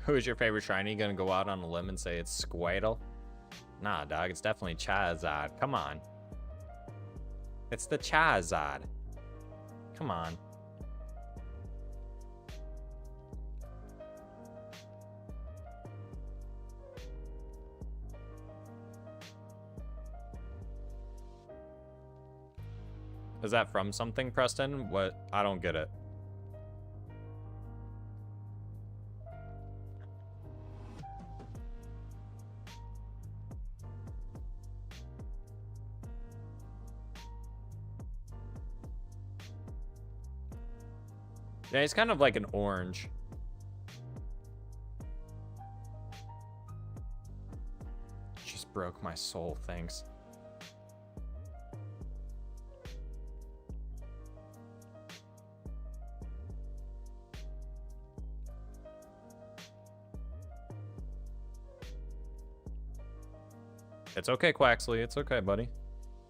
Who's your favorite shiny? Gonna go out on a limb and say it's Squirtle? Nah, dog, it's definitely Charizard. Come on. It's the Charizard. Come on. Is that from something, Preston? What? I don't get it. Yeah, he's kind of like an orange. Just broke my soul, thanks. It's okay, Quaxley. It's okay, buddy.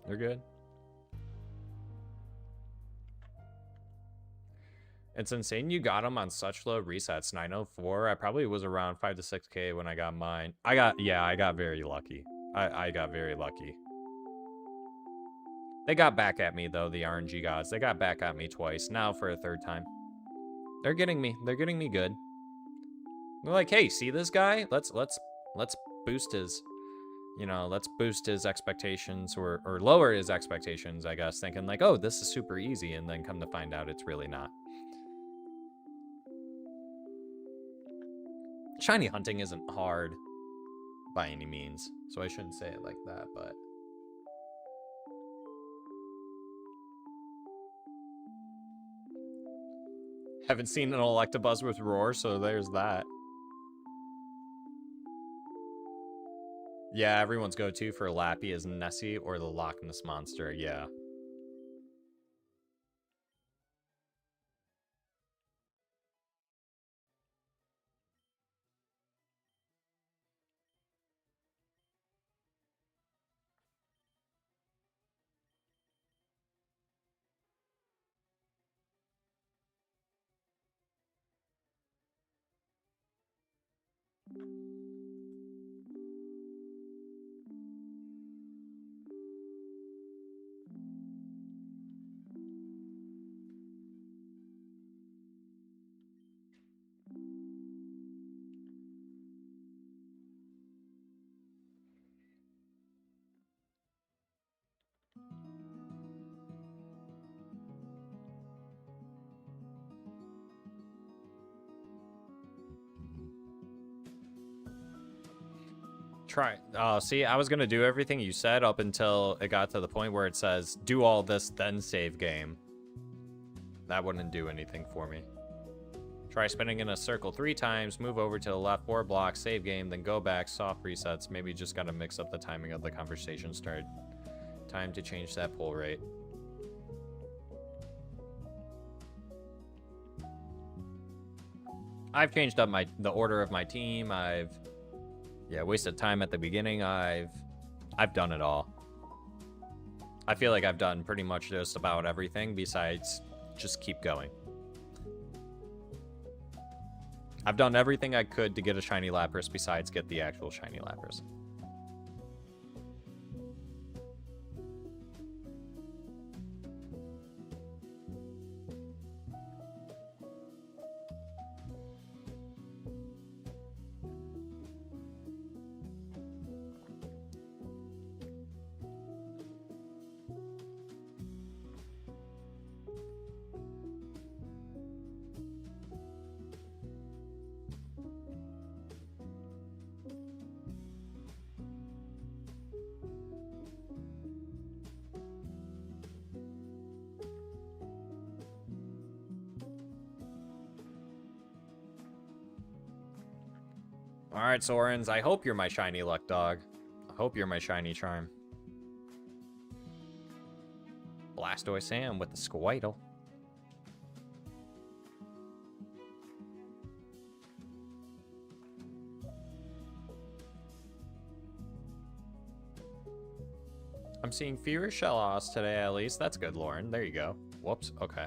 You're good. It's insane you got them on such low resets. 904. I probably was around 5 to 6K when I got mine. I got very lucky. I got very lucky. They got back at me though, the RNG gods. They got back at me twice. Now for a third time. They're getting me. They're getting me good. They're like, hey, see this guy? Let's boost his, you know, let's boost his expectations or lower his expectations, I guess, thinking like, oh, this is super easy, and then come to find out it's really not. Shiny hunting isn't hard by any means, so I shouldn't say it like that, but haven't seen an Electabuzz with Roar, so there's that. Yeah, everyone's go-to for Lappy is Nessie or the Loch Ness Monster, yeah. See, I was gonna do everything you said up until it got to the point where it says, do all this, then save game. That wouldn't do anything for me. Try spinning in a circle 3 times, move over to the left 4 blocks, save game, then go back, soft resets. Maybe just gotta mix up the timing of the conversation start. Time to change that pull rate. I've changed up the order of my team. I've wasted time at the beginning. I've done it all. I feel like I've done pretty much just about everything besides just keep going. I've done everything I could to get a shiny Lapras besides get the actual shiny Lapras. Alright, Sorens, I hope you're my shiny luck dog. I hope you're my shiny charm. Blastoise Sam with the Squirtle. I'm seeing fewer Shellos today, at least. That's good, Lauren. There you go. Whoops. Okay.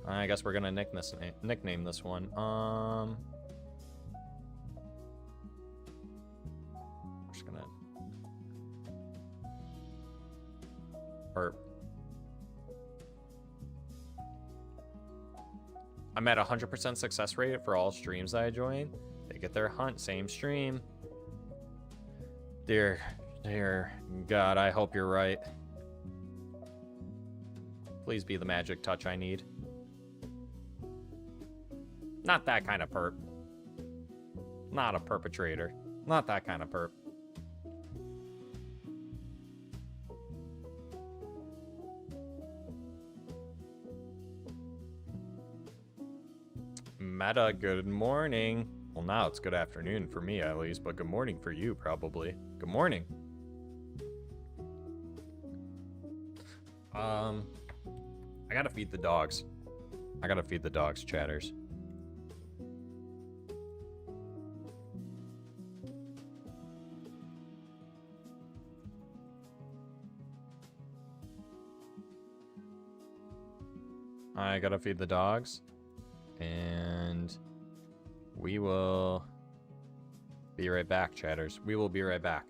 I guess we're gonna nickname this one. perp. I'm at 100% success rate for all streams I join. They get their hunt, same stream. Dear God, I hope you're right. Please be the magic touch I need. Not that kind of perp. Not a perpetrator. Not that kind of perp. Meta, good morning. Well, now it's good afternoon for me, at least, but good morning for you, probably. Good morning. I gotta feed the dogs. I gotta feed the dogs, chatters. I gotta feed the dogs. And we will be right back, chatters. We will be right back.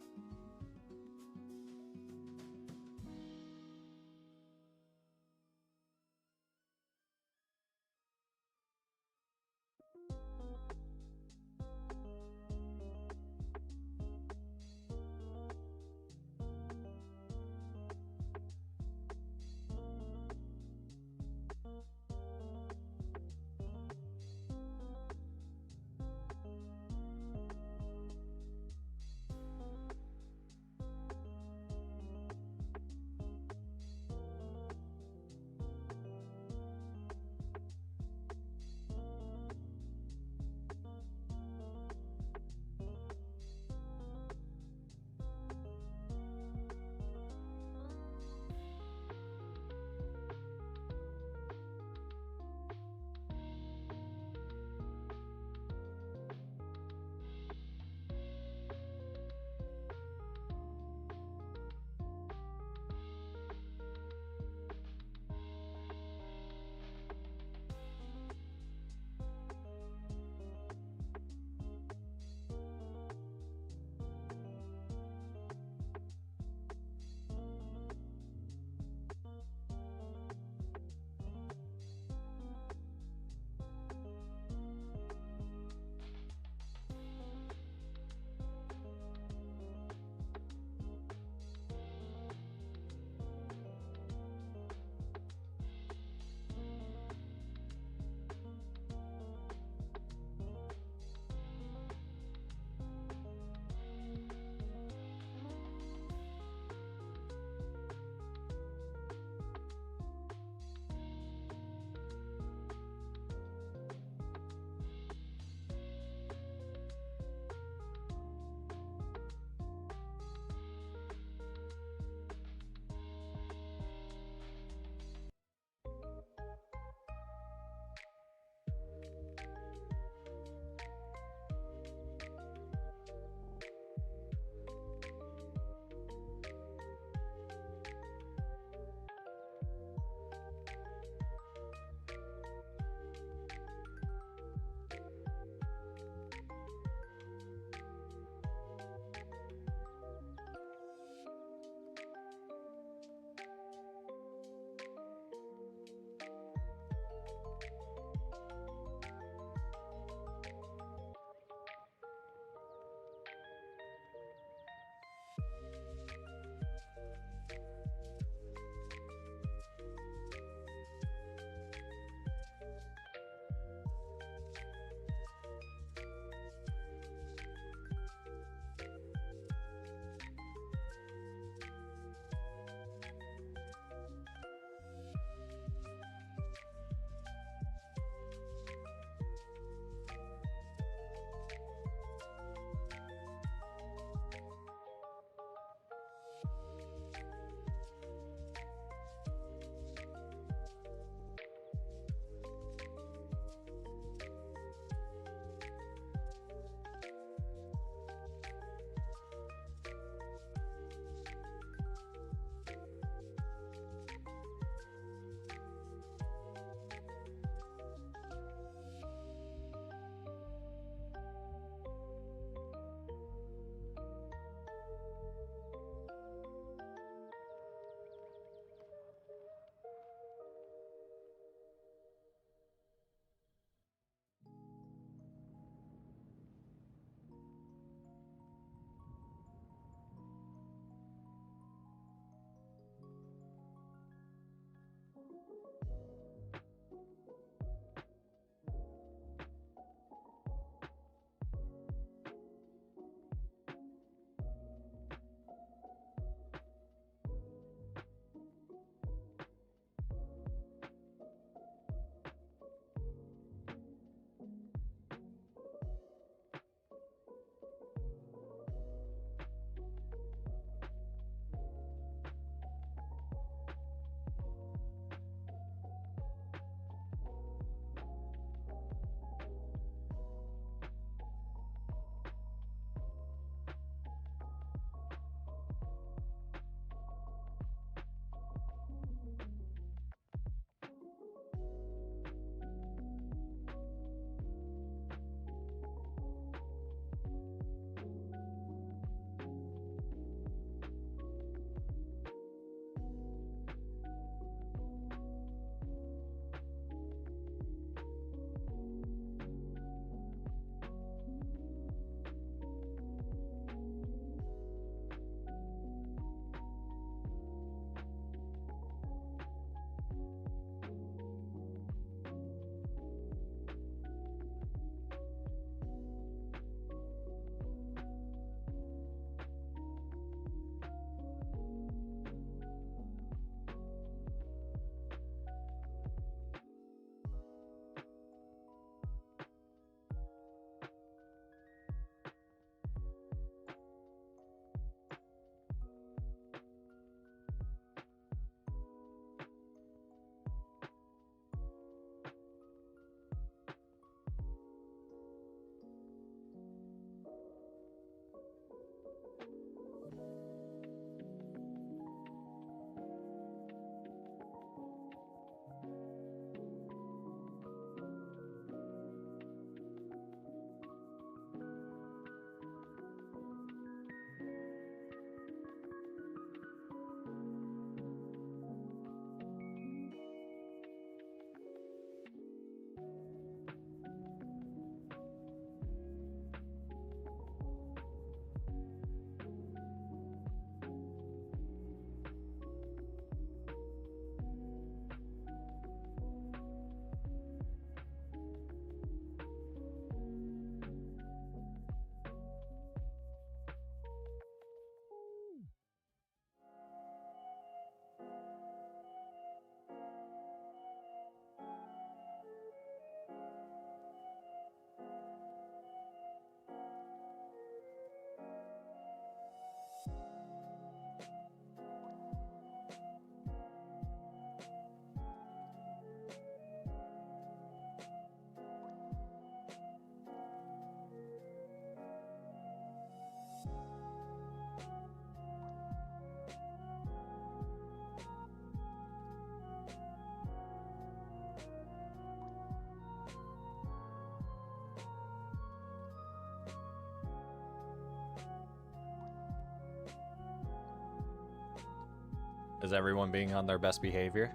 Is everyone being on their best behavior?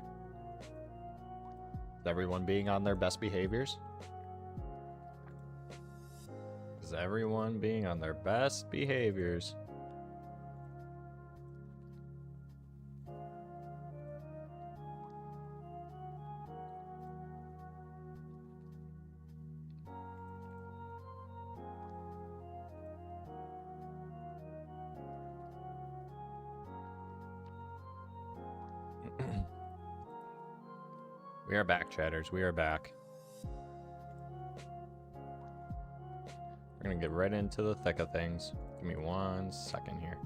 Is everyone being on their best behaviors? Is everyone being on their best behaviors? We are back, chatters. We are back. We're gonna get right into the thick of things. Give me 1 second here.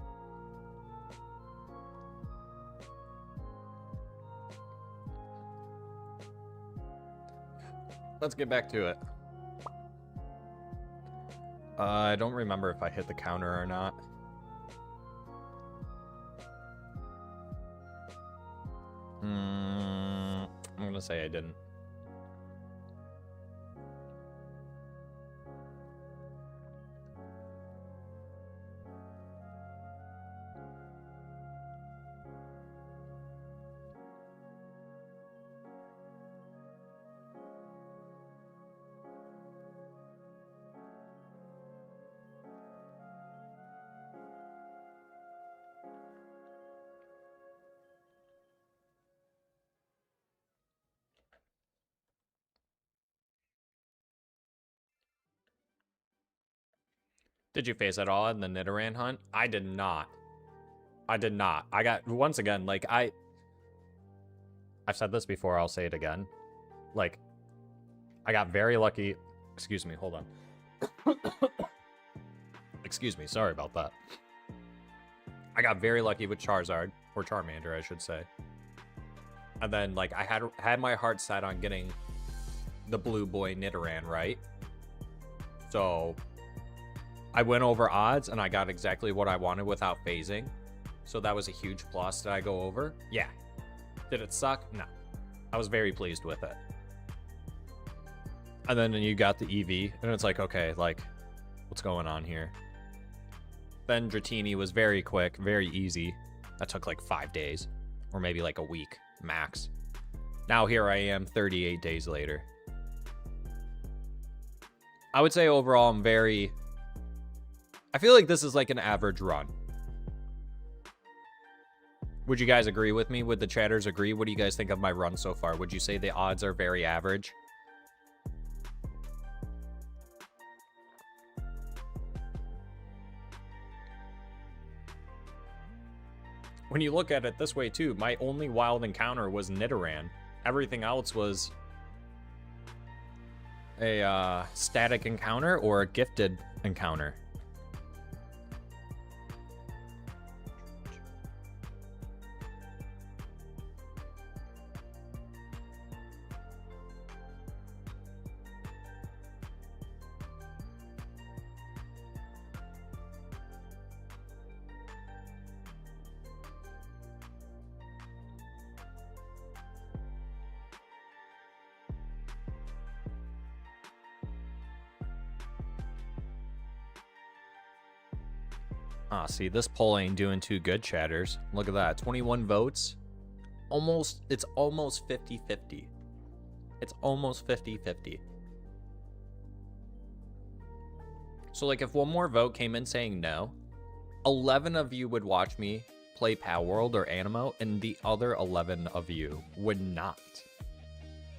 Let's get back to it. I don't remember if I hit the counter or not. I'm gonna say I didn't. Did you face at all in the Nidoran hunt? I did not. I did not. I got, once again, like, I've said this before, I'll say it again. Like, I got very lucky. Excuse me, hold on. Excuse me, sorry about that. I got very lucky with Charizard, or Charmander, I should say. And then, like, I had my heart set on getting the blue boy Nidoran, right? So, I went over odds, and I got exactly what I wanted without phasing. So that was a huge plus. Did I go over? Yeah. Did it suck? No. I was very pleased with it. And then you got the Eevee, and it's like, okay, like, what's going on here? Then Dratini was very quick, very easy. That took like 5 days, or maybe like a week max. Now here I am 38 days later. I would say overall I feel like this is like an average run. Would you guys agree with me? Would the chatters agree? What do you guys think of my run so far? Would you say the odds are very average? When you look at it this way too, my only wild encounter was Nidoran. Everything else was a static encounter or a gifted encounter. Ah, see, this poll ain't doing too good, chatters. Look at that, 21 votes. It's almost 50-50. It's almost 50-50. So, like, if one more vote came in saying no, 11 of you would watch me play Pal World or Animo, and the other 11 of you would not.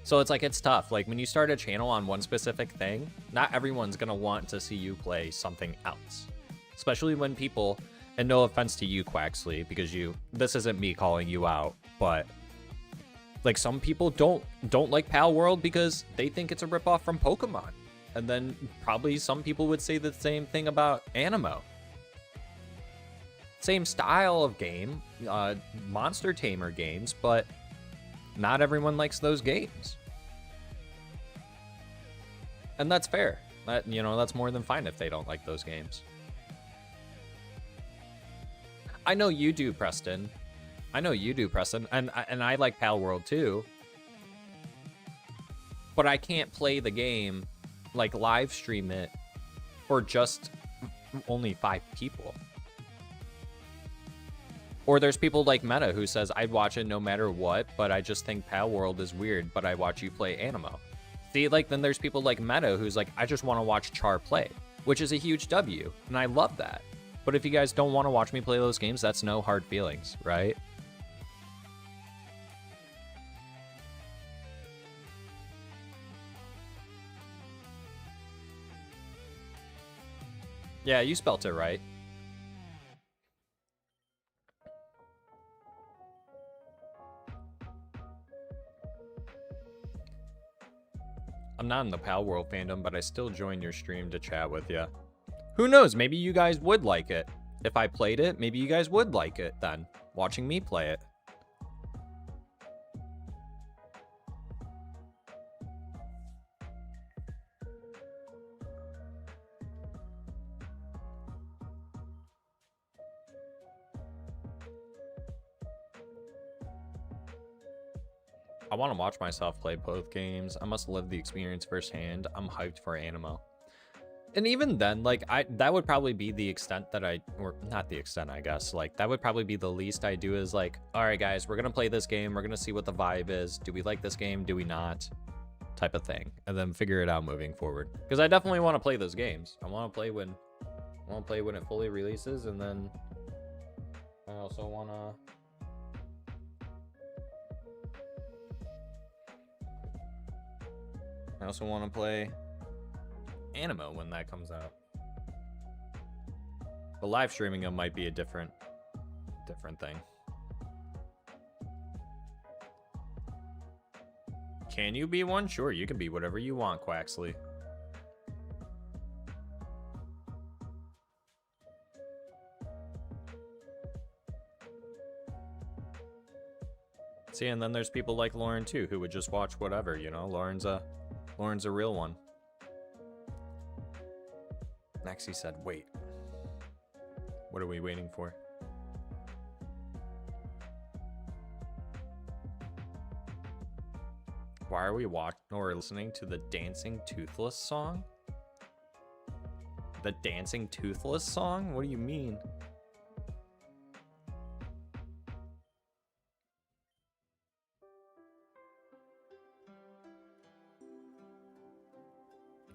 So it's like, it's tough. Like, when you start a channel on one specific thing, not everyone's gonna want to see you play something else. Especially when people, and no offense to you, Quaxley, because this isn't me calling you out, but like, some people don't like Pal World because they think it's a ripoff from Pokemon. And then probably some people would say the same thing about Animo. Same style of game, Monster Tamer games, but not everyone likes those games. And that's fair. That's more than fine if they don't like those games. I know you do, Preston. I know you do, Preston. And I like Pal World too. But I can't play the game, like live stream it, for just only 5 people. Or there's people like Meta who says, I'd watch it no matter what, but I just think Pal World is weird, but I watch you play Animo. See, like, then there's people like Meta who's like, I just want to watch Char play, which is a huge W, and I love that. But if you guys don't want to watch me play those games, that's no hard feelings, right? Yeah, you spelt it right. I'm not in the Pal World fandom, but I still join your stream to chat with you. Who knows? Maybe you guys would like it. If I played it, maybe you guys would like it then, watching me play it. I want to watch myself play both games. I must live the experience firsthand. I'm hyped for Animo. And even then, like, that would probably be the extent that or not the extent, I guess. Like, that would probably be the least I do is like, all right, guys, we're going to play this game. We're going to see what the vibe is. Do we like this game? Do we not? Type of thing. And then figure it out moving forward. Because I definitely want to play those games. I want to play when it fully releases. And then I also want to... play Animo when that comes out. But live streaming them might be a different thing. Can you be one? Sure, you can be whatever you want, Quaxley. See, and then there's people like Lauren too, who would just watch whatever, you know. Lauren's a real one. Maxie said, wait. What are we waiting for? Why are we watching or listening to the Dancing Toothless song? The Dancing Toothless song? What do you mean?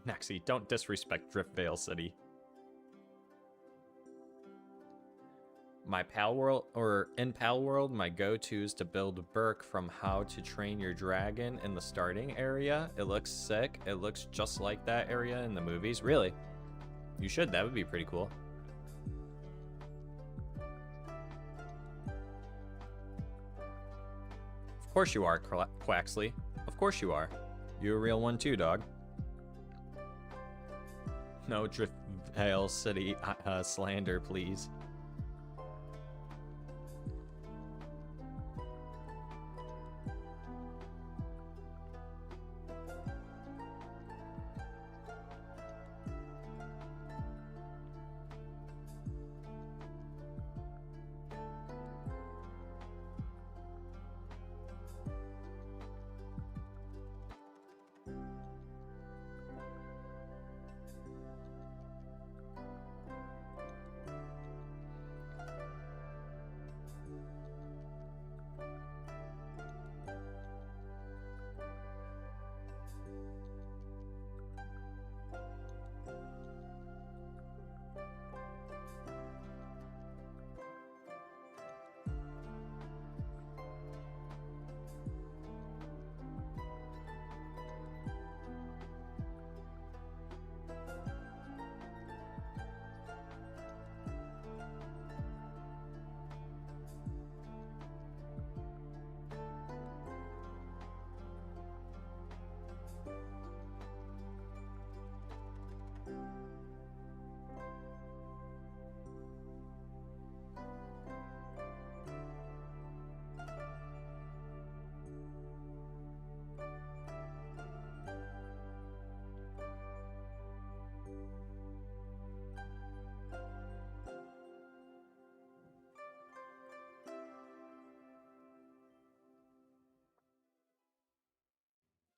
Maxie, don't disrespect Driftvale City. My Pal World, or in Pal World, my go-to is to build Burke from How to Train Your Dragon in the starting area. It looks sick. It looks just like that area in the movies. Really? You should. That would be pretty cool. Of course you are, Quaxley. Of course you are. You're a real one too, dog. No Driftvale City slander, please.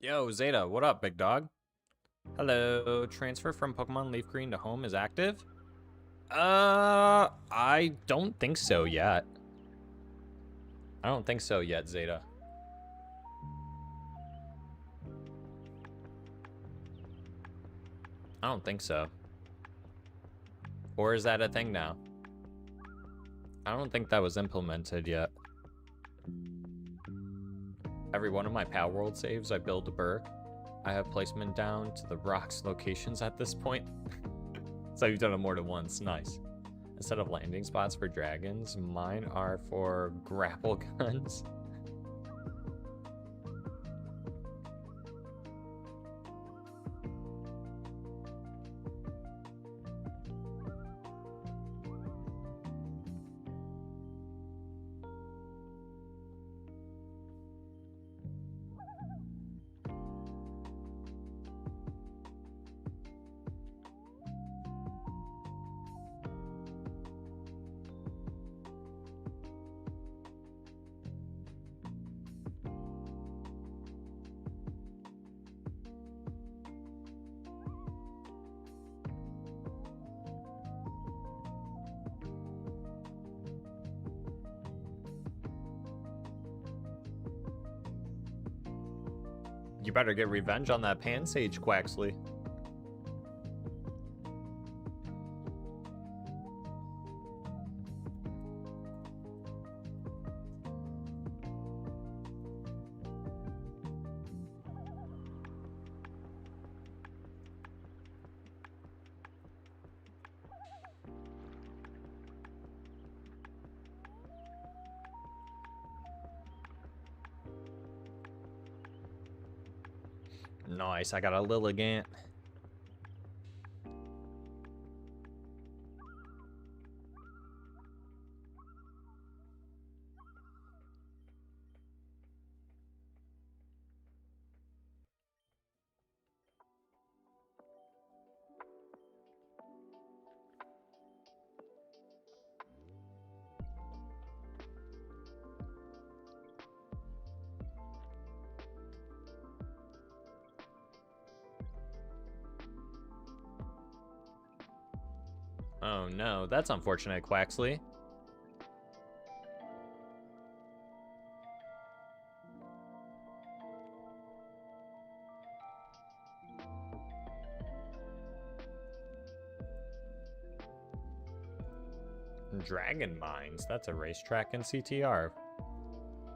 Yo, Zeta, what up, big dog? Hello, transfer from Pokemon LeafGreen to home is active? I don't think so yet. I don't think so yet, Zeta. I don't think so. Or is that a thing now? I don't think that was implemented yet. Every one of my Pal World saves, I build a Burke. I have placement down to the rocks locations at this point. So you've done it more than once. Nice. Instead of landing spots for dragons, mine are for grapple guns. You better get revenge on that Pansage, Quaxley. Nice, I got a Lilligant. Oh no, that's unfortunate, Quaxley. Dragon Mines, that's a racetrack in CTR.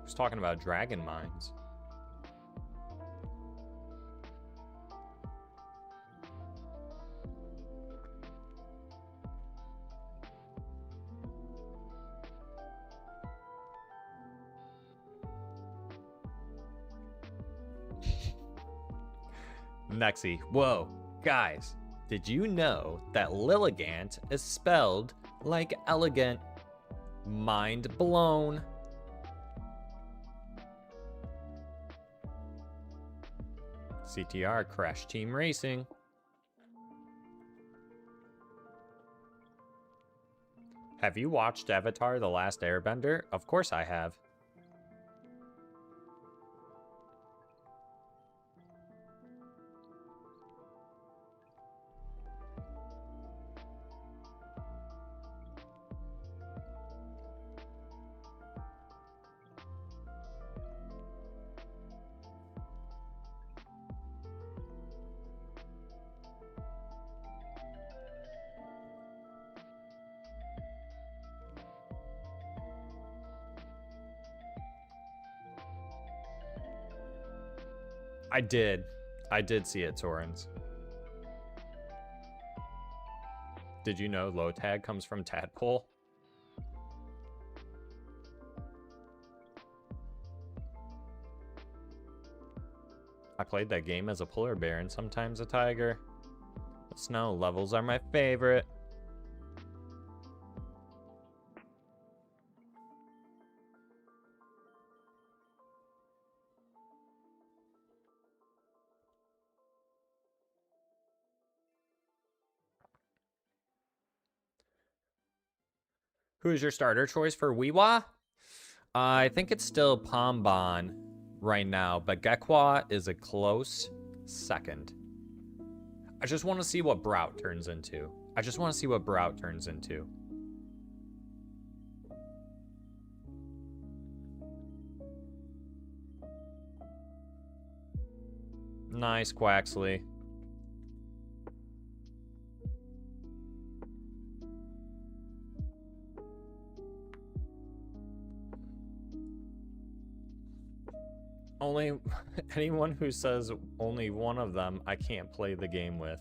Who's talking about Dragon Mines? Nexie, whoa, guys, did you know that Lilligant is spelled like elegant? Mind blown. CTR Crash Team Racing. Have you watched Avatar: The Last Airbender? Of course I have. I did see it, Torrens. Did you know low tag comes from tadpole? I played that game as a polar bear and sometimes a tiger. The snow levels are my favorite. Who is your starter choice for Weewa? I think it's still Pombon right now, but Gekwa is a close second. I just want to see what Brout turns into. Nice, Quaxley. Only anyone who says only one of them, I can't play the game with.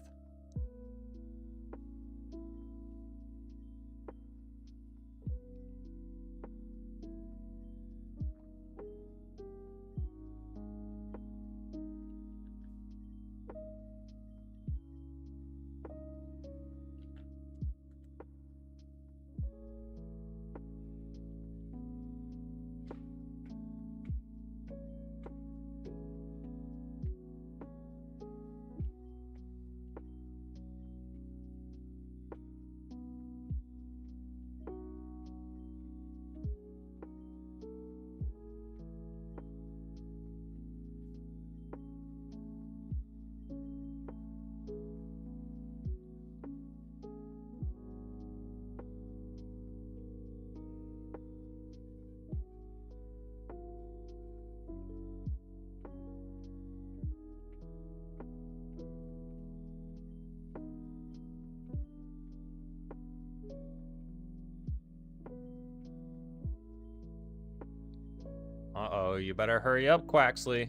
Uh-oh, you better hurry up, Quaxley.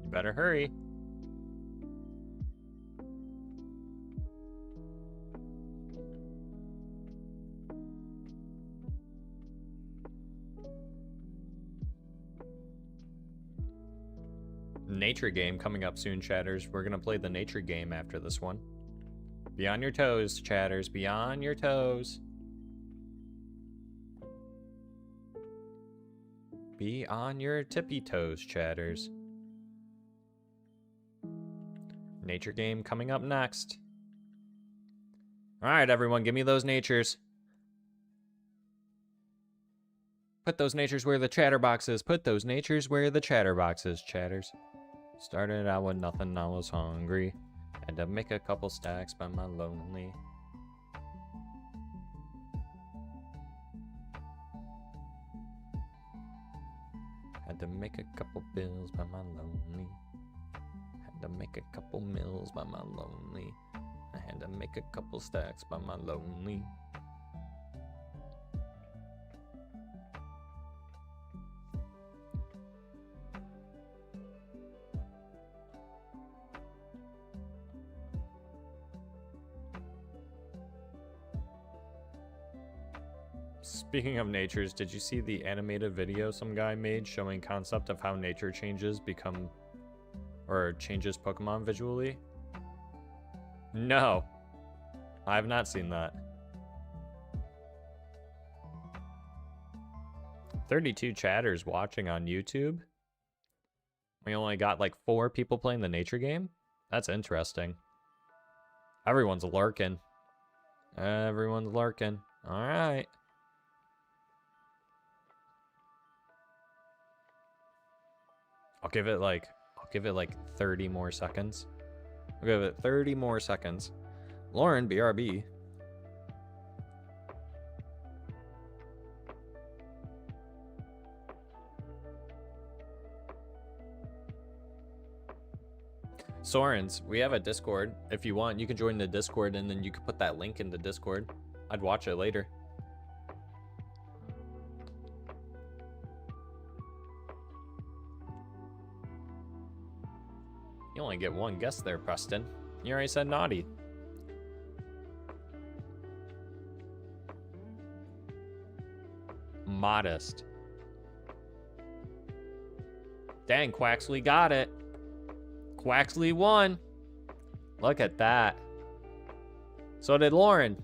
You better hurry. Nature game coming up soon, chatters. We're gonna play the nature game after this one. Be on your toes, chatters. Be on your toes. Be on your tippy toes, chatters. Nature game coming up next. Alright, everyone, give me those natures. Put those natures where the chatterbox is. Put those natures where the chatterbox is, chatters. Started out with nothing, I was hungry. Had to make a couple stacks by my lonely. Had to make a couple bills by my lonely. Had to make a couple mills by my lonely. I had to make a couple stacks by my lonely. Speaking of natures, did you see the animated video some guy made showing concept of how nature changes changes Pokemon visually? No, I have not seen that. 32 chatters watching on YouTube. We only got like 4 people playing the nature game? That's interesting. Everyone's lurking. Everyone's lurking. Alright. I'll give it like 30 more seconds. I'll give it 30 more seconds. Lauren, BRB. Sorens, we have a Discord. If you want, you can join the Discord and then you can put that link in the Discord. I'd watch it later. You only get one guess there, Preston. You already said naughty. Modest. Dang, Quaxley got it. Quaxley won. Look at that. So did Lauren.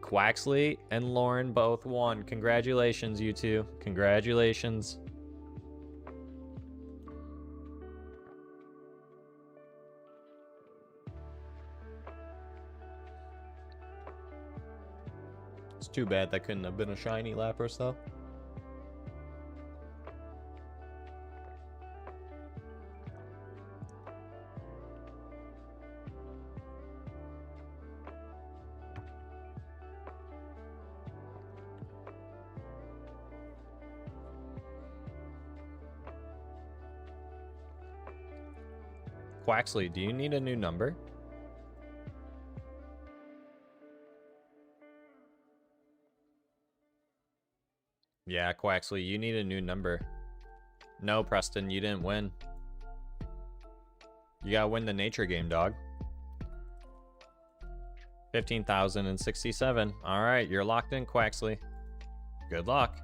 Quaxley and Lauren both won. Congratulations, you two. Congratulations. It's too bad that couldn't have been a shiny Lapras, though. Quaxley, do you need a new number? Yeah, Quaxley, you need a new number. No, Preston, you didn't win. You gotta win the nature game, dog. 15,067. Alright, you're locked in, Quaxley. Good luck.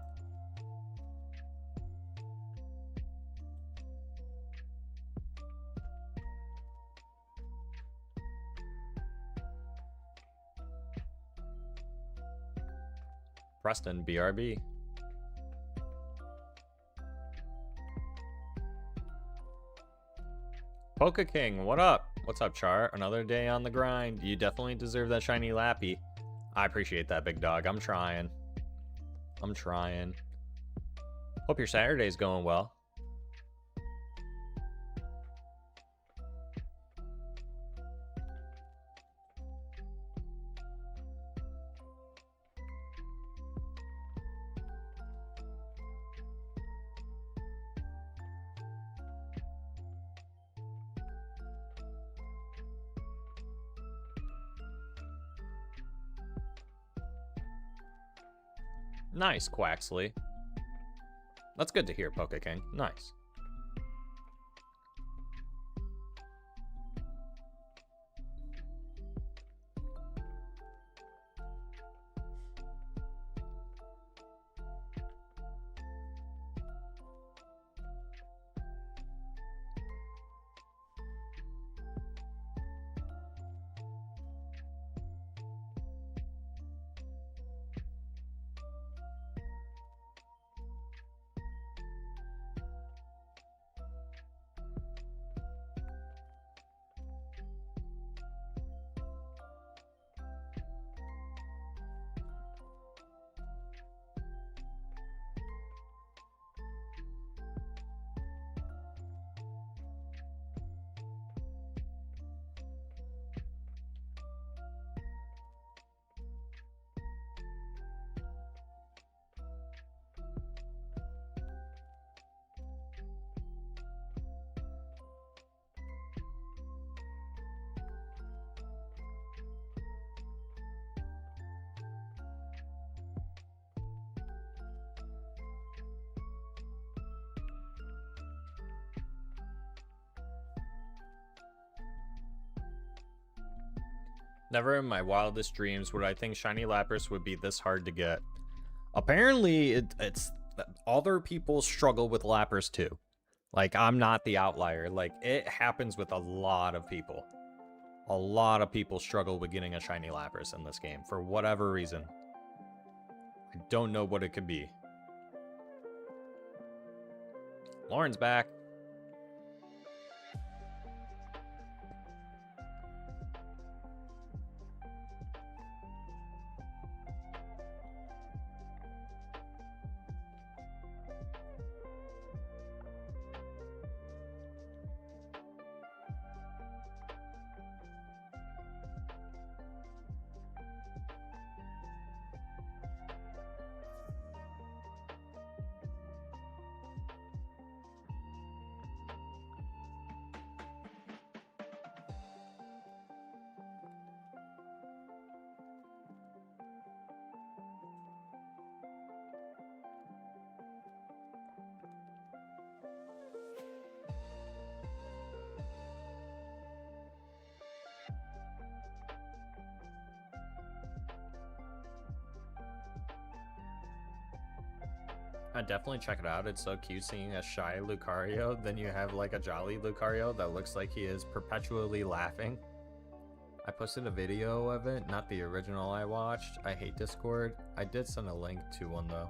Preston, BRB. Poke King, what up? What's up, Char? Another day on the grind. You definitely deserve that shiny Lappy. I appreciate that, big dog. I'm trying. I'm trying. Hope your Saturday's going well. Nice, Quaxley. That's good to hear, Poke King. Nice. Never in my wildest dreams would I think shiny Lapras would be this hard to get. Apparently, it's other people struggle with Lapras too. Like, I'm not the outlier. Like, it happens with a lot of people. A lot of people struggle with getting a shiny Lapras in this game for whatever reason. I don't know what it could be. Lauren's back. I'd definitely check it out. It's so cute seeing a shy Lucario. Then you have like a jolly Lucario that looks like he is perpetually laughing. I posted a video of it, not the original I watched. I hate Discord. I did send a link to one though.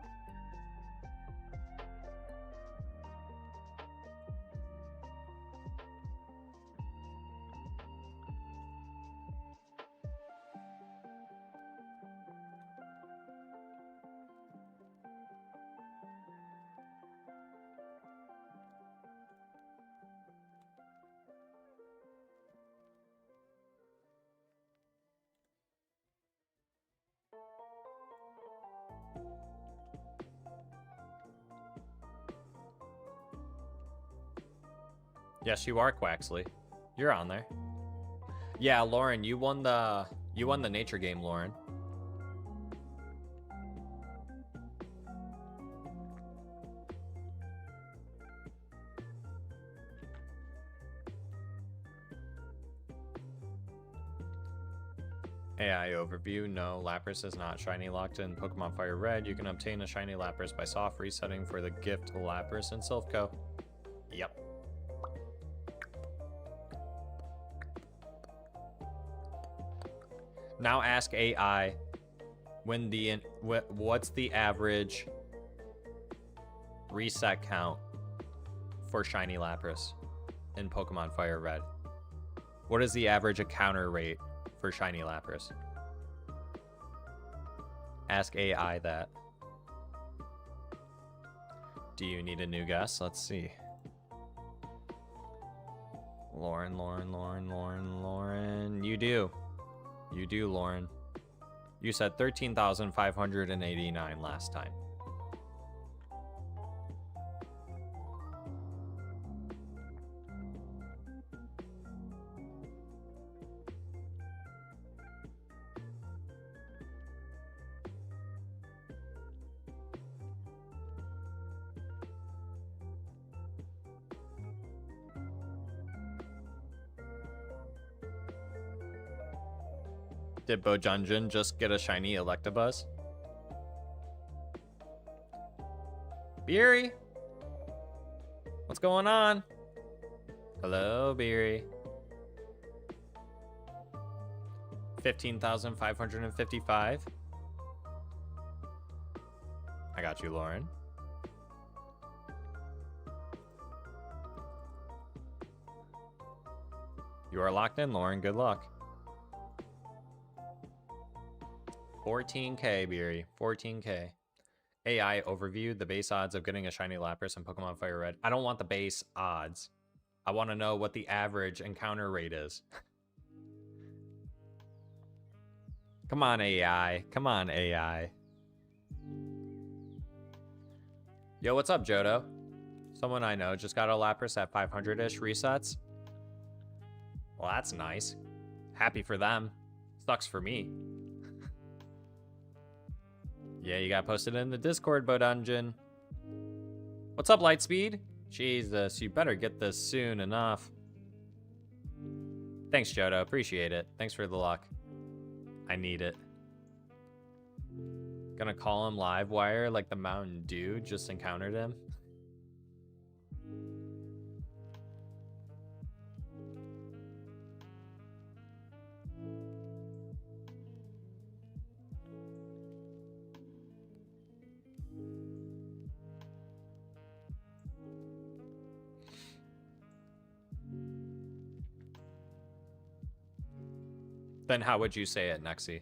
Yes, you are Quaxley. You're on there. Yeah, Lauren, you won the nature game, Lauren. AI overview. No, Lapras is not shiny locked in Pokemon FireRed. You can obtain a shiny Lapras by soft resetting for the gift Lapras in Silphco. Yep. Now ask AI what's the average reset count for shiny Lapras in Pokemon FireRed? What is the average encounter rate for shiny Lapras? Ask AI that. Do you need a new guess? Let's see. Lauren. You do. You do, Lauren. You said 13,589 last time. Did Bojunjin just get a shiny Electabuzz? Beery? What's going on? Hello, Beery. 15,555. I got you, Lauren. You are locked in, Lauren. Good luck. 14k, Beery. 14k. AI overview. The base odds of getting a shiny Lapras in Pokemon FireRed. I don't want the base odds. I want to know what the average encounter rate is. Come on, AI. Come on, AI. Yo, what's up, Jodo? Someone I know just got a Lapras at 500-ish resets. Well, that's nice. Happy for them. Sucks for me. Yeah, you got posted in the Discord, Bodungeon. What's up, Lightspeed? Jesus, you better get this soon enough. Thanks, Jodo. Appreciate it. Thanks for the luck. I need it. Gonna call him Livewire like the Mountain Dew just encountered him. Then how would you say it, Nexi?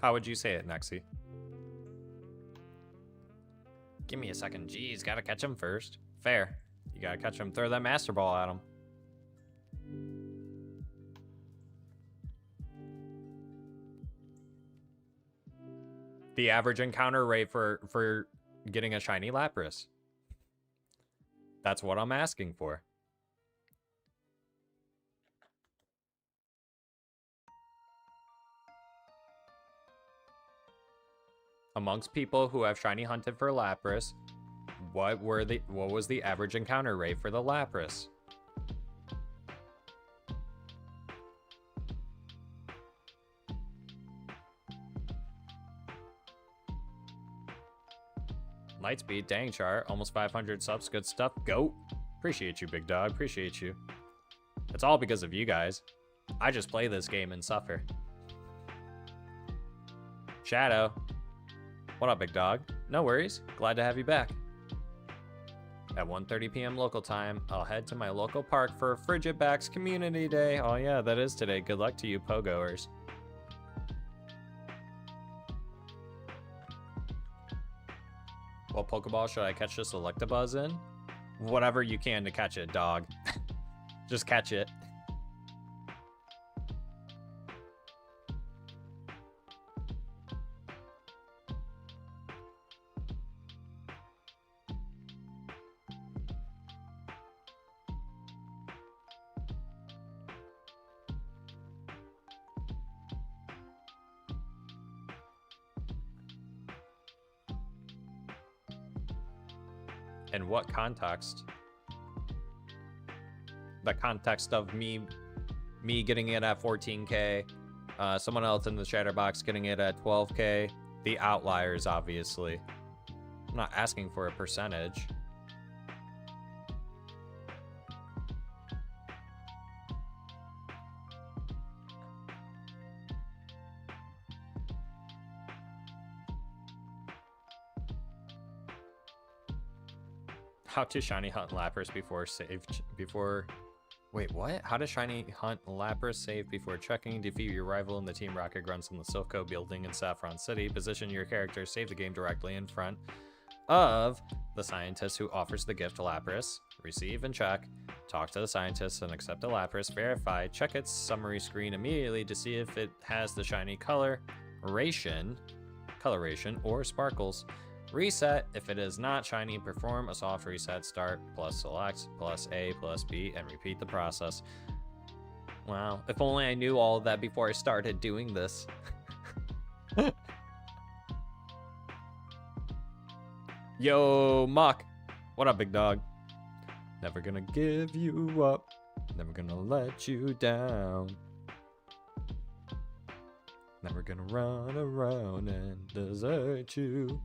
How would you say it, Nexi? Give me a second. Jeez, gotta catch him first. Fair. You gotta catch him. Throw that Master Ball at him. The average encounter rate for getting a shiny Lapras. That's what I'm asking for. Amongst people who have shiny hunted for Lapras, what was the average encounter rate for the Lapras? Lightspeed, dang chart, almost 500 subs, good stuff. Goat. Appreciate you, big dog. Appreciate you. It's all because of you guys. I just play this game and suffer. Shadow. What up, big dog? No worries. Glad to have you back. At 1:30 p.m. local time, I'll head to my local park for Frigid Backs Community Day. Oh yeah, that is today. Good luck to you, Pogoers. What Pokeball should I catch this Electabuzz in? Whatever you can to catch it, dog. Just catch it. In what context? The context of me getting it at 14K, someone else in the chatterbox getting it at 12K, the outliers, obviously. I'm not asking for a percentage. How to shiny hunt Lapras before wait, what? How to shiny hunt Lapras save before checking, defeat your rival in the Team Rocket grunts in the Silpho building in Saffron City, position your character, save the game directly in front of the scientist who offers the gift to Lapras, receive and check, talk to the scientist and accept the Lapras, verify, check its summary screen immediately to see if it has the shiny coloration or sparkles. Reset if it is not shiny, perform a soft reset, start plus select plus A plus B and repeat the process. Wow, if only I knew all of that before I started doing this. Yo, Muck. What up, big dog? Never gonna give you up. Never gonna let you down. Never gonna run around and desert you.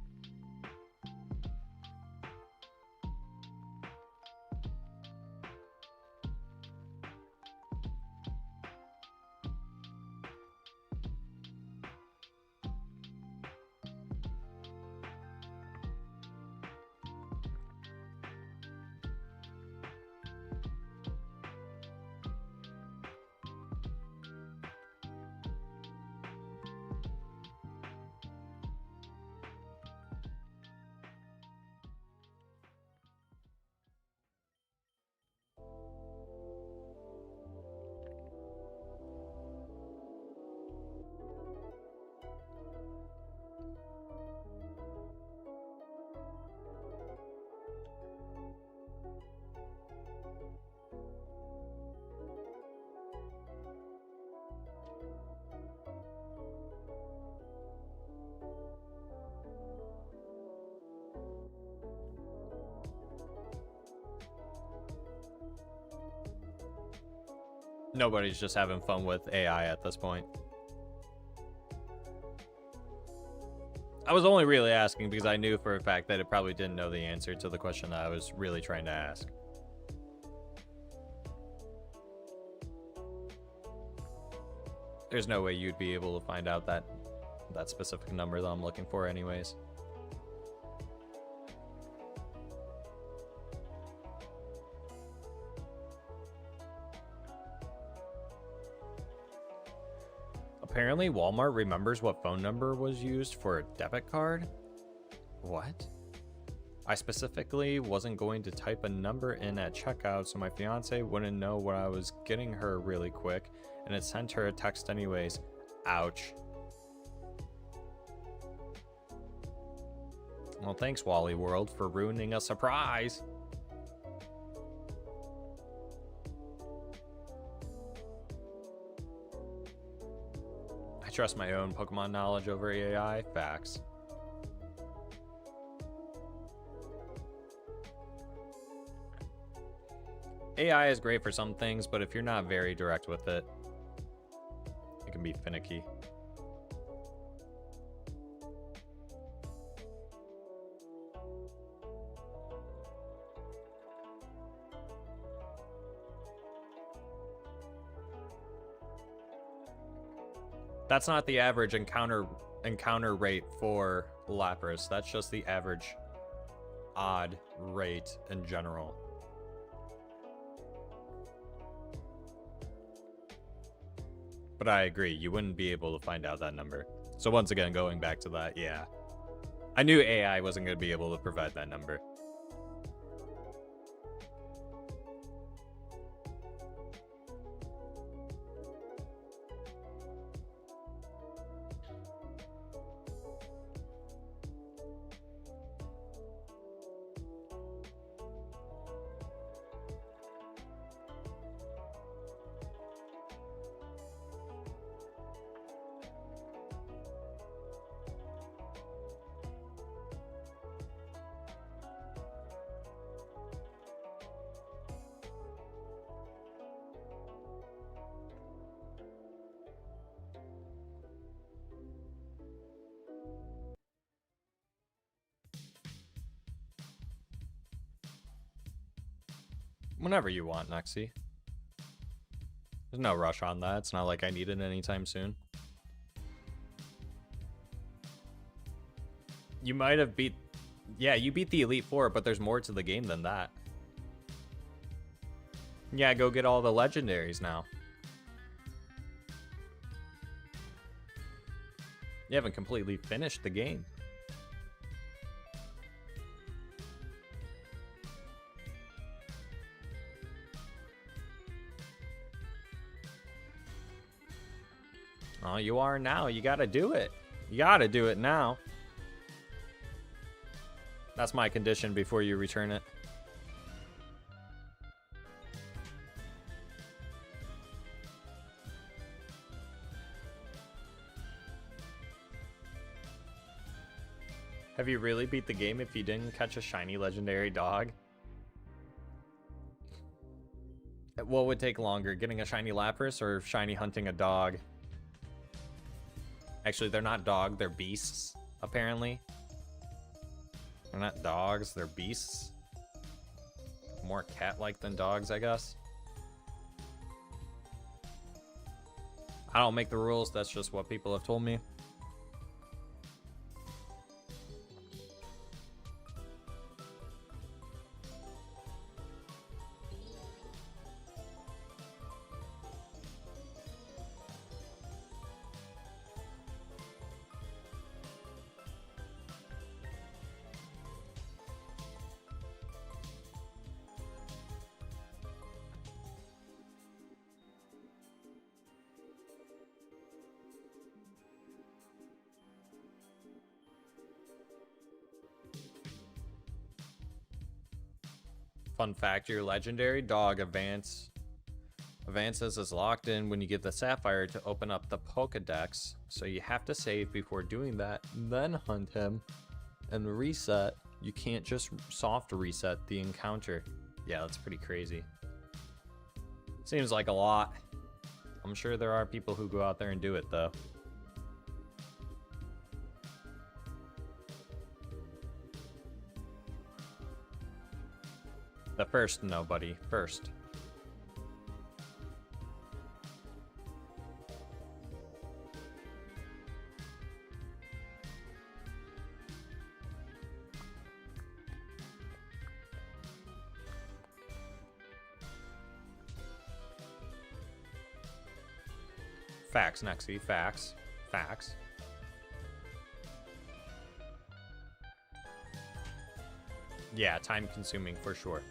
Nobody's just having fun with AI at this point. I was only really asking because I knew for a fact that it probably didn't know the answer to the question that I was really trying to ask. There's no way you'd be able to find out that specific number that I'm looking for anyways. Apparently, Walmart remembers what phone number was used for a debit card? What? I specifically wasn't going to type a number in at checkout so my fiance wouldn't know what I was getting her really quick, and it sent her a text anyways. Ouch. Well, thanks, Wally World, for ruining a surprise. I trust my own Pokemon knowledge over AI. Facts. AI is great for some things, but if you're not very direct with it, it can be finicky. That's not the average encounter rate for Lapras. That's just the average odd rate in general. But I agree, you wouldn't be able to find out that number. So once again, going back to that, yeah. I knew AI wasn't going to be able to provide that number. Whenever you want, Nexie. There's no rush on that. It's not like I need it anytime soon. You might have beat... Yeah, you beat the Elite Four, but there's more to the game than that. Yeah, go get all the legendaries now. You haven't completely finished the game. Oh, you are now. You gotta do it. You gotta do it now. That's my condition before you return it. Have you really beat the game if you didn't catch a shiny legendary dog? What would take longer, getting a shiny Lapras or shiny hunting a dog? Actually, they're not dog, they're beasts, apparently. They're not dogs, they're beasts. More cat-like than dogs, I guess. I don't make the rules, that's just what people have told me. Fun fact, your legendary dog advances is locked in when you get the Sapphire to open up the Pokedex. So you have to save before doing that, then hunt him and reset. You can't just soft reset the encounter. Yeah, that's pretty crazy. Seems like a lot. I'm sure there are people who go out there and do it, though. The first nobody. First. Facts, Nexy. Facts. Facts. Yeah, time consuming for sure.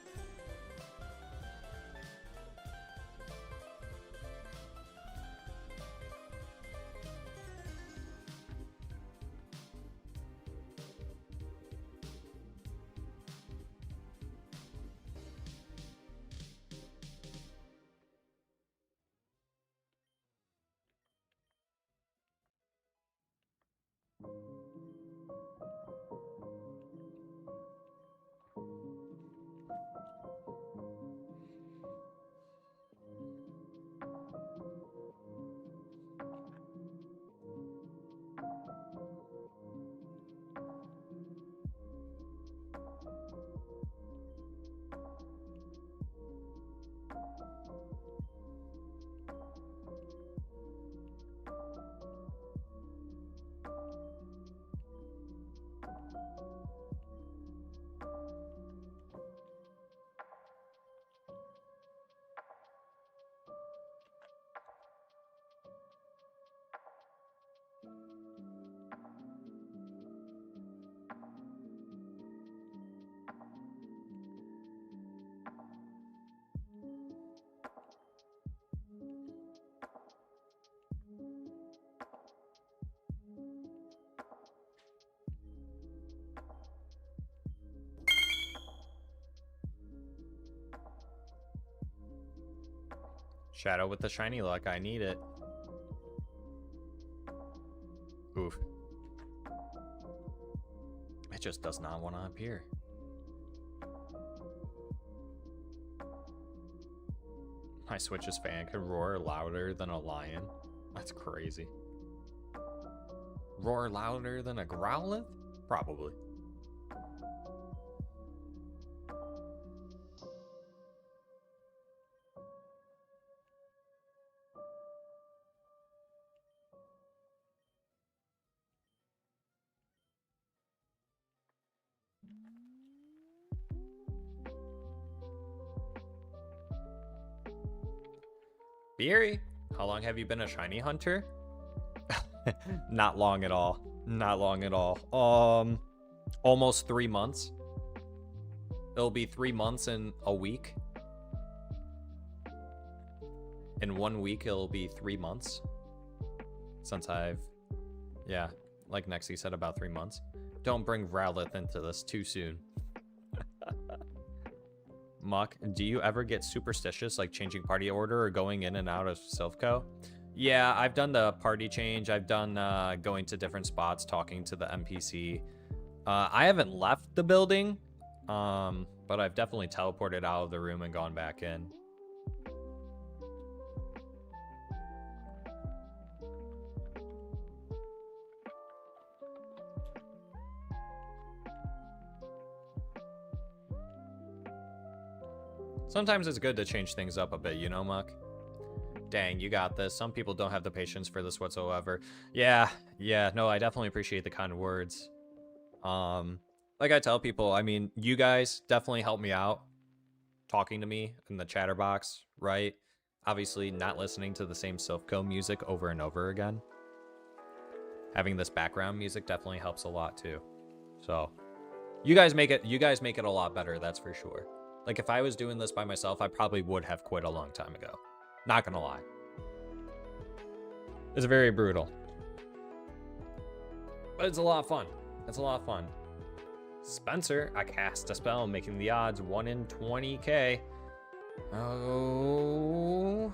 Shadow with the shiny luck. I need it. Oof. It just does not want to appear. My Switch's fan can roar louder than a lion. That's crazy. Roar louder than a Growlithe? Probably. Beery, how long have you been a shiny hunter? Not long at all. Not long at all. Almost 3 months. It'll be 3 months in a week. In 1 week, it'll be 3 months. Since yeah, like Nexy said, about 3 months. Don't bring Rowlith into this too soon. Muck, do you ever get superstitious, like changing party order or going in and out of Silphco? Yeah, I've done the party change. I've done going to different spots, talking to the NPC. I haven't left the building, but I've definitely teleported out of the room and gone back in. Sometimes it's good to change things up a bit, you know, Muck? Dang, you got this. Some people don't have the patience for this whatsoever. Yeah, no, I definitely appreciate the kind words. Like I tell people, I mean, you guys definitely help me out talking to me in the chatterbox, right? Obviously, not listening to the same Silphco music over and over again. Having this background music definitely helps a lot too. So, you guys make it a lot better, that's for sure. Like, if I was doing this by myself, I probably would have quit a long time ago. Not gonna lie. It's very brutal. But it's a lot of fun. It's a lot of fun. Spencer, I cast a spell, making the odds 1 in 20k. Oh.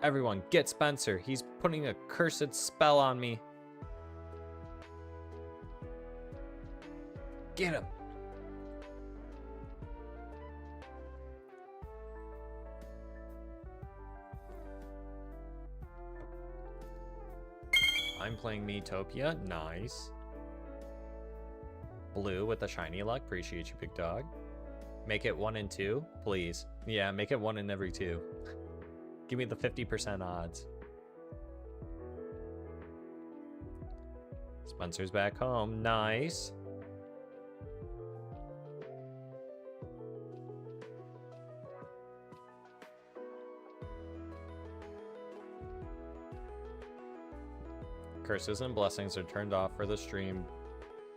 Everyone, get Spencer. He's putting a cursed spell on me. Get him. I'm playing Miitopia. Nice. Blue with the shiny luck. Appreciate you, big dog. Make it 1 in 2, please. Yeah, make it 1 in every 2. Give me the 50% odds. Spencer's back home. Nice. Curses and blessings are turned off for the stream.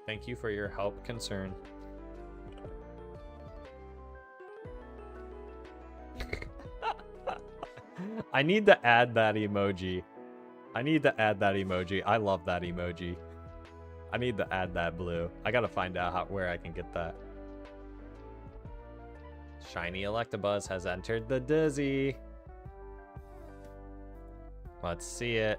Thank you for your help, concern. I need to add that emoji. I need to add that emoji. I love that emoji. I need to add that blue. I gotta find out where I can get that. Shiny Electabuzz has entered the Dizzy. Let's see it.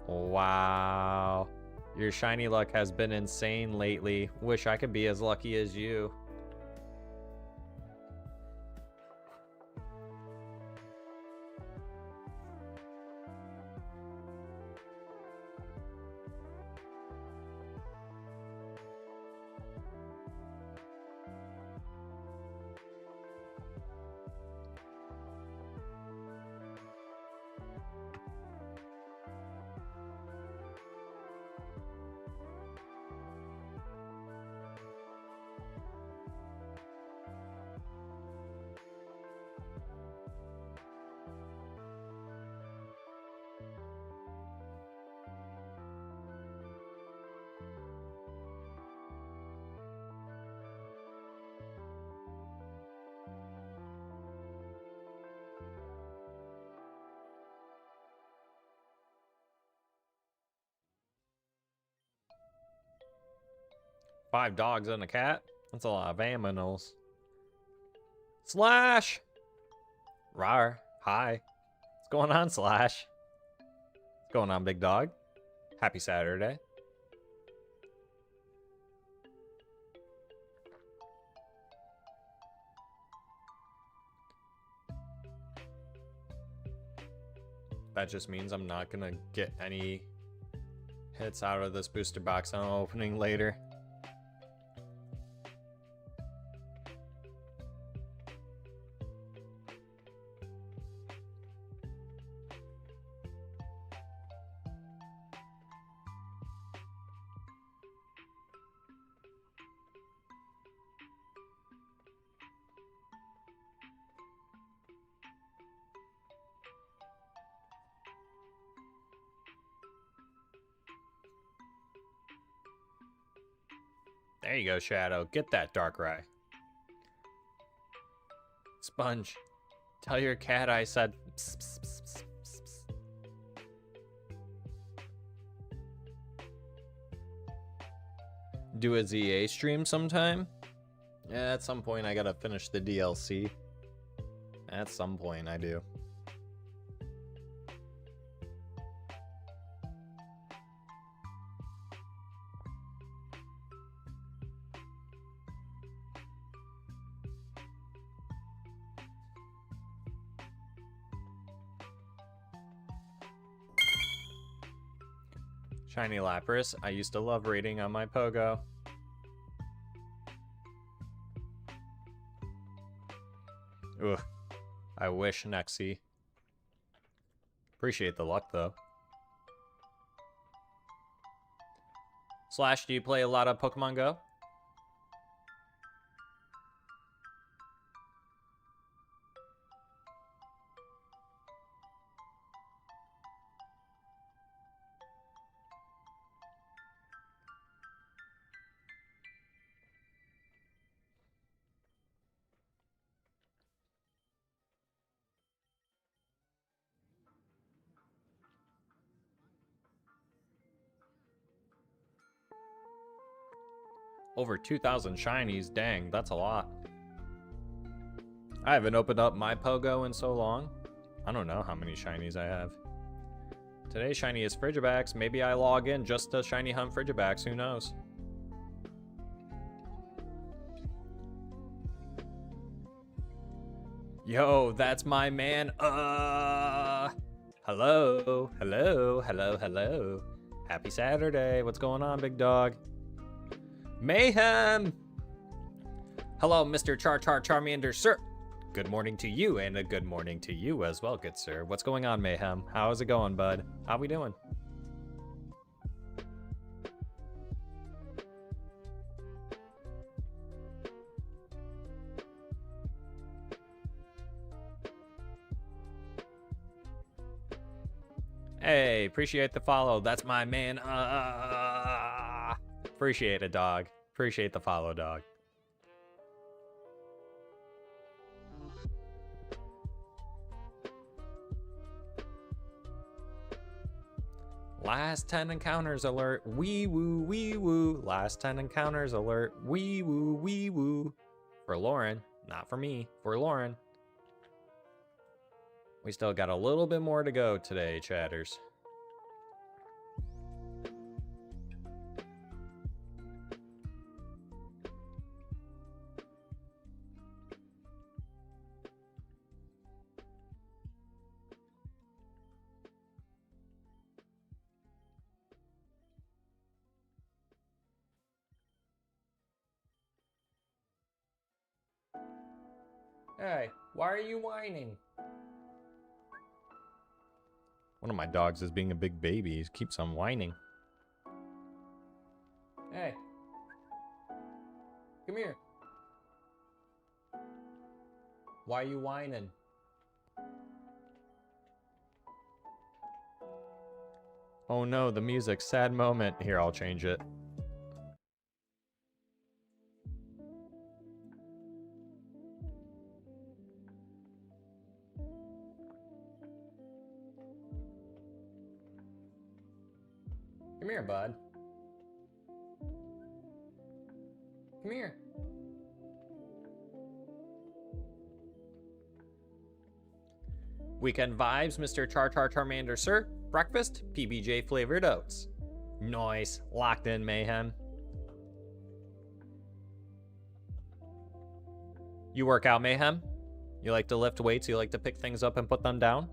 Wow. Your shiny luck has been insane lately. Wish I could be as lucky as you. Five dogs and a cat? That's a lot of aminals. Slash! Rar. Hi. What's going on, Slash? What's going on, big dog? Happy Saturday. That just means I'm not gonna get any hits out of this booster box I'm opening later. There you go, Shadow. Get that Darkrai. Sponge, tell your cat I said pss, pss, pss, pss, pss, pss. Do a ZA stream sometime? Yeah, at some point I gotta finish the DLC. At some point I do. Shiny Lapras. I used to love raiding on my Pogo. Ugh. I wish, Nexie. Appreciate the luck, though. Slash, do you play a lot of Pokemon Go? Over 2,000 shinies, dang, that's a lot. I haven't opened up my Pogo in so long. I don't know how many shinies I have. Today's shiny is Frigibax. Maybe I log in just to shiny hunt Frigibax, who knows? Yo, that's my man. Hello, hello, hello, hello. Happy Saturday. What's going on, big dog? Mayhem! Hello, Mr. Charmander, sir. Good morning to you, and a good morning to you as well, good sir. What's going on, Mayhem? How's it going, bud? How we doing? Hey, appreciate the follow. That's my man. Appreciate it, dog. Appreciate the follow, dog. Last 10 encounters alert. Wee woo, wee woo. Last 10 encounters alert. Wee woo, wee woo. For Lauren, not for me. For Lauren. We still got a little bit more to go today, chatters. Hey, why are you whining? One of my dogs is being a big baby. He keeps on whining. Hey. Come here. Why are you whining? Oh no, the music. Sad moment. Here, I'll change it. Come here, bud. Come here. Weekend vibes, Mr. Charmander, sir. Breakfast, PBJ flavored oats. Nice. Locked in, Mayhem. You work out, Mayhem? You like to lift weights? You like to pick things up and put them down?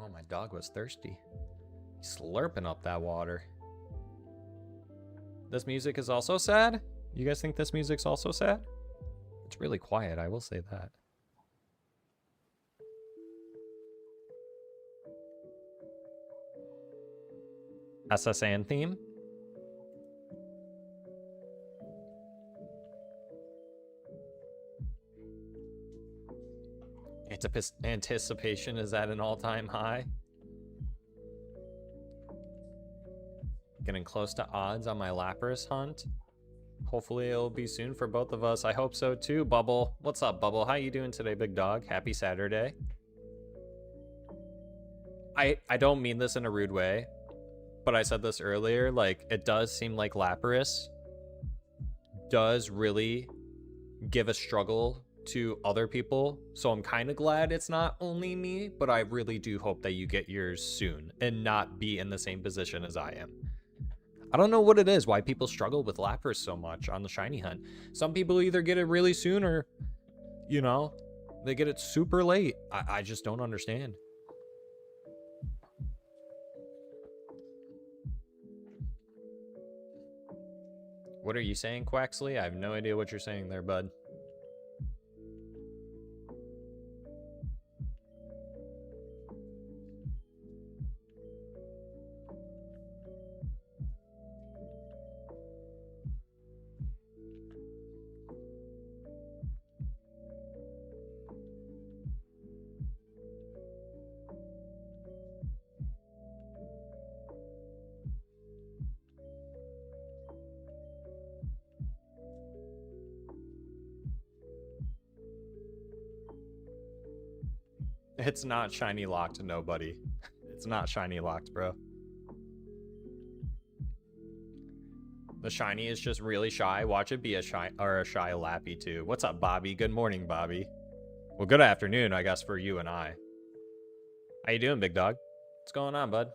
Oh, my dog was thirsty. He's slurping up that water. This music is also sad? You guys think this music's also sad? It's really quiet, I will say that. SSN theme? Anticipation is at an all-time high. Getting close to odds on my Lapras hunt. Hopefully it'll be soon for both of us. I hope so too, Bubble. What's up, Bubble? How you doing today, big dog? Happy Saturday. I don't mean this in a rude way, but I said this earlier. Like, it does seem like Lapras does really give a struggle to other people, so I'm kind of glad it's not only me, but I really do hope that you get yours soon and not be in the same position as I am. I don't know what it is, why people struggle with Lapras so much on the shiny hunt. Some people either get it really soon or, you know, they get it super late. I just don't understand. What are you saying, Quaxley? I have no idea what you're saying there, bud. It's not shiny locked to nobody. It's not shiny locked, bro. The shiny is just really shy. Watch it be a shy Lappy too. What's up, Bobby? Good morning, Bobby. Well, good afternoon, I guess, for you and I. How you doing, big dog? What's going on, bud?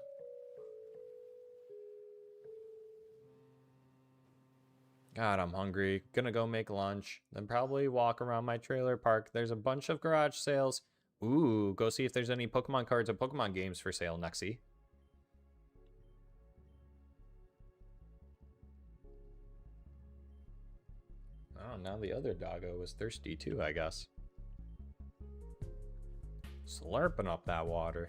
God, I'm hungry. Gonna go make lunch. Then probably walk around my trailer park. There's a bunch of garage sales. Ooh, go see if there's any Pokemon cards or Pokemon games for sale, Nexie. Oh, now the other doggo was thirsty too, I guess. Slurping up that water.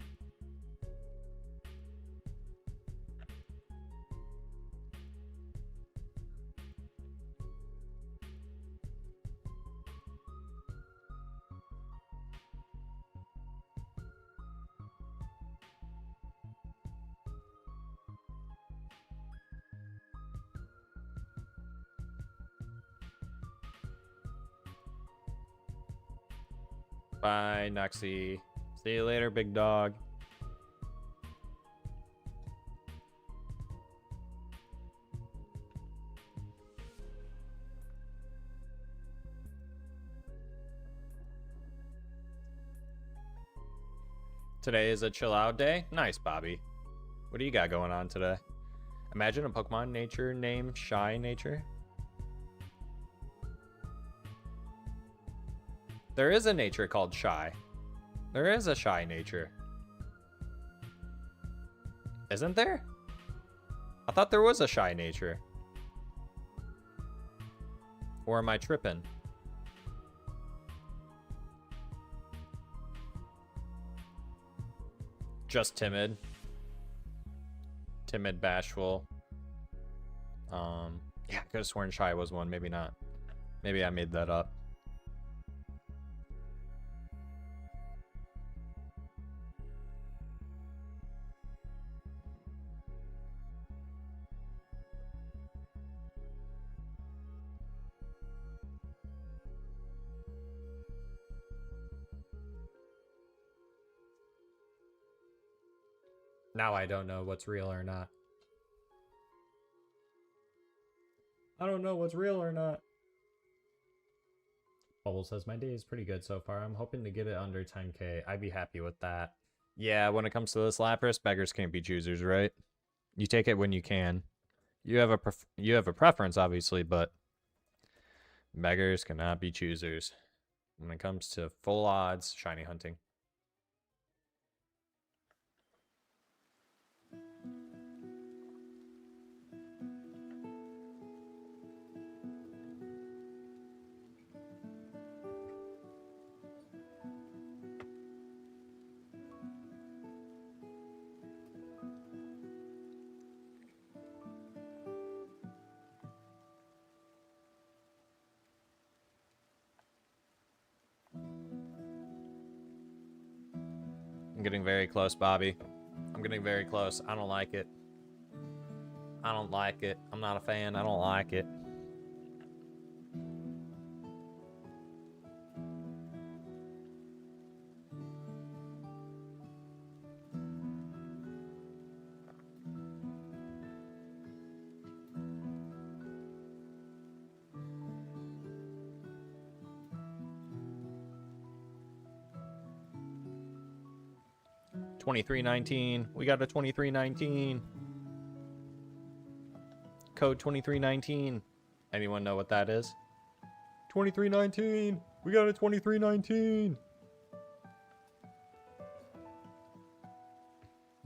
Bye, Nexie. See you later, big dog. Today is a chill out day? Nice, Bobby. What do you got going on today? Imagine a Pokemon nature named Shy Nature. There is a nature called Shy. There is a Shy nature. Isn't there? I thought there was a Shy nature. Or am I tripping? Just timid. Timid, bashful. Yeah, I could have sworn Shy was one. Maybe not. Maybe I made that up. Now I don't know what's real or not. I don't know what's real or not. Bubble says, my day is pretty good so far. I'm hoping to get it under 10k. I'd be happy with that. Yeah, when it comes to this Lapras, beggars can't be choosers, right? You take it when you can. You have a preference, obviously, but beggars cannot be choosers when it comes to full odds shiny hunting. I'm getting very close, Bobby. I'm getting very close. I don't like it. I don't like it. I'm not a fan. I don't like it. $23.19. We got a $23.19. Code 2319. Anyone know what that is? 2319. We got a 2319.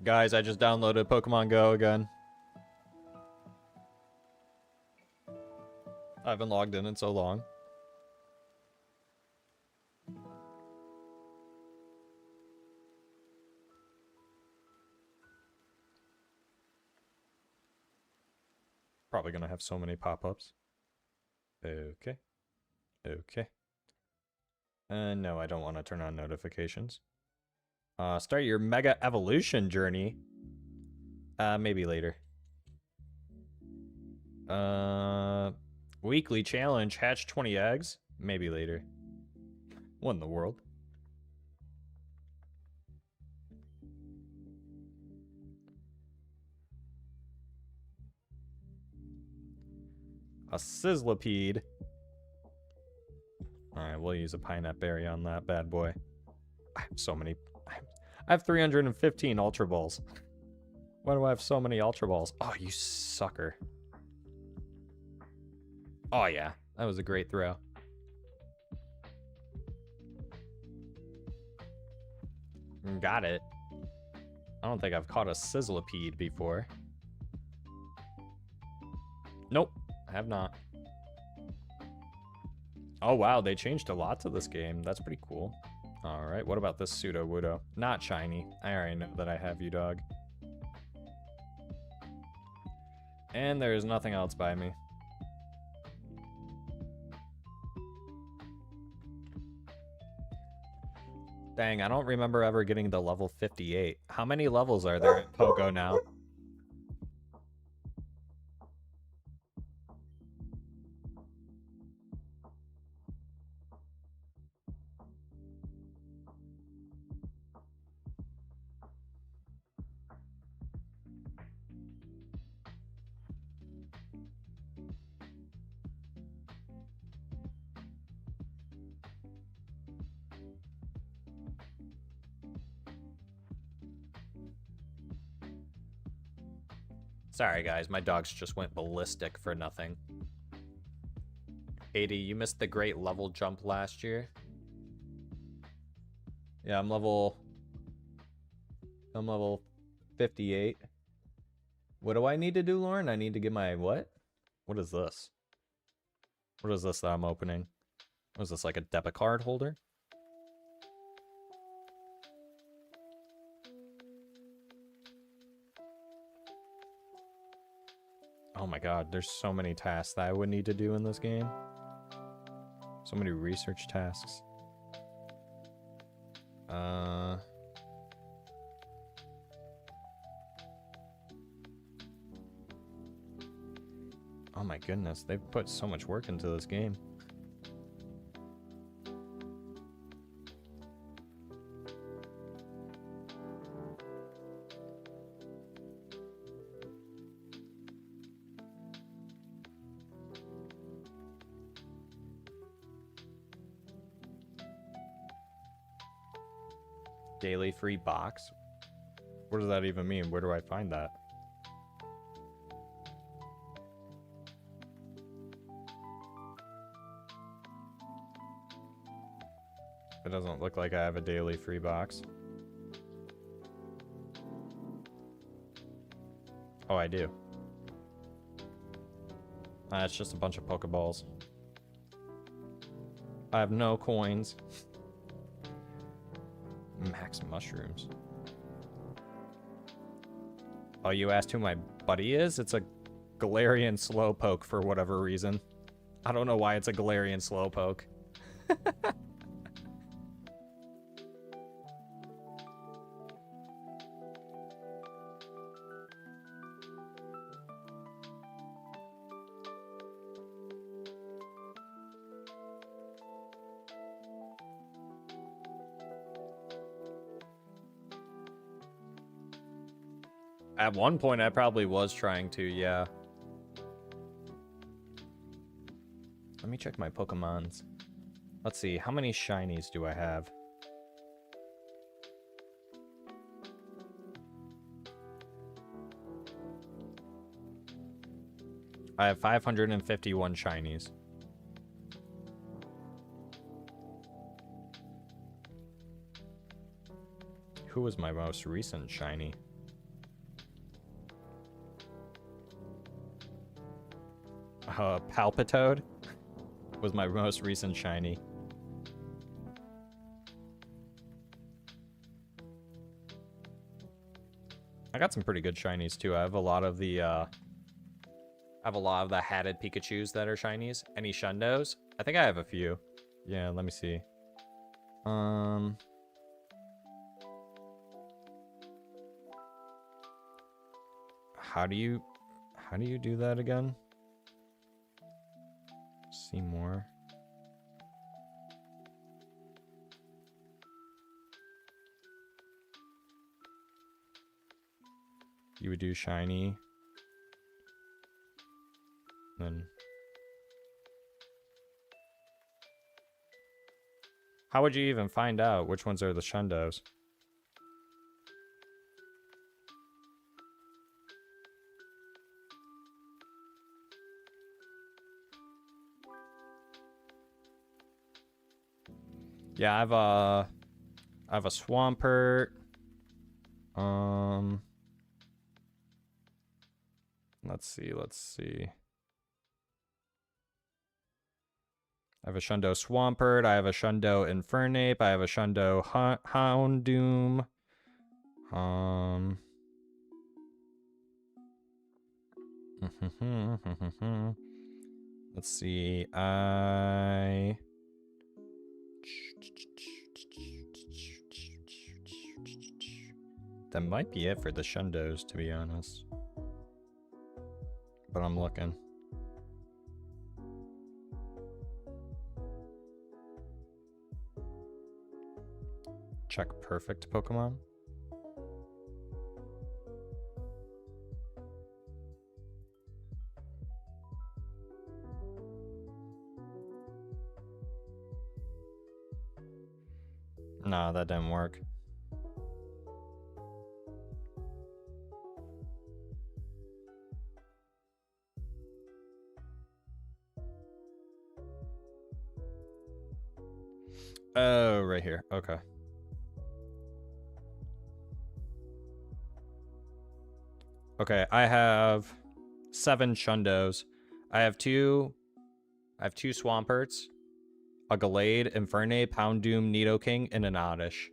Guys, I just downloaded Pokemon Go again. I haven't logged in so long. Probably gonna have so many pop-ups. Okay. Okay. No, I don't want to turn on notifications. Start your Mega Evolution journey. Maybe later. Weekly challenge, hatch 20 eggs. Maybe later. What in the world? A Sizzlipede. Alright, we'll use a Pineapple Berry on that bad boy. I have so many. I have 315 Ultra Balls. Why do I have so many Ultra Balls? Oh, you sucker. Oh, yeah. That was a great throw. Got it. I don't think I've caught a Sizzlipede before. Nope, I have not. Oh, wow, they changed a lot to this game. That's pretty cool. All right, what about this Pseudo-Wudo? Not shiny. I already know that I have you, dog. And there is nothing else by me. Dang, I don't remember ever getting to level 58. How many levels are there in Pogo now? Sorry, guys. My dogs just went ballistic for nothing. 80, you missed the great level jump last year. Yeah, I'm level 58. What do I need to do, Lauren? I need to get my what? What is this? What is this that I'm opening? Was this like a debit card holder? Oh my god, there's so many tasks that I would need to do in this game. So many research tasks. Oh my goodness, they've put so much work into this game. Daily free box? What does that even mean? Where do I find that? It doesn't look like I have a daily free box. Oh, I do. It's just a bunch of Pokeballs. I have no coins. Max mushrooms. Oh, you asked who my buddy is? It's a Galarian Slowpoke for whatever reason. I don't know why it's a Galarian Slowpoke. At one point, I probably was trying to, yeah. Let me check my Pokemons. Let's see, how many shinies do I have? I have 551 shinies. Who was my most recent shiny? Palpitoad was my most recent shiny. I got some pretty good shinies too. I have a lot of the hatted Pikachus that are shinies. Any Shundos? I think I have a few. Yeah, let me see. How do you do that again? See more. You would do shiny. Then how would you even find out which ones are the Shundos? Yeah, I have a Swampert. Let's see. I have a Shundo Swampert. I have a Shundo Infernape. I have a Shundo Houndoom. Let's see. That might be it for the Shundos, to be honest. But I'm looking. Check perfect Pokemon. Nah, that didn't work. Oh, right here. Okay. Okay, I have 7 Shundos. I have two Swamperts, a Gallade, Infernape, Houndoom, Nidoking, and an Oddish.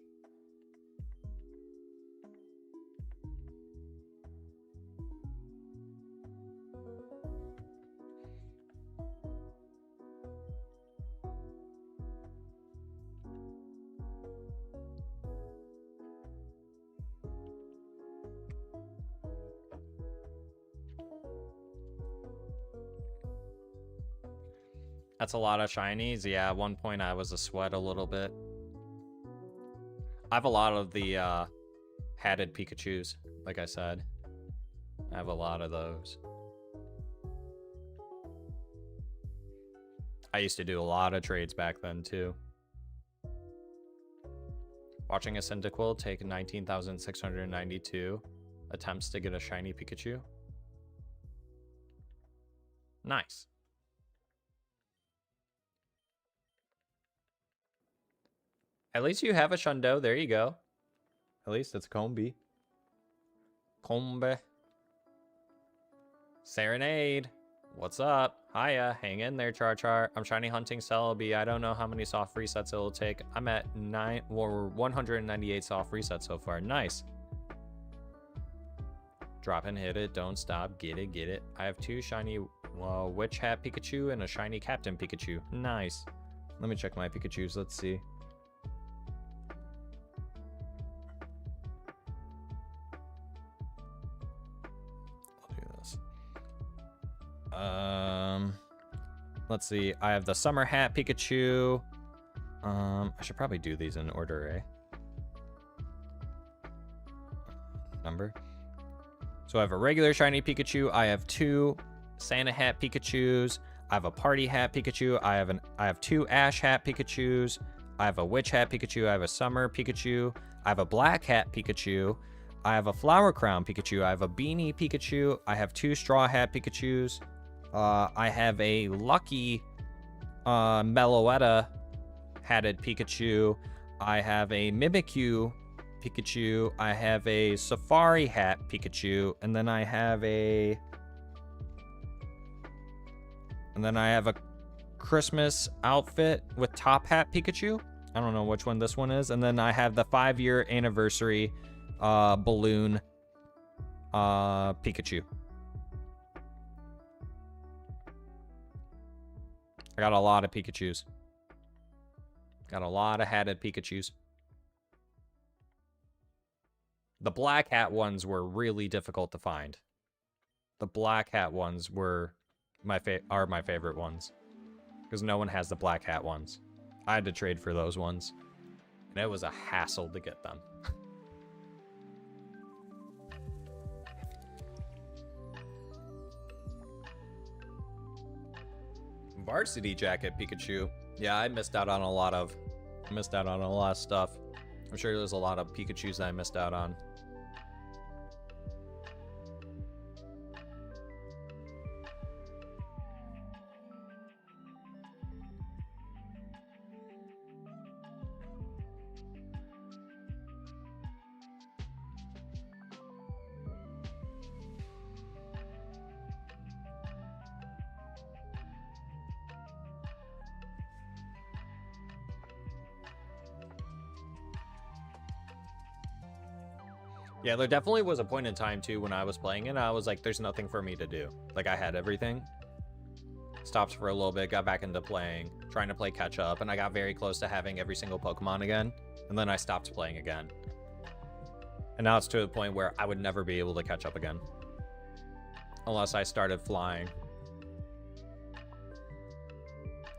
That's a lot of shinies. Yeah, at one point I was a sweat a little bit. I have a lot of the hatted Pikachus, like I said. I have a lot of those. I used to do a lot of trades back then too. Watching a Cyndaquil take 19,692 attempts to get a shiny Pikachu. Nice. At least you have a Shundo. There you go. At least it's Combi. Combi. Serenade. What's up? Hiya. Hang in there, Char. I'm shiny hunting Celebi. I don't know how many soft resets it'll take. I'm at 198 soft resets so far. Nice. Drop and hit it. Don't stop. Get it. I have 2 shiny Witch Hat Pikachu and a shiny Captain Pikachu. Nice. Let me check my Pikachus. Let's see. Let's see. I have the Summer Hat Pikachu. I should probably do these in order, Number. So I have a regular shiny Pikachu. I have 2 Santa Hat Pikachus. I have a Party Hat Pikachu. I have 2 Ash Hat Pikachus. I have a Witch Hat Pikachu. I have a Summer Pikachu. I have a Black Hat Pikachu. I have a Flower Crown Pikachu. I have a Beanie Pikachu. I have 2 Straw Hat Pikachus. I have a Lucky Meloetta hatted Pikachu. I have a Mimikyu Pikachu. I have a Safari Hat Pikachu. And then I have a Christmas outfit with Top Hat Pikachu. I don't know which one this one is. And then I have the 5-year anniversary balloon Pikachu. I got a lot of Pikachus. Got a lot of hatted Pikachus. The Black Hat ones were really difficult to find. The Black Hat ones were my favorite ones. Because no one has the Black Hat ones. I had to trade for those ones. And it was a hassle to get them. Varsity Jacket Pikachu. Yeah, I missed out on a lot of stuff. I'm sure there's a lot of Pikachus that I missed out on. Yeah, there definitely was a point in time, too, when I was playing it, and I was like, there's nothing for me to do. Like, I had everything. Stopped for a little bit, got back into playing, trying to play catch-up, and I got very close to having every single Pokemon again, and then I stopped playing again. And now it's to the point where I would never be able to catch up again. Unless I started flying.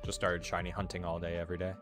Just started shiny hunting all day, every day.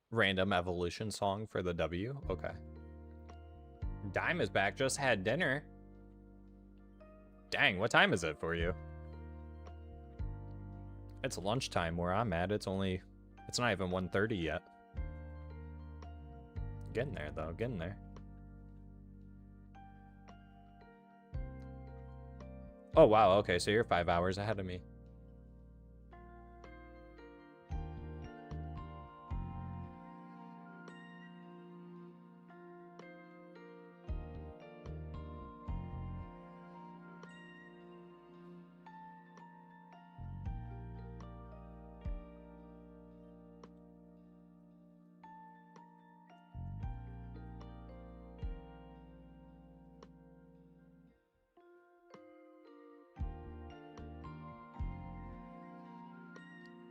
Random evolution song for the W? Okay. Dime is back, just had dinner. Dang, what time is it for you? It's lunchtime where I'm at. It's not even 1:30 yet. Getting there though, getting there. Oh wow, okay, so you're 5 hours ahead of me.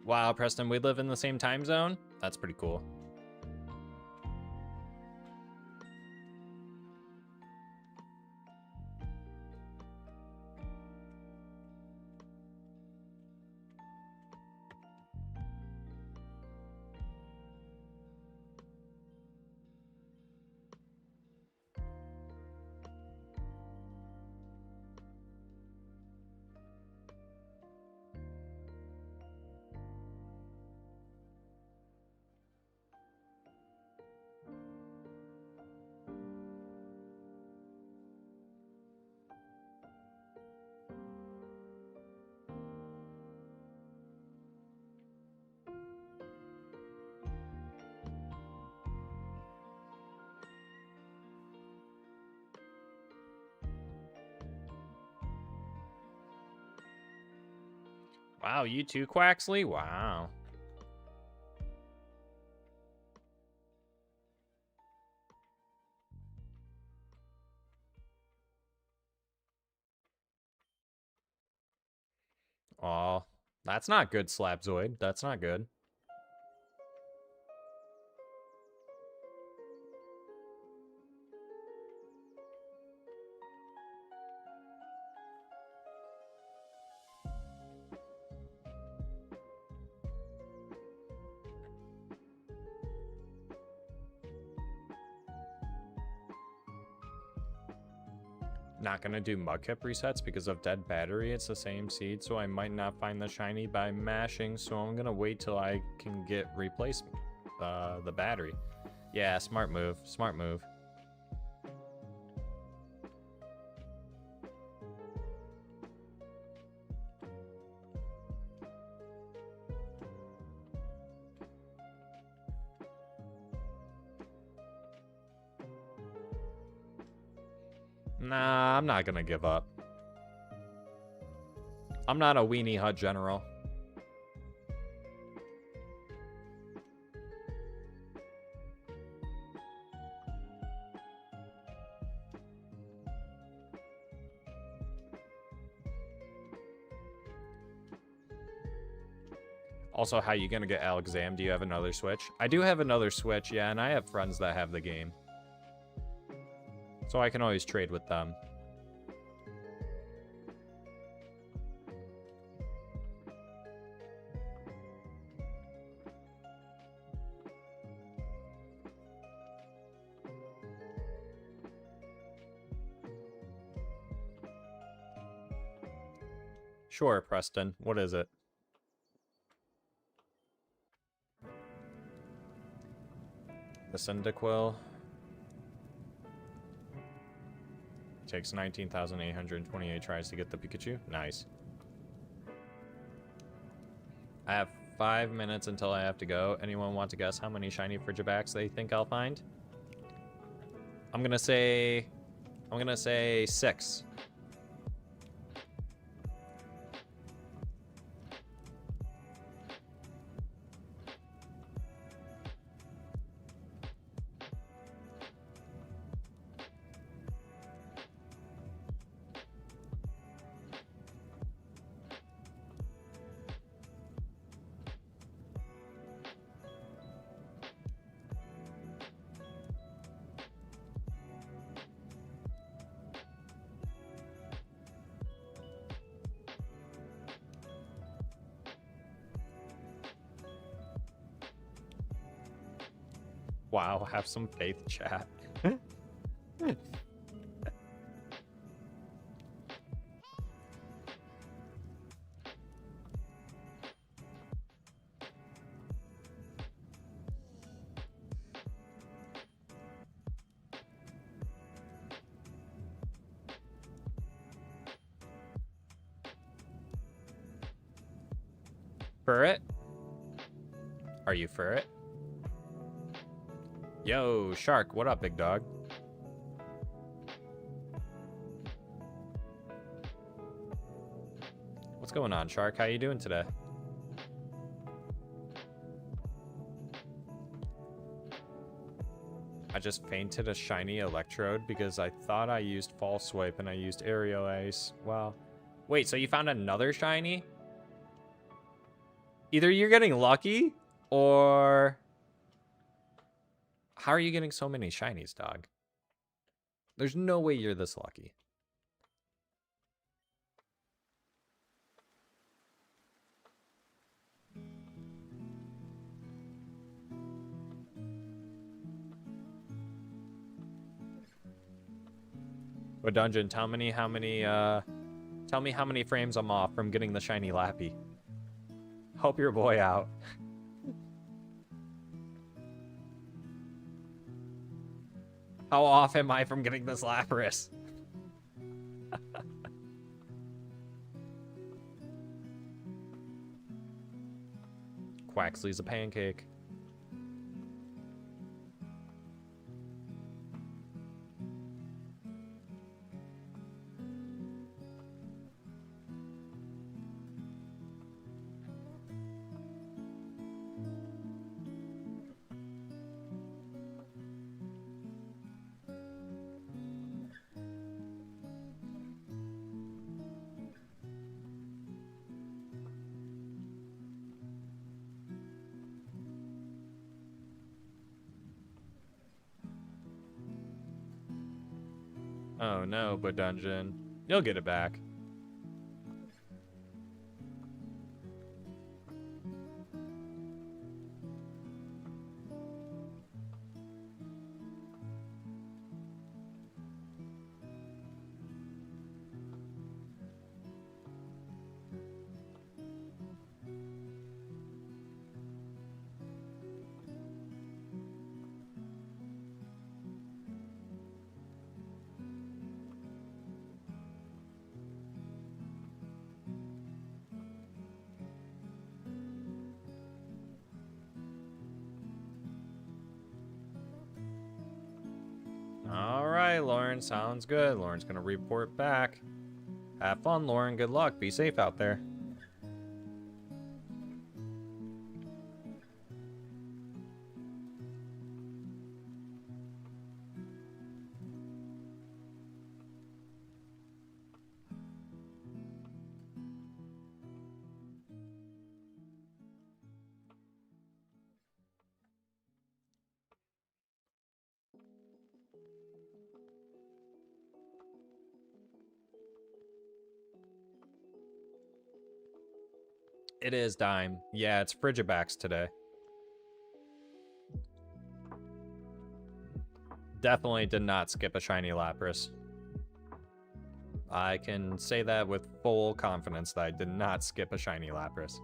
Wow, Preston, we live in the same time zone? That's pretty cool. Wow, you too, Quaxley? Wow. Aw, that's not good, Slapzoid. That's not good. Not gonna do Mudkip resets because of dead battery. It's the same seed, so I might not find the shiny by mashing, so I'm gonna wait till I can get replacement the battery. Yeah, smart move. Smart move. Nah, I'm not gonna give up. I'm not a weenie HUD general. Also, how you gonna get Alexam? Do you have another Switch? I do have another Switch, yeah, and I have friends that have the game. So I can always trade with them. Sure, Preston. What is it? The Cyndaquil takes 19,828 tries to get the Pikachu. Nice. I have 5 minutes until I have to go. Anyone want to guess how many shiny Frigibacks they think I'll find? I'm gonna say 6. Wow, have some faith, chat. Furret? Are you Furret? Yo, Shark, what up, big dog? What's going on, Shark? How you doing today? I just fainted a shiny Electrode because I thought I used False Swipe and I used Aerial Ace. Wow. Wait, so you found another shiny? Either you're getting lucky, or... How are you getting so many shinies, dog? There's no way you're this lucky. But Dungeon, tell me how many frames I'm off from getting the shiny Lappy. Help your boy out. How off am I from getting this Lapras? Quaxley's a pancake. Oh no, but Dungeon. You'll get it back. Alright, Lauren. Sounds good. Lauren's gonna report back. Have fun, Lauren. Good luck. Be safe out there. It is Dime. Yeah, it's Frigibax today. Definitely did not skip a shiny Lapras. I can say that with full confidence that I did not skip a shiny Lapras.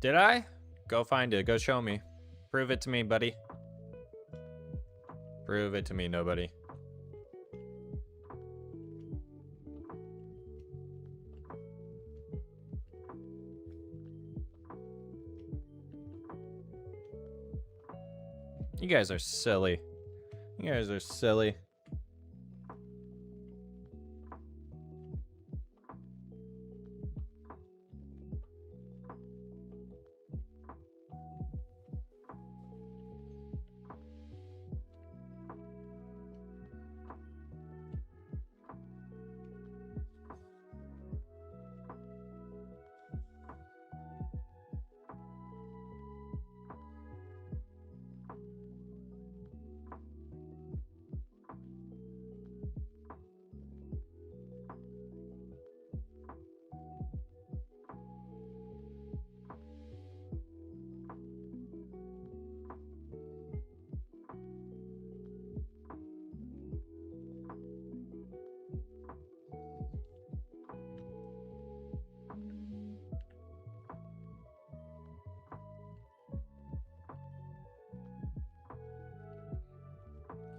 Did I? Go find it. Go show me. Prove it to me, buddy. Prove it to me, nobody. You guys are silly. You guys are silly.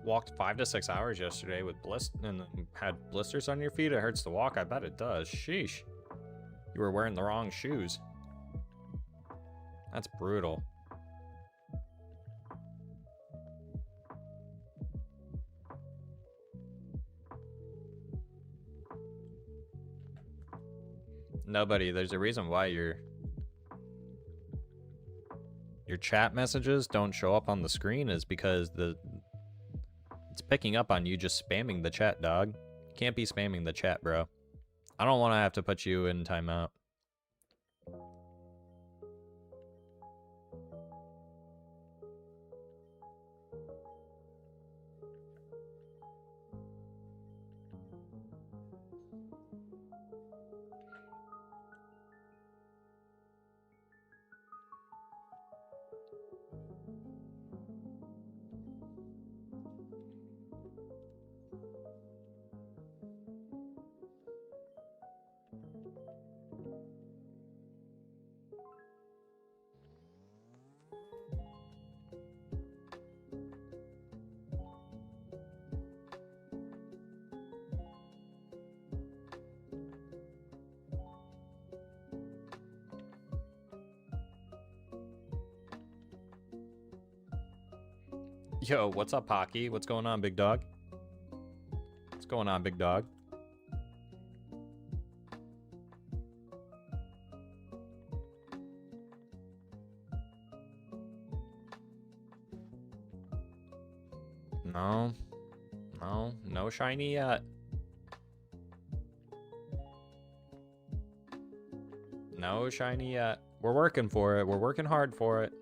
Walked 5 to 6 hours yesterday with and had blisters on your feet. It hurts to walk. I bet it does. Sheesh. You were wearing the wrong shoes. That's brutal. Nobody. There's a reason why your chat messages don't show up on the screen is because it's picking up on you just spamming the chat, dog. You can't be spamming the chat, bro. I don't want to have to put you in timeout. Yo, what's up, Pocky? What's going on, big dog? What's going on, big dog? No shiny yet. No shiny yet. We're working for it. We're working hard for it.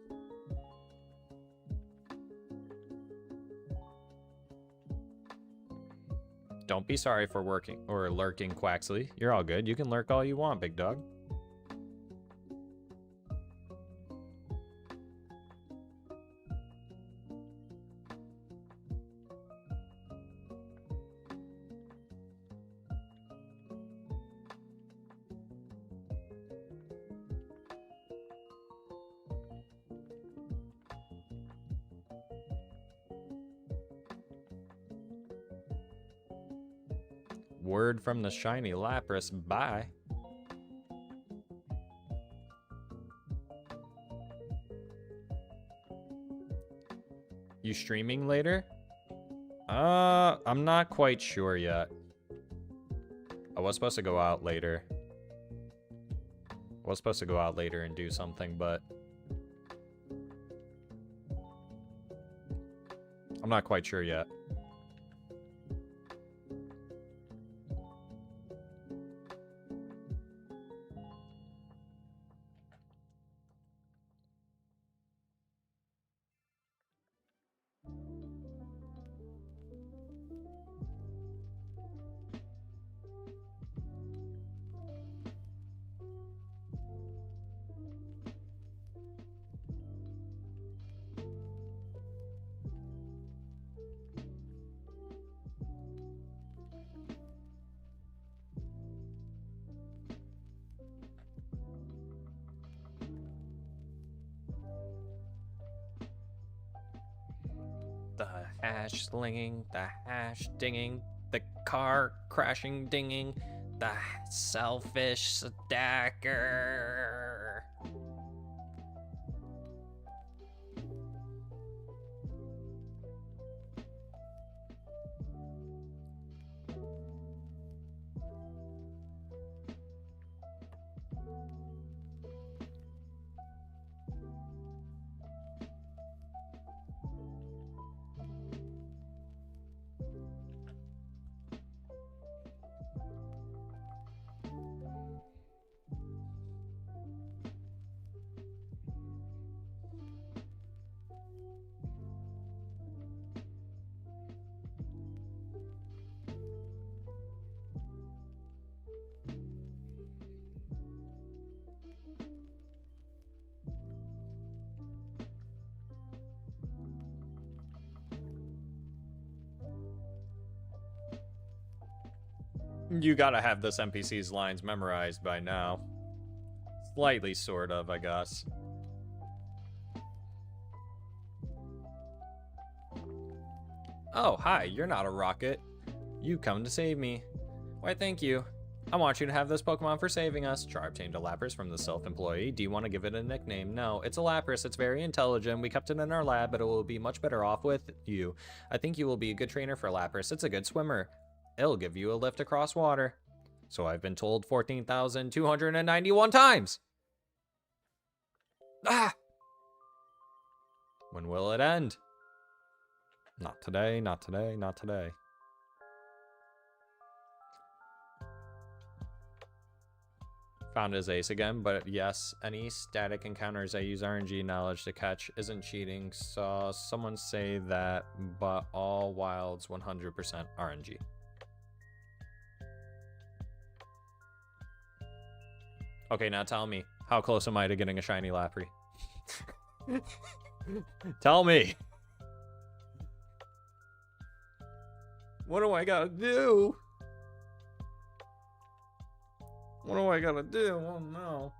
Don't be sorry for working or lurking, Quaxley. You're all good. You can lurk all you want, big dog. Word from the shiny Lapras. Bye. You streaming later? I'm not quite sure yet. I was supposed to go out later. And do something, but I'm not quite sure yet. The hash slinging, the hash dinging, the car crashing dinging, the selfish stacker. You gotta have this NPC's lines memorized by now. Slightly, sort of, I guess. Oh, hi, you're not a rocket. You come to save me. Why, thank you. I want you to have this Pokemon for saving us. Char obtained a Lapras from the self-employee. Do you want to give it a nickname? No, it's a Lapras. It's very intelligent. We kept it in our lab, but it will be much better off with you. I think you will be a good trainer for Lapras. It's a good swimmer. It'll give you a lift across water. So I've been told 14,291 times. Ah! When will it end? Not today, not today, not today. Found his ace again, but yes, any static encounters I use RNG knowledge to catch isn't cheating. Saw someone say that, but all wilds 100% RNG. Okay, now tell me, how close am I to getting a shiny Lapras? Tell me. What do I gotta do? What do I gotta do? Oh no.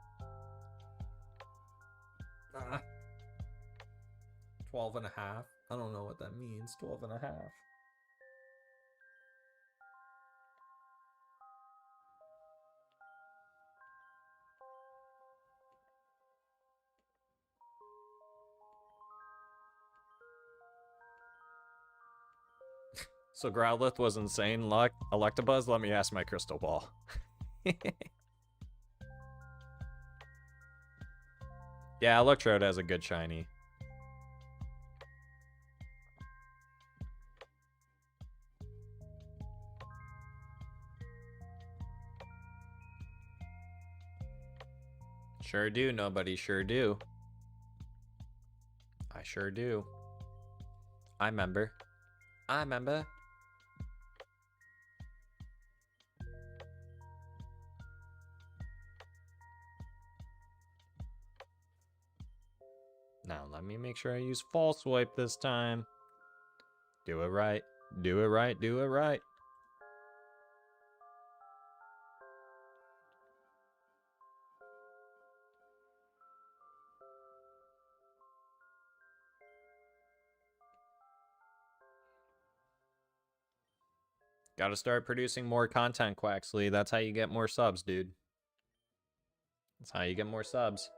12 and a half? I don't know what that means. 12 and a half. So Growlithe was insane luck. Electabuzz, let me ask my crystal ball. Yeah, Electrode has a good shiny. Sure do, nobody, sure do. I sure do. I remember. I remember. Now let me make sure I use false swipe this time. Do it right. Do it right. Do it right. Gotta start producing more content, Quaxley. That's how you get more subs, dude. That's how you get more subs.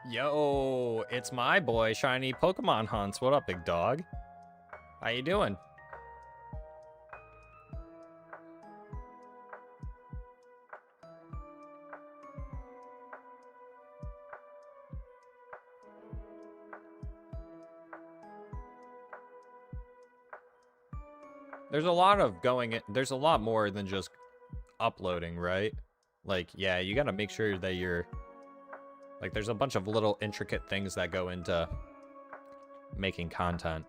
Yo, it's my boy, Shiny Pokemon Hunts. What up, big dog? How you doing? There's a lot of there's a lot more than just uploading, right? Like, yeah, you gotta make sure that you're... Like, there's a bunch of little intricate things that go into making content.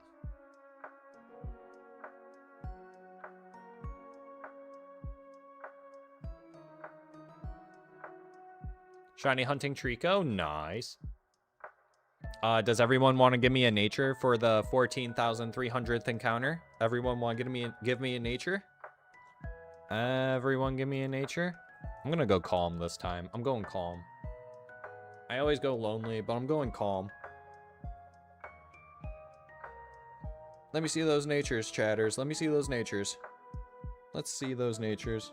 Shiny Hunting Trico, nice. Does everyone want to give me a nature for the 14,300th encounter? Everyone want to give me a nature? Everyone give me a nature? I'm gonna go calm this time. I'm going calm. I always go lonely, but I'm going calm. Let me see those natures, chatters. Let me see those natures. Let's see those natures.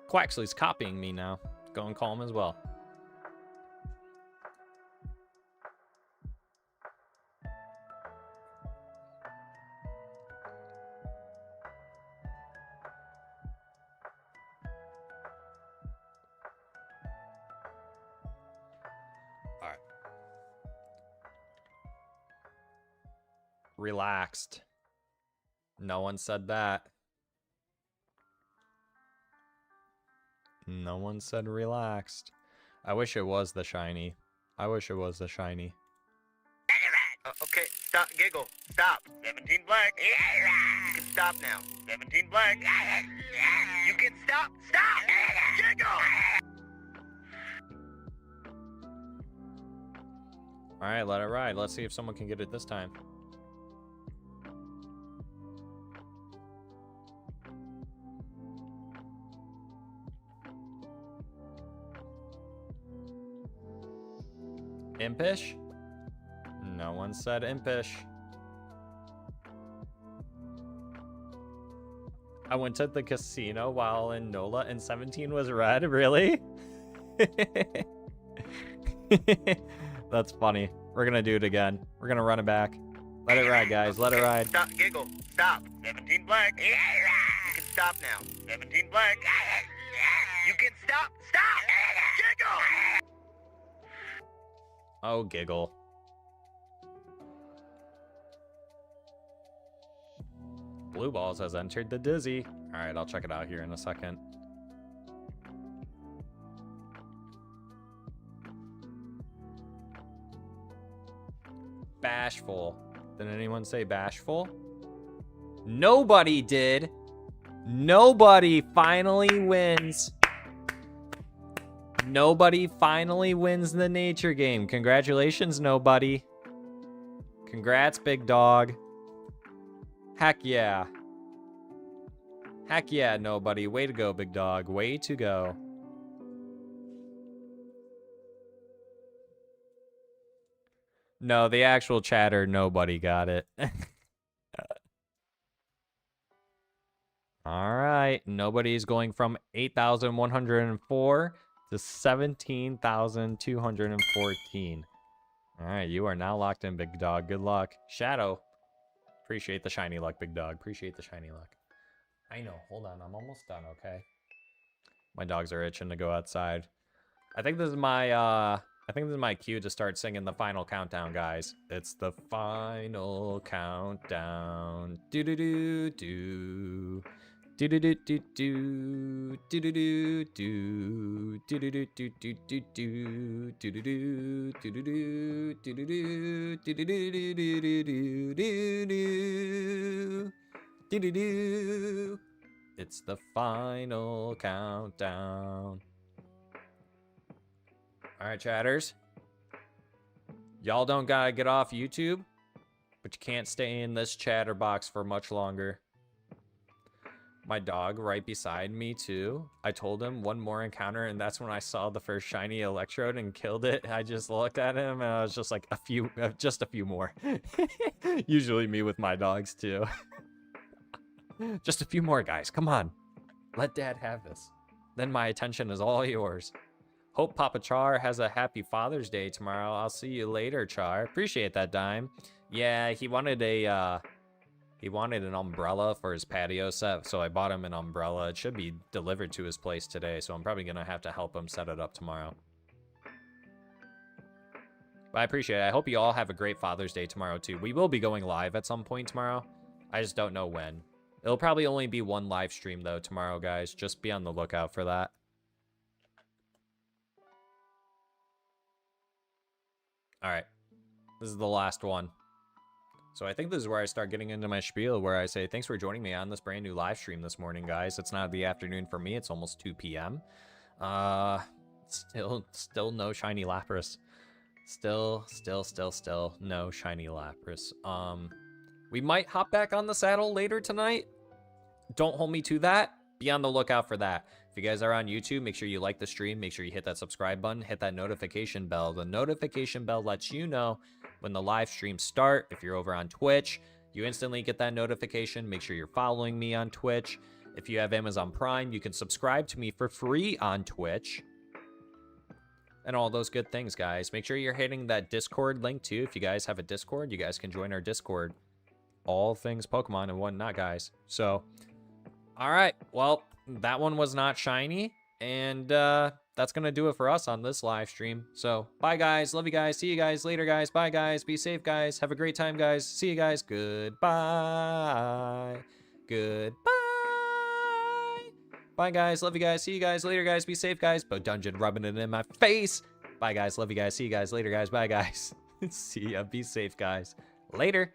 Quaxley's copying me now. Going calm as well. All right. Relaxed. No one said that. No one said relaxed. I wish it was the shiny. I wish it was the shiny. Okay, stop, giggle, stop. 17 black. You can stop now. 17 black. You can stop, giggle. All right, let it ride. Let's see if someone can get it this time. Impish? No one said impish. I went to the casino while in NOLA and 17 was red? Really? That's funny. We're gonna do it again. We're gonna run it back. Let it ride, guys. Let it ride. Stop, Giggle. Stop. 17 black. You can stop now. 17 black. You can stop. Stop. Giggle. Oh, Giggle. Blue Balls has entered the Dizzy. All right, I'll check it out here in a second. Bashful. Did anyone say bashful? Nobody did. Nobody finally wins. Nobody finally wins the nature game. Congratulations, nobody. Congrats, big dog. Heck yeah. Heck yeah, nobody. Way to go, big dog. Way to go. No, the actual chatter, nobody got it. All right. Nobody's going from 8,104 to 17,214. All right. You are now locked in, big dog. Good luck. Shadow. Appreciate the shiny luck, big dog. Appreciate the shiny luck. I know. Hold on. I'm almost done, okay? My dogs are itching to go outside. I think this is my cue to start singing the final countdown, guys. It's the final countdown. Do do do do. Do do do do do. Do do do do. Do do do do do do do. Do do do do do do. Do do do do do do do do do do do do. It's the final countdown. All right, chatters. Y'all don't gotta get off YouTube, but you can't stay in this chatter box for much longer. My dog right beside me too. I told him one more encounter, and that's when I saw the first shiny electrode and killed it. I just looked at him and I was just like, just a few more. Usually me with my dogs too. Just a few more, guys. Come on. Let Dad have this. Then my attention is all yours. Hope Papa Char has a happy Father's Day tomorrow. I'll see you later, Char. Appreciate that, Dime. Yeah, he wanted an umbrella for his patio set, so I bought him an umbrella. It should be delivered to his place today, so I'm probably gonna have to help him set it up tomorrow. But I appreciate it. I hope you all have a great Father's Day tomorrow, too. We will be going live at some point tomorrow. I just don't know when. It'll probably only be one live stream, though, tomorrow, guys. Just be on the lookout for that. All right. This is the last one. So I think this is where I start getting into my spiel, where I say, thanks for joining me on this brand new live stream this morning, guys. It's not the afternoon for me. It's almost 2 p.m. Still no shiny Lapras. Still no shiny Lapras. We might hop back on the saddle later tonight. Don't hold me to that. Be on the lookout for that. If you guys are on YouTube, make sure you like the stream. Make sure you hit that subscribe button. Hit that notification bell. The notification bell lets you know when the live streams start. If you're over on Twitch, you instantly get that notification. Make sure you're following me on Twitch. If you have Amazon Prime, you can subscribe to me for free on Twitch. And all those good things, guys. Make sure you're hitting that Discord link, too. If you guys have a Discord, you guys can join our Discord. All things Pokemon and whatnot, guys. So, all right. Well, that one was not shiny. And that's going to do it for us on this live stream. So, bye, guys. Love you guys. See you guys later, guys. Bye, guys. Be safe, guys. Have a great time, guys. See you guys. Goodbye. Goodbye. Bye, guys. Love you guys. See you guys later, guys. Be safe, guys. But Dungeon rubbing it in my face. Bye, guys. Love you guys. See you guys later, guys. Bye, guys. See ya. Be safe, guys. Later.